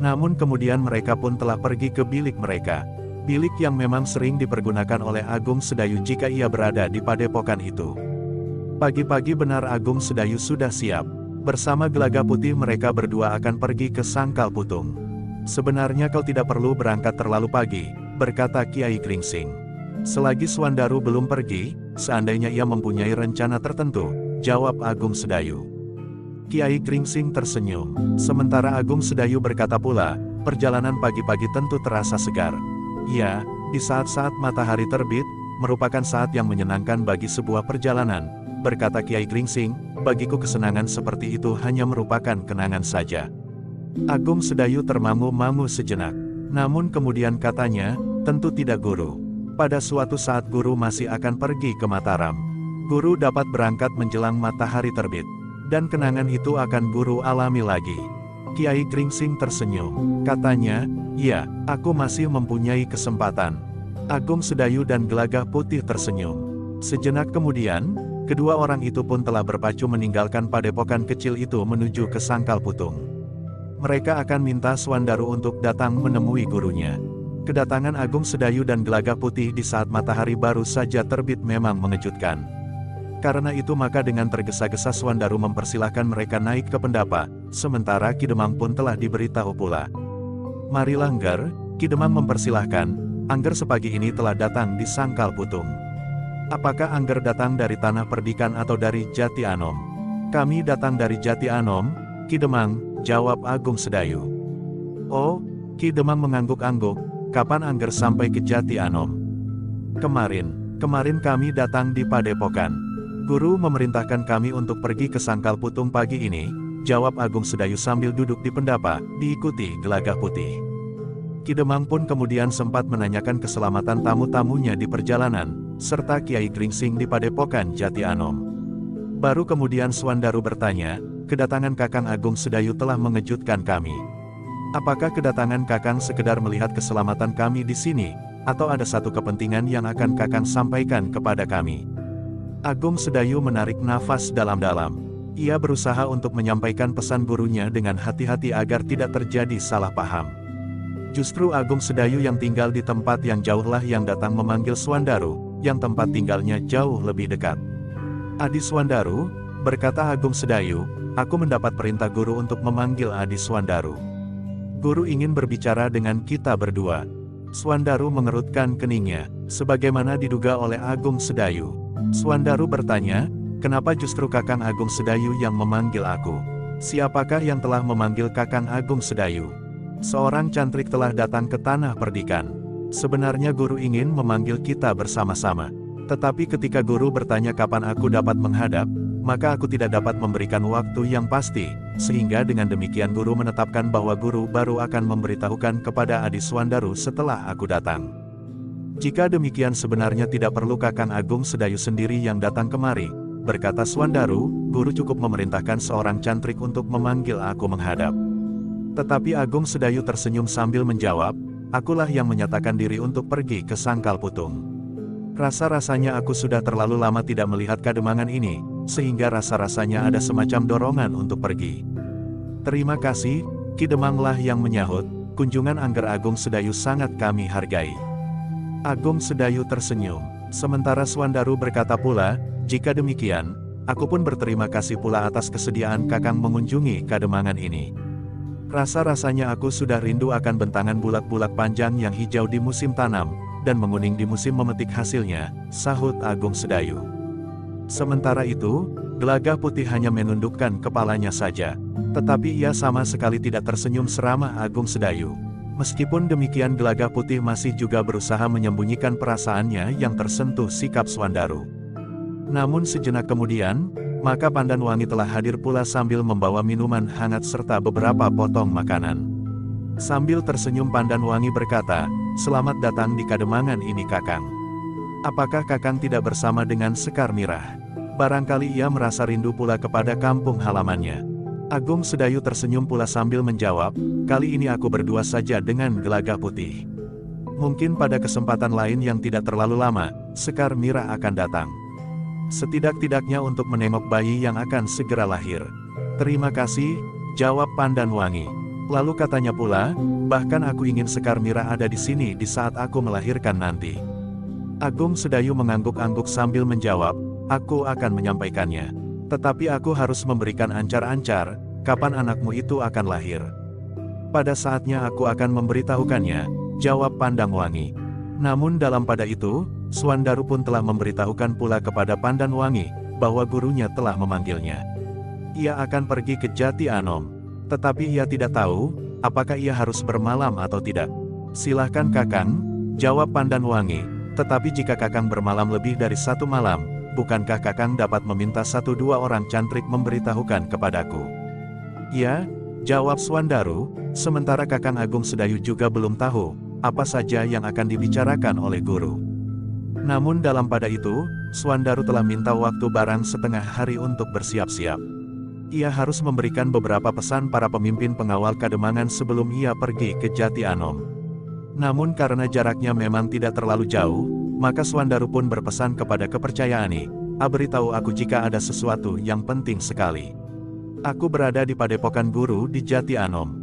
Namun kemudian mereka pun telah pergi ke bilik mereka. Bilik yang memang sering dipergunakan oleh Agung Sedayu jika ia berada di padepokan itu. Pagi-pagi benar Agung Sedayu sudah siap. Bersama Gelagah Putih mereka berdua akan pergi ke Sangkal Putung. Sebenarnya kau tidak perlu berangkat terlalu pagi, berkata Kiai Gringsing. Selagi Swandaru belum pergi, seandainya ia mempunyai rencana tertentu, jawab Agung Sedayu. Kiai Gringsing tersenyum. Sementara Agung Sedayu berkata pula, perjalanan pagi-pagi tentu terasa segar. Ya, di saat-saat matahari terbit, merupakan saat yang menyenangkan bagi sebuah perjalanan, berkata Kiai Gringsing, bagiku kesenangan seperti itu hanya merupakan kenangan saja. Agung Sedayu termangu-mangu sejenak. Namun kemudian katanya, tentu tidak Guru. Pada suatu saat Guru masih akan pergi ke Mataram. Guru dapat berangkat menjelang matahari terbit. Dan kenangan itu akan Guru alami lagi. Kiai Gringsing tersenyum. Katanya, ya, aku masih mempunyai kesempatan. Agung Sedayu dan Gelagah Putih tersenyum. Sejenak kemudian, kedua orang itu pun telah berpacu meninggalkan padepokan kecil itu menuju ke Sangkal Putung. Mereka akan minta Swandaru untuk datang menemui gurunya. Kedatangan Agung Sedayu dan Gelagah Putih di saat matahari baru saja terbit memang mengejutkan. Karena itu maka dengan tergesa-gesa Swandaru mempersilahkan mereka naik ke pendapa, sementara Ki Demang pun telah diberitahu pula. Marilah Angger, Ki Demang mempersilahkan, Angger sepagi ini telah datang di Sangkal Putung. Apakah Angger datang dari Tanah Perdikan atau dari Jati Anom? Kami datang dari Jati Anom, Ki Demang, jawab Agung Sedayu. Oh, Ki Demang mengangguk-angguk. Kapan Angger sampai ke Jati Anom? Kemarin kami datang di padepokan. Guru memerintahkan kami untuk pergi ke Sangkal Putung pagi ini, jawab Agung Sedayu sambil duduk di pendapa, diikuti Gelagah Putih. Ki Demang pun kemudian sempat menanyakan keselamatan tamu-tamunya di perjalanan, serta Kiai Gringsing di padepokan Jati Anom. Baru kemudian Swandaru bertanya, kedatangan Kakang Agung Sedayu telah mengejutkan kami. Apakah kedatangan Kakang sekedar melihat keselamatan kami di sini? atau ada satu kepentingan yang akan Kakang sampaikan kepada kami?" Agung Sedayu menarik nafas dalam-dalam. Ia berusaha untuk menyampaikan pesan gurunya dengan hati-hati agar tidak terjadi salah paham. Justru Agung Sedayu yang tinggal di tempat yang jauhlah yang datang memanggil Swandaru, yang tempat tinggalnya jauh lebih dekat. "Adi Swandaru," berkata Agung Sedayu, "aku mendapat perintah guru untuk memanggil Adi Swandaru. Guru ingin berbicara dengan kita berdua." Swandaru mengerutkan keningnya, sebagaimana diduga oleh Agung Sedayu. Swandaru bertanya, "Kenapa justru Kakang Agung Sedayu yang memanggil aku? Siapakah yang telah memanggil Kakang Agung Sedayu?" "Seorang cantrik telah datang ke Tanah Perdikan. Sebenarnya guru ingin memanggil kita bersama-sama. Tetapi ketika guru bertanya kapan aku dapat menghadap, maka aku tidak dapat memberikan waktu yang pasti, sehingga dengan demikian guru menetapkan bahwa guru baru akan memberitahukan kepada Adi Swandaru setelah aku datang." "Jika demikian sebenarnya tidak perlu Kakang Agung Sedayu sendiri yang datang kemari," berkata Swandaru, "guru cukup memerintahkan seorang cantrik untuk memanggil aku menghadap." Tetapi Agung Sedayu tersenyum sambil menjawab, "Akulah yang menyatakan diri untuk pergi ke Sangkal Putung. Rasa-rasanya aku sudah terlalu lama tidak melihat Kademangan ini, sehingga rasa-rasanya ada semacam dorongan untuk pergi." "Terima kasih, Ki Demanglah yang menyahut, kunjungan Angger Agung Sedayu sangat kami hargai." Agung Sedayu tersenyum, sementara Swandaru berkata pula, "Jika demikian, aku pun berterima kasih pula atas kesediaan Kakang mengunjungi Kademangan ini. Rasa-rasanya aku sudah rindu akan bentangan bulak-bulak panjang yang hijau di musim tanam, dan menguning di musim memetik hasilnya," sahut Agung Sedayu. Sementara itu, Gelagah Putih hanya menundukkan kepalanya saja. Tetapi ia sama sekali tidak tersenyum seramah Agung Sedayu. Meskipun demikian Gelagah Putih masih juga berusaha menyembunyikan perasaannya yang tersentuh sikap Swandaru. Namun sejenak kemudian, maka Pandan Wangi telah hadir pula sambil membawa minuman hangat serta beberapa potong makanan. Sambil tersenyum Pandan Wangi berkata, "Selamat datang di Kademangan ini Kakang. Apakah Kakang tidak bersama dengan Sekar Mirah? Barangkali ia merasa rindu pula kepada kampung halamannya." Agung Sedayu tersenyum pula sambil menjawab, "Kali ini aku berdua saja dengan Gelagah Putih. Mungkin pada kesempatan lain yang tidak terlalu lama, Sekar Mirah akan datang. Setidak-tidaknya untuk menengok bayi yang akan segera lahir." "Terima kasih," jawab Pandan Wangi. Lalu katanya pula, "Bahkan aku ingin Sekar Mirah ada di sini di saat aku melahirkan nanti." Agung Sedayu mengangguk-angguk sambil menjawab, "Aku akan menyampaikannya. Tetapi aku harus memberikan ancar-ancar, kapan anakmu itu akan lahir." "Pada saatnya aku akan memberitahukannya," jawab Pandan Wangi. Namun dalam pada itu, Swandaru pun telah memberitahukan pula kepada Pandan Wangi, bahwa gurunya telah memanggilnya. Ia akan pergi ke Jati Anom. Tetapi ia tidak tahu, apakah ia harus bermalam atau tidak. "Silahkan Kakang," jawab Pandan Wangi. "Tetapi jika Kakang bermalam lebih dari satu malam, bukankah Kakang dapat meminta 1-2 orang cantrik memberitahukan kepadaku?" "Ya," jawab Swandaru, "sementara Kakang Agung Sedayu juga belum tahu, apa saja yang akan dibicarakan oleh guru." Namun dalam pada itu, Swandaru telah minta waktu barang setengah hari untuk bersiap-siap. Ia harus memberikan beberapa pesan para pemimpin pengawal Kademangan sebelum ia pergi ke Jati Anom. Namun karena jaraknya memang tidak terlalu jauh, maka Swandaru pun berpesan kepada kepercayaane, "Beritahu aku jika ada sesuatu yang penting sekali. Aku berada di padepokan guru di Jati Anom."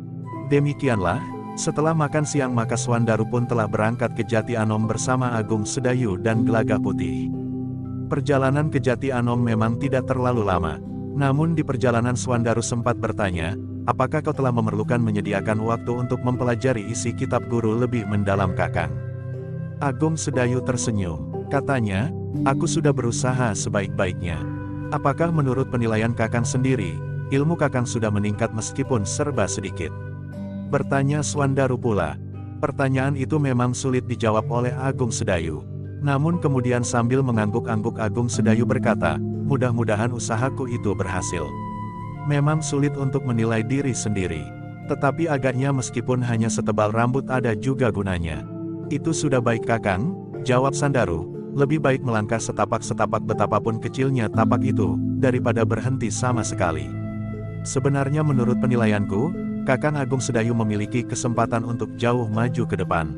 Demikianlah, setelah makan siang maka Swandaru pun telah berangkat ke Jati Anom bersama Agung Sedayu dan Gelagah Putih. Perjalanan ke Jati Anom memang tidak terlalu lama. Namun di perjalanan Swandaru sempat bertanya, "Apakah kau telah memerlukan menyediakan waktu untuk mempelajari isi kitab guru lebih mendalam Kakang?" Agung Sedayu tersenyum. Katanya, "Aku sudah berusaha sebaik-baiknya. Apakah menurut penilaian Kakang sendiri, ilmu Kakang sudah meningkat meskipun serba sedikit?" Bertanya Swandaru pula. Pertanyaan itu memang sulit dijawab oleh Agung Sedayu. Namun kemudian sambil mengangguk-angguk Agung Sedayu berkata, "Mudah-mudahan usahaku itu berhasil. Memang sulit untuk menilai diri sendiri. Tetapi agaknya meskipun hanya setebal rambut ada juga gunanya." "Itu sudah baik Kakang," jawab Swandaru. "Lebih baik melangkah setapak-setapak betapapun kecilnya tapak itu, daripada berhenti sama sekali. Sebenarnya menurut penilaianku, Kakang Agung Sedayu memiliki kesempatan untuk jauh maju ke depan.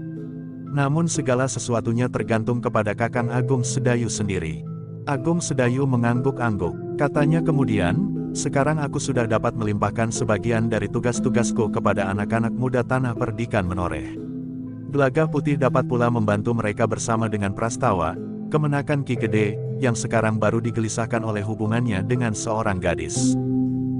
Namun segala sesuatunya tergantung kepada Kakang Agung Sedayu sendiri. Agung Sedayu mengangguk-angguk. Katanya kemudian, sekarang aku sudah dapat melimpahkan sebagian dari tugas-tugasku kepada anak-anak muda Tanah Perdikan Menoreh. Gelagah Putih dapat pula membantu mereka bersama dengan Prastawa, kemenakan Ki Gede, yang sekarang baru digelisahkan oleh hubungannya dengan seorang gadis.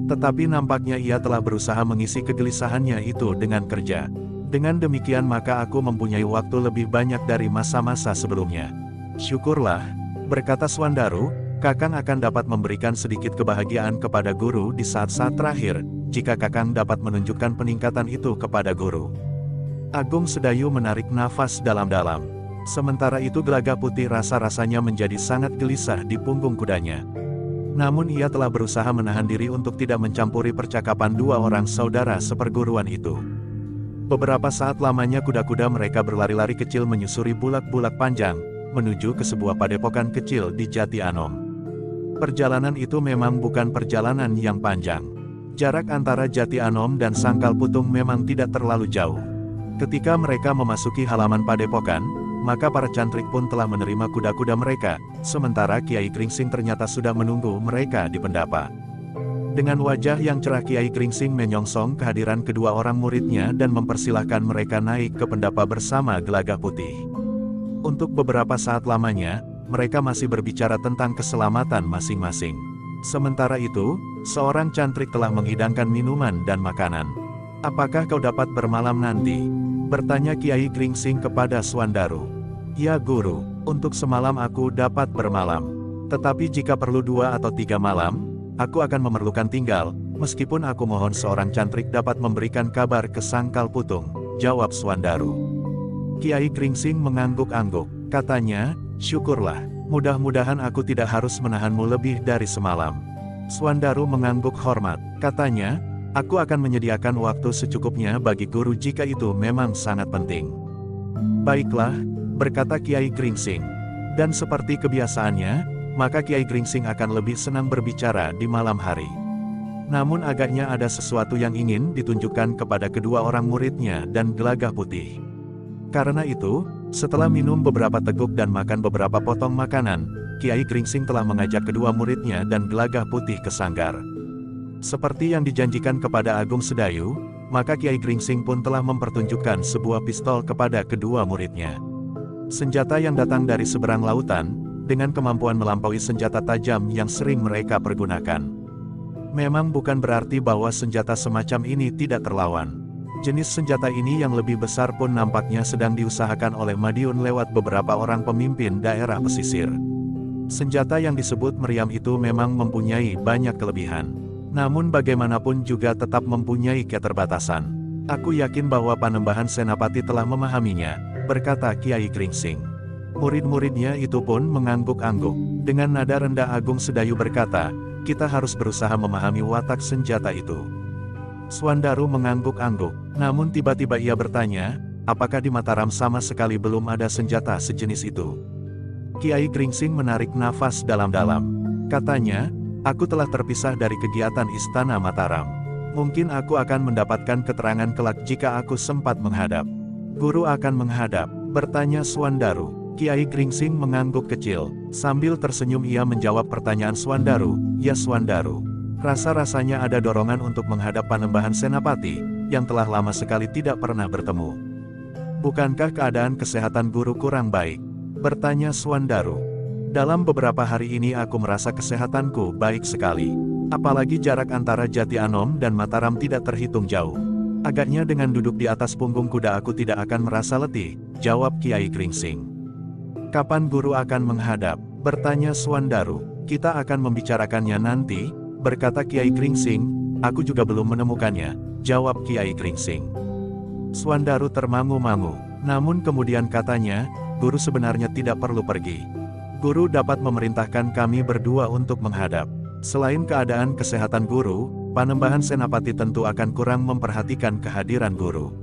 Tetapi nampaknya ia telah berusaha mengisi kegelisahannya itu dengan kerja. Dengan demikian maka aku mempunyai waktu lebih banyak dari masa-masa sebelumnya. Syukurlah, berkata Swandaru, Kakang akan dapat memberikan sedikit kebahagiaan kepada guru di saat-saat terakhir, jika Kakang dapat menunjukkan peningkatan itu kepada guru. Agung Sedayu menarik nafas dalam-dalam. Sementara itu Gelagah Putih rasa-rasanya menjadi sangat gelisah di punggung kudanya. Namun ia telah berusaha menahan diri untuk tidak mencampuri percakapan dua orang saudara seperguruan itu. Beberapa saat lamanya kuda-kuda mereka berlari-lari kecil menyusuri bulak-bulak panjang, menuju ke sebuah padepokan kecil di Jati Anom. Perjalanan itu memang bukan perjalanan yang panjang. Jarak antara Jati Anom dan Sangkal Putung memang tidak terlalu jauh. Ketika mereka memasuki halaman padepokan, maka para cantrik pun telah menerima kuda-kuda mereka, sementara Kiai Gringsing ternyata sudah menunggu mereka di pendapa. Dengan wajah yang cerah Kiai Gringsing menyongsong kehadiran kedua orang muridnya dan mempersilahkan mereka naik ke pendapa bersama Gelagah Putih. Untuk beberapa saat lamanya, mereka masih berbicara tentang keselamatan masing-masing. Sementara itu, seorang cantrik telah menghidangkan minuman dan makanan. "Apakah kau dapat bermalam nanti?" bertanya Kiai Gringsing kepada Swandaru. "Ya Guru, untuk semalam aku dapat bermalam. Tetapi jika perlu 2 atau 3 malam, aku akan memerlukan tinggal, meskipun aku mohon seorang cantrik dapat memberikan kabar ke Sangkal Putung," jawab Swandaru. Kiai Gringsing mengangguk-angguk. Katanya, "Syukurlah, mudah-mudahan aku tidak harus menahanmu lebih dari semalam." Swandaru mengangguk hormat. Katanya, "Aku akan menyediakan waktu secukupnya bagi guru jika itu memang sangat penting." "Baiklah," berkata Kiai Gringsing. Dan seperti kebiasaannya, maka Kiai Gringsing akan lebih senang berbicara di malam hari. Namun agaknya ada sesuatu yang ingin ditunjukkan kepada kedua orang muridnya dan Gelagah Putih. Karena itu, setelah minum beberapa teguk dan makan beberapa potong makanan, Kiai Gringsing telah mengajak kedua muridnya dan Gelagah Putih ke sanggar. Seperti yang dijanjikan kepada Agung Sedayu, maka Kiai Gringsing pun telah mempertunjukkan sebuah pistol kepada kedua muridnya. Senjata yang datang dari seberang lautan, dengan kemampuan melampaui senjata tajam yang sering mereka pergunakan. Memang bukan berarti bahwa senjata semacam ini tidak terlawan. Jenis senjata ini yang lebih besar pun nampaknya sedang diusahakan oleh Madiun lewat beberapa orang pemimpin daerah pesisir. Senjata yang disebut meriam itu memang mempunyai banyak kelebihan. Namun bagaimanapun juga tetap mempunyai keterbatasan. "Aku yakin bahwa Panembahan Senapati telah memahaminya," berkata Kiai Gringsing. Murid-muridnya itu pun mengangguk-angguk. Dengan nada rendah Agung Sedayu berkata, "Kita harus berusaha memahami watak senjata itu." Swandaru mengangguk-angguk. Namun tiba-tiba ia bertanya, "Apakah di Mataram sama sekali belum ada senjata sejenis itu?" Kiai Gringsing menarik nafas dalam-dalam. Katanya, "Aku telah terpisah dari kegiatan Istana Mataram. Mungkin aku akan mendapatkan keterangan kelak jika aku sempat menghadap." "Guru akan menghadap?" bertanya Swandaru. Kiai Gringsing mengangguk kecil. Sambil tersenyum ia menjawab pertanyaan Swandaru, "Ya Swandaru, rasa-rasanya ada dorongan untuk menghadap Panembahan Senapati, yang telah lama sekali tidak pernah bertemu." "Bukankah keadaan kesehatan guru kurang baik?" bertanya Swandaru. "Dalam beberapa hari ini aku merasa kesehatanku baik sekali. Apalagi jarak antara Jati Anom dan Mataram tidak terhitung jauh. Agaknya dengan duduk di atas punggung kuda aku tidak akan merasa letih," jawab Kiai Gringsing. "Kapan guru akan menghadap?" bertanya Swandaru. "Kita akan membicarakannya nanti," berkata Kiai Gringsing. "Aku juga belum menemukannya," jawab Kiai Gringsing. Swandaru termangu-mangu. Namun kemudian katanya, "Guru sebenarnya tidak perlu pergi. Guru dapat memerintahkan kami berdua untuk menghadap. Selain keadaan kesehatan guru, Panembahan Senapati tentu akan kurang memperhatikan kehadiran guru.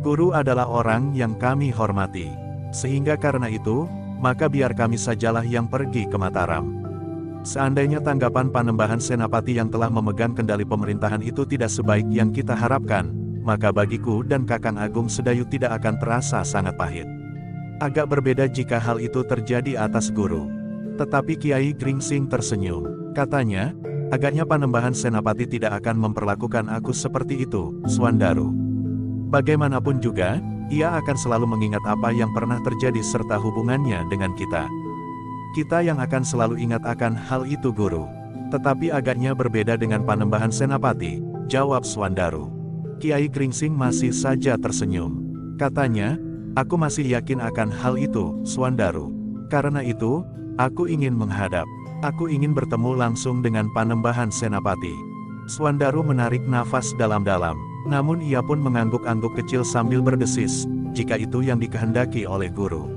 Guru adalah orang yang kami hormati. Sehingga karena itu, maka biar kami sajalah yang pergi ke Mataram. Seandainya tanggapan Panembahan Senapati yang telah memegang kendali pemerintahan itu tidak sebaik yang kita harapkan, maka bagiku dan Kakang Agung Sedayu tidak akan terasa sangat pahit. Agak berbeda jika hal itu terjadi atas guru. Tetapi Kiai Gringsing tersenyum. Katanya, agaknya Panembahan Senapati tidak akan memperlakukan aku seperti itu, Swandaru. Bagaimanapun juga, ia akan selalu mengingat apa yang pernah terjadi serta hubungannya dengan kita. Kita yang akan selalu ingat akan hal itu guru. Tetapi agaknya berbeda dengan Panembahan Senapati, jawab Swandaru. Kiai Gringsing masih saja tersenyum. Katanya, aku masih yakin akan hal itu, Swandaru. Karena itu, aku ingin menghadap. Aku ingin bertemu langsung dengan Panembahan Senapati. Swandaru menarik nafas dalam-dalam. Namun ia pun mengangguk-angguk kecil sambil berdesis, jika itu yang dikehendaki oleh guru.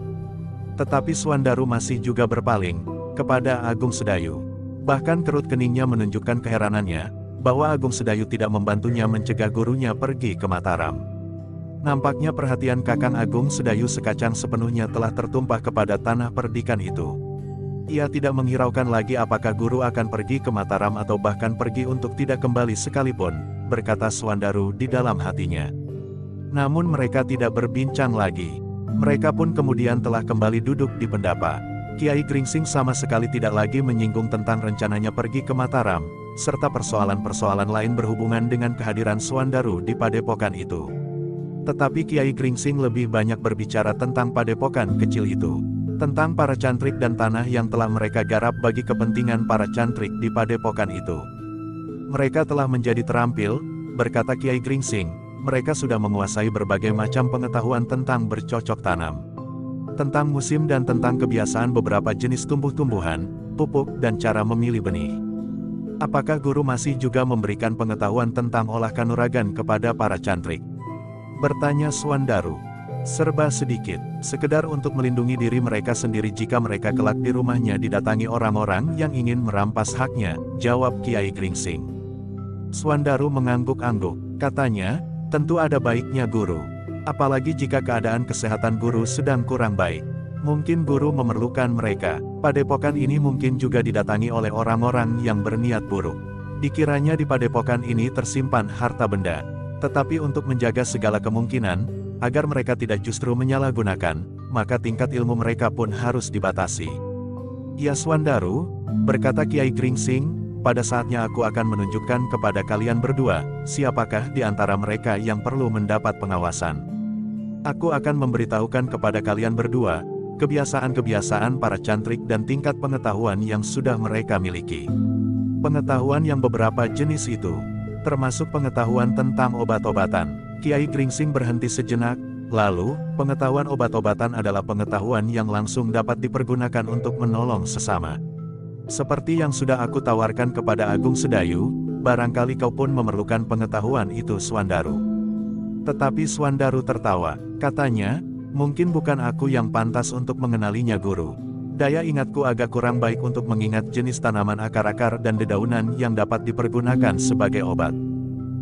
Tetapi Swandaru masih juga berpaling kepada Agung Sedayu. Bahkan kerut keningnya menunjukkan keheranannya, bahwa Agung Sedayu tidak membantunya mencegah gurunya pergi ke Mataram. Nampaknya perhatian Kakang Agung Sedayu sekacang sepenuhnya telah tertumpah kepada tanah perdikan itu. Ia tidak menghiraukan lagi apakah guru akan pergi ke Mataram atau bahkan pergi untuk tidak kembali sekalipun, berkata Swandaru di dalam hatinya. Namun mereka tidak berbincang lagi. Mereka pun kemudian telah kembali duduk di pendapa. Kiai Gringsing sama sekali tidak lagi menyinggung tentang rencananya pergi ke Mataram, serta persoalan-persoalan lain berhubungan dengan kehadiran Swandaru di padepokan itu. Tetapi Kiai Gringsing lebih banyak berbicara tentang padepokan kecil itu. Tentang para cantrik dan tanah yang telah mereka garap bagi kepentingan para cantrik di padepokan itu. Mereka telah menjadi terampil, berkata Kiai Gringsing, mereka sudah menguasai berbagai macam pengetahuan tentang bercocok tanam. Tentang musim dan tentang kebiasaan beberapa jenis tumbuh-tumbuhan, pupuk dan cara memilih benih. Apakah guru masih juga memberikan pengetahuan tentang olah kanuragan kepada para cantrik? Bertanya Swandaru. Serba sedikit, sekedar untuk melindungi diri mereka sendiri jika mereka kelak di rumahnya didatangi orang-orang yang ingin merampas haknya, jawab Kiai Gringsing. Swandaru mengangguk-angguk, katanya, tentu ada baiknya guru. Apalagi jika keadaan kesehatan guru sedang kurang baik. Mungkin guru memerlukan mereka. Padepokan ini mungkin juga didatangi oleh orang-orang yang berniat buruk. Dikiranya di padepokan ini tersimpan harta benda. Tetapi untuk menjaga segala kemungkinan, agar mereka tidak justru menyalahgunakan, maka tingkat ilmu mereka pun harus dibatasi. Ya Swandaru, berkata Kiai Gringsing, pada saatnya aku akan menunjukkan kepada kalian berdua, siapakah di antara mereka yang perlu mendapat pengawasan. Aku akan memberitahukan kepada kalian berdua, kebiasaan-kebiasaan para cantrik dan tingkat pengetahuan yang sudah mereka miliki. Pengetahuan yang beberapa jenis itu, termasuk pengetahuan tentang obat-obatan. Kiai Gringsing berhenti sejenak, lalu, pengetahuan obat-obatan adalah pengetahuan yang langsung dapat dipergunakan untuk menolong sesama. Seperti yang sudah aku tawarkan kepada Agung Sedayu, barangkali kau pun memerlukan pengetahuan itu Swandaru. Tetapi Swandaru tertawa, katanya, mungkin bukan aku yang pantas untuk mengenalinya guru. Daya ingatku agak kurang baik untuk mengingat jenis tanaman akar-akar dan dedaunan yang dapat dipergunakan sebagai obat.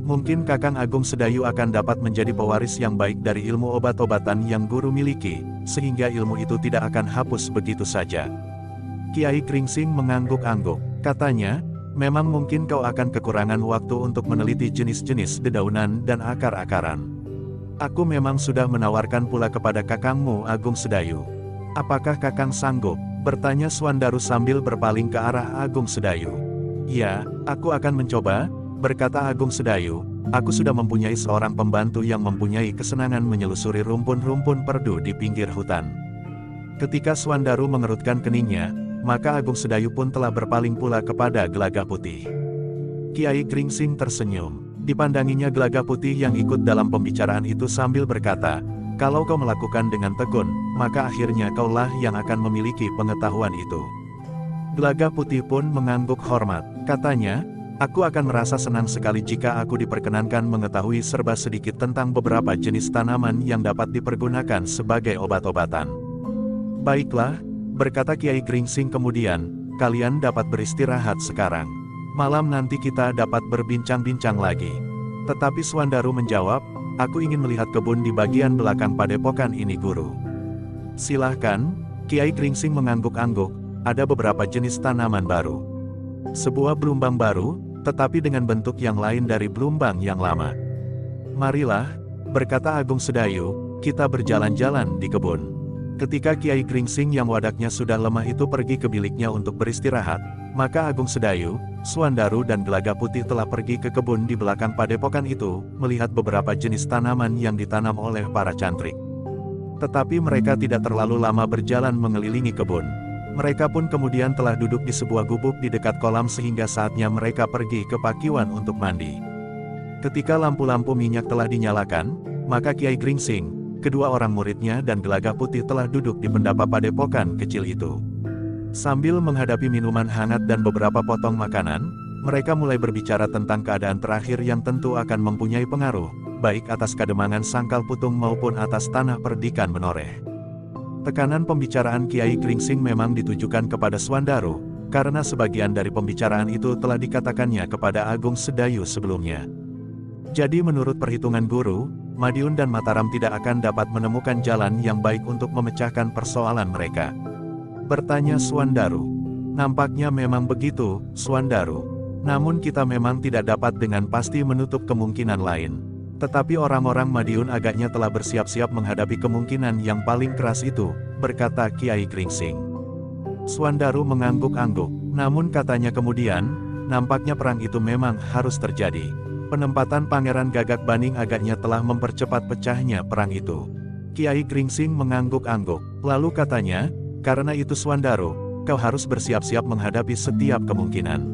Mungkin Kakang Agung Sedayu akan dapat menjadi pewaris yang baik dari ilmu obat-obatan yang guru miliki, sehingga ilmu itu tidak akan hapus begitu saja. Kiai Gringsing mengangguk-angguk, katanya, memang mungkin kau akan kekurangan waktu untuk meneliti jenis-jenis dedaunan dan akar-akaran. Aku memang sudah menawarkan pula kepada Kakangmu Agung Sedayu. Apakah Kakang sanggup? Bertanya Swandaru sambil berpaling ke arah Agung Sedayu. Ya, aku akan mencoba, berkata Agung Sedayu, aku sudah mempunyai seorang pembantu yang mempunyai kesenangan menyelusuri rumpun-rumpun perdu di pinggir hutan. Ketika Swandaru mengerutkan keningnya, maka Agung Sedayu pun telah berpaling pula kepada Gelagah Putih. Kiai Gringsing tersenyum. Dipandanginya Gelagah Putih yang ikut dalam pembicaraan itu sambil berkata, kalau kau melakukan dengan tekun, maka akhirnya kaulah yang akan memiliki pengetahuan itu. Gelagah Putih pun mengangguk hormat, katanya, aku akan merasa senang sekali jika aku diperkenankan mengetahui serba sedikit tentang beberapa jenis tanaman yang dapat dipergunakan sebagai obat-obatan. Baiklah, berkata Kiai Gringsing kemudian, kalian dapat beristirahat sekarang. Malam nanti kita dapat berbincang-bincang lagi. Tetapi Swandaru menjawab, aku ingin melihat kebun di bagian belakang padepokan ini guru. Silahkan, Kiai Gringsing mengangguk-angguk, ada beberapa jenis tanaman baru. Sebuah belumbang baru, tetapi dengan bentuk yang lain dari belumbang yang lama. Marilah, berkata Agung Sedayu, kita berjalan-jalan di kebun. Ketika Kiai Gringsing yang wadaknya sudah lemah itu pergi ke biliknya untuk beristirahat, maka Agung Sedayu, Suandaru dan Gelaga Putih telah pergi ke kebun di belakang padepokan itu, melihat beberapa jenis tanaman yang ditanam oleh para cantrik. Tetapi mereka tidak terlalu lama berjalan mengelilingi kebun. Mereka pun kemudian telah duduk di sebuah gubuk di dekat kolam sehingga saatnya mereka pergi ke Pakiwan untuk mandi. Ketika lampu-lampu minyak telah dinyalakan, maka Kiai Gringsing, kedua orang muridnya dan Gelaga Putih telah duduk di pendapa padepokan kecil itu. Sambil menghadapi minuman hangat dan beberapa potong makanan, mereka mulai berbicara tentang keadaan terakhir yang tentu akan mempunyai pengaruh, baik atas kademangan Sangkal Putung maupun atas tanah perdikan Menoreh. Tekanan pembicaraan Kiai Gringsing memang ditujukan kepada Suandaru, karena sebagian dari pembicaraan itu telah dikatakannya kepada Agung Sedayu sebelumnya. Jadi menurut perhitungan guru, Madiun dan Mataram tidak akan dapat menemukan jalan yang baik untuk memecahkan persoalan mereka. Bertanya Suandaru. Nampaknya memang begitu, Suandaru. Namun kita memang tidak dapat dengan pasti menutup kemungkinan lain. Tetapi orang-orang Madiun agaknya telah bersiap-siap menghadapi kemungkinan yang paling keras itu, berkata Kiai Gringsing. Suandaru mengangguk-angguk, namun katanya kemudian, nampaknya perang itu memang harus terjadi. Penempatan Pangeran Gagak Baning agaknya telah mempercepat pecahnya perang itu. Kiai Gringsing mengangguk-angguk, lalu katanya, karena itu Suandaru, kau harus bersiap-siap menghadapi setiap kemungkinan.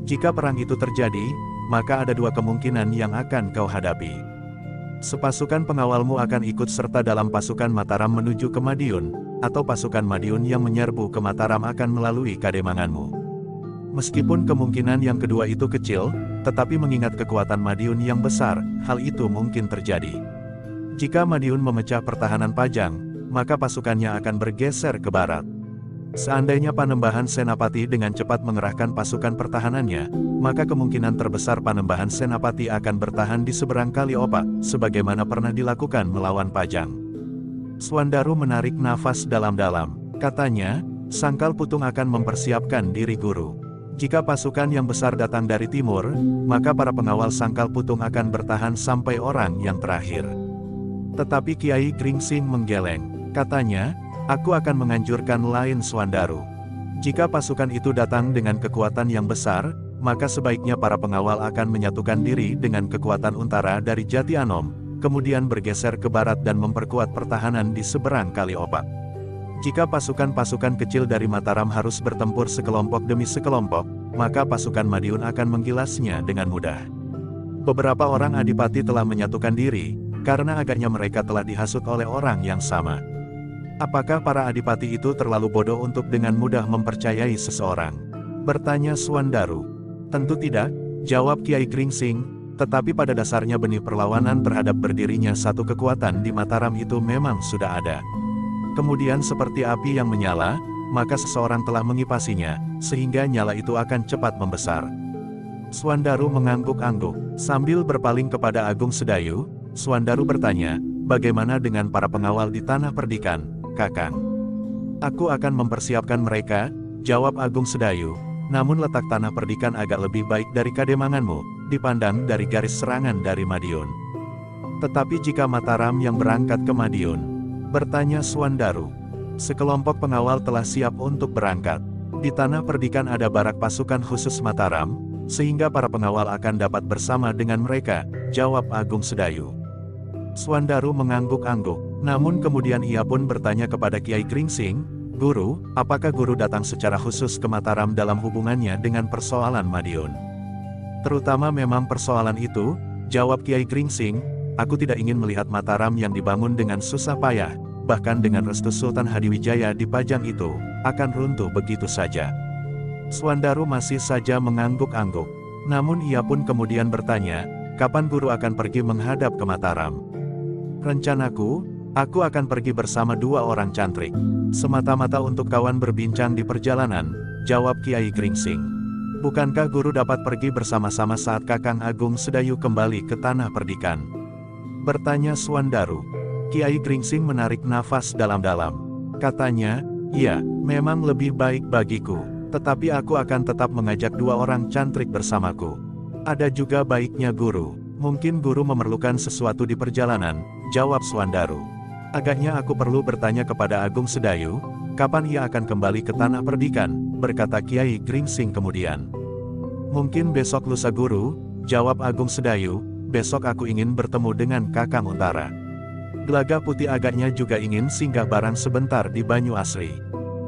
Jika perang itu terjadi, maka ada dua kemungkinan yang akan kau hadapi. Sepasukan pengawalmu akan ikut serta dalam pasukan Mataram menuju ke Madiun, atau pasukan Madiun yang menyerbu ke Mataram akan melalui kademanganmu. Meskipun kemungkinan yang kedua itu kecil, tetapi mengingat kekuatan Madiun yang besar, hal itu mungkin terjadi. Jika Madiun memecah pertahanan Pajang, maka pasukannya akan bergeser ke barat. Seandainya Panembahan Senapati dengan cepat mengerahkan pasukan pertahanannya, maka kemungkinan terbesar Panembahan Senapati akan bertahan di seberang Kali Opak, sebagaimana pernah dilakukan melawan Pajang. Suandaru menarik nafas dalam-dalam, katanya, Sangkal Putung akan mempersiapkan diri guru. Jika pasukan yang besar datang dari timur, maka para pengawal Sangkal Putung akan bertahan sampai orang yang terakhir. Tetapi Kiai Gringsing menggeleng, katanya, aku akan menganjurkan lain Suandaru. Jika pasukan itu datang dengan kekuatan yang besar, maka sebaiknya para pengawal akan menyatukan diri dengan kekuatan Untara dari Jati Anom, kemudian bergeser ke barat dan memperkuat pertahanan di seberang Kali Opak. Jika pasukan-pasukan kecil dari Mataram harus bertempur sekelompok demi sekelompok, maka pasukan Madiun akan menggilasnya dengan mudah. Beberapa orang adipati telah menyatukan diri, karena agaknya mereka telah dihasut oleh orang yang sama. Apakah para adipati itu terlalu bodoh untuk dengan mudah mempercayai seseorang? Bertanya Suandaru. Tentu tidak, jawab Kiai Gringsing, tetapi pada dasarnya benih perlawanan terhadap berdirinya satu kekuatan di Mataram itu memang sudah ada. Kemudian seperti api yang menyala, maka seseorang telah mengipasinya, sehingga nyala itu akan cepat membesar. Suandaru mengangguk-angguk, sambil berpaling kepada Agung Sedayu, Suandaru bertanya, bagaimana dengan para pengawal di Tanah Perdikan, Kakang? Aku akan mempersiapkan mereka, jawab Agung Sedayu, namun letak Tanah Perdikan agak lebih baik dari kademanganmu, dipandang dari garis serangan dari Madiun. Tetapi jika Mataram yang berangkat ke Madiun? Bertanya Suandaru. Sekelompok pengawal telah siap untuk berangkat. Di Tanah Perdikan ada barak pasukan khusus Mataram, sehingga para pengawal akan dapat bersama dengan mereka, jawab Agung Sedayu. Suandaru mengangguk-angguk, namun kemudian ia pun bertanya kepada Kiai Gringsing, Guru, apakah guru datang secara khusus ke Mataram dalam hubungannya dengan persoalan Madiun? Terutama memang persoalan itu, jawab Kiai Gringsing, aku tidak ingin melihat Mataram yang dibangun dengan susah payah, bahkan dengan restu Sultan Hadiwijaya di Pajang itu, akan runtuh begitu saja. Suandaru masih saja mengangguk-angguk, namun ia pun kemudian bertanya, kapan guru akan pergi menghadap ke Mataram? Rencanaku, aku akan pergi bersama dua orang cantrik. Semata-mata untuk kawan berbincang di perjalanan, jawab Kiai Gringsing. Bukankah guru dapat pergi bersama-sama saat Kakang Agung Sedayu kembali ke Tanah Perdikan? Bertanya Suandaru. Kiai Gringsing menarik nafas dalam-dalam. Katanya, iya, memang lebih baik bagiku, tetapi aku akan tetap mengajak dua orang cantrik bersamaku. Ada juga baiknya guru, mungkin guru memerlukan sesuatu di perjalanan, jawab Suandaru. Agaknya aku perlu bertanya kepada Agung Sedayu, kapan ia akan kembali ke tanah perdikan, berkata Kiai Gringsing kemudian. Mungkin besok lusa Guru, jawab Agung Sedayu, besok aku ingin bertemu dengan Kakang Untara. Gelaga Putih agaknya juga ingin singgah barang sebentar di Banyu Asri.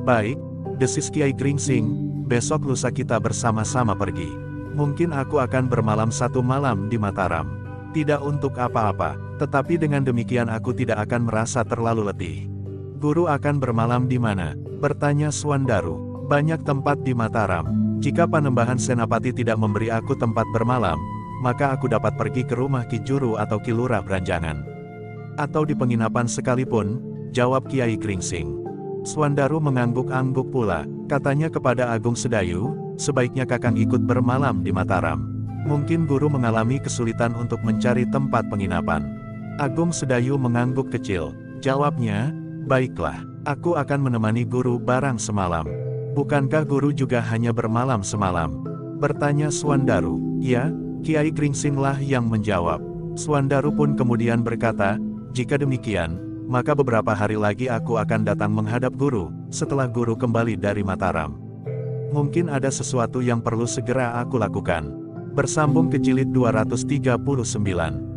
Baik, desis Kiai Gringsing, besok lusa kita bersama-sama pergi. Mungkin aku akan bermalam 1 malam di Mataram. Tidak untuk apa-apa, tetapi dengan demikian aku tidak akan merasa terlalu letih. Guru akan bermalam di mana? Bertanya Swandaru. Banyak tempat di Mataram. Jika Panembahan Senapati tidak memberi aku tempat bermalam, maka aku dapat pergi ke rumah Ki Juru atau Ki Lurah Branjangan. Atau di penginapan sekalipun, jawab Kiai Gringsing. Swandaru mengangguk-angguk pula, katanya kepada Agung Sedayu, sebaiknya Kakang ikut bermalam di Mataram. Mungkin Guru mengalami kesulitan untuk mencari tempat penginapan. Agung Sedayu mengangguk kecil, jawabnya, baiklah, aku akan menemani Guru barang semalam. Bukankah Guru juga hanya bermalam semalam? Bertanya Swandaru. Ya, Kiai Gringsing lah yang menjawab. Swandaru pun kemudian berkata, jika demikian, maka beberapa hari lagi aku akan datang menghadap Guru, setelah Guru kembali dari Mataram. Mungkin ada sesuatu yang perlu segera aku lakukan. Bersambung ke jilid 239.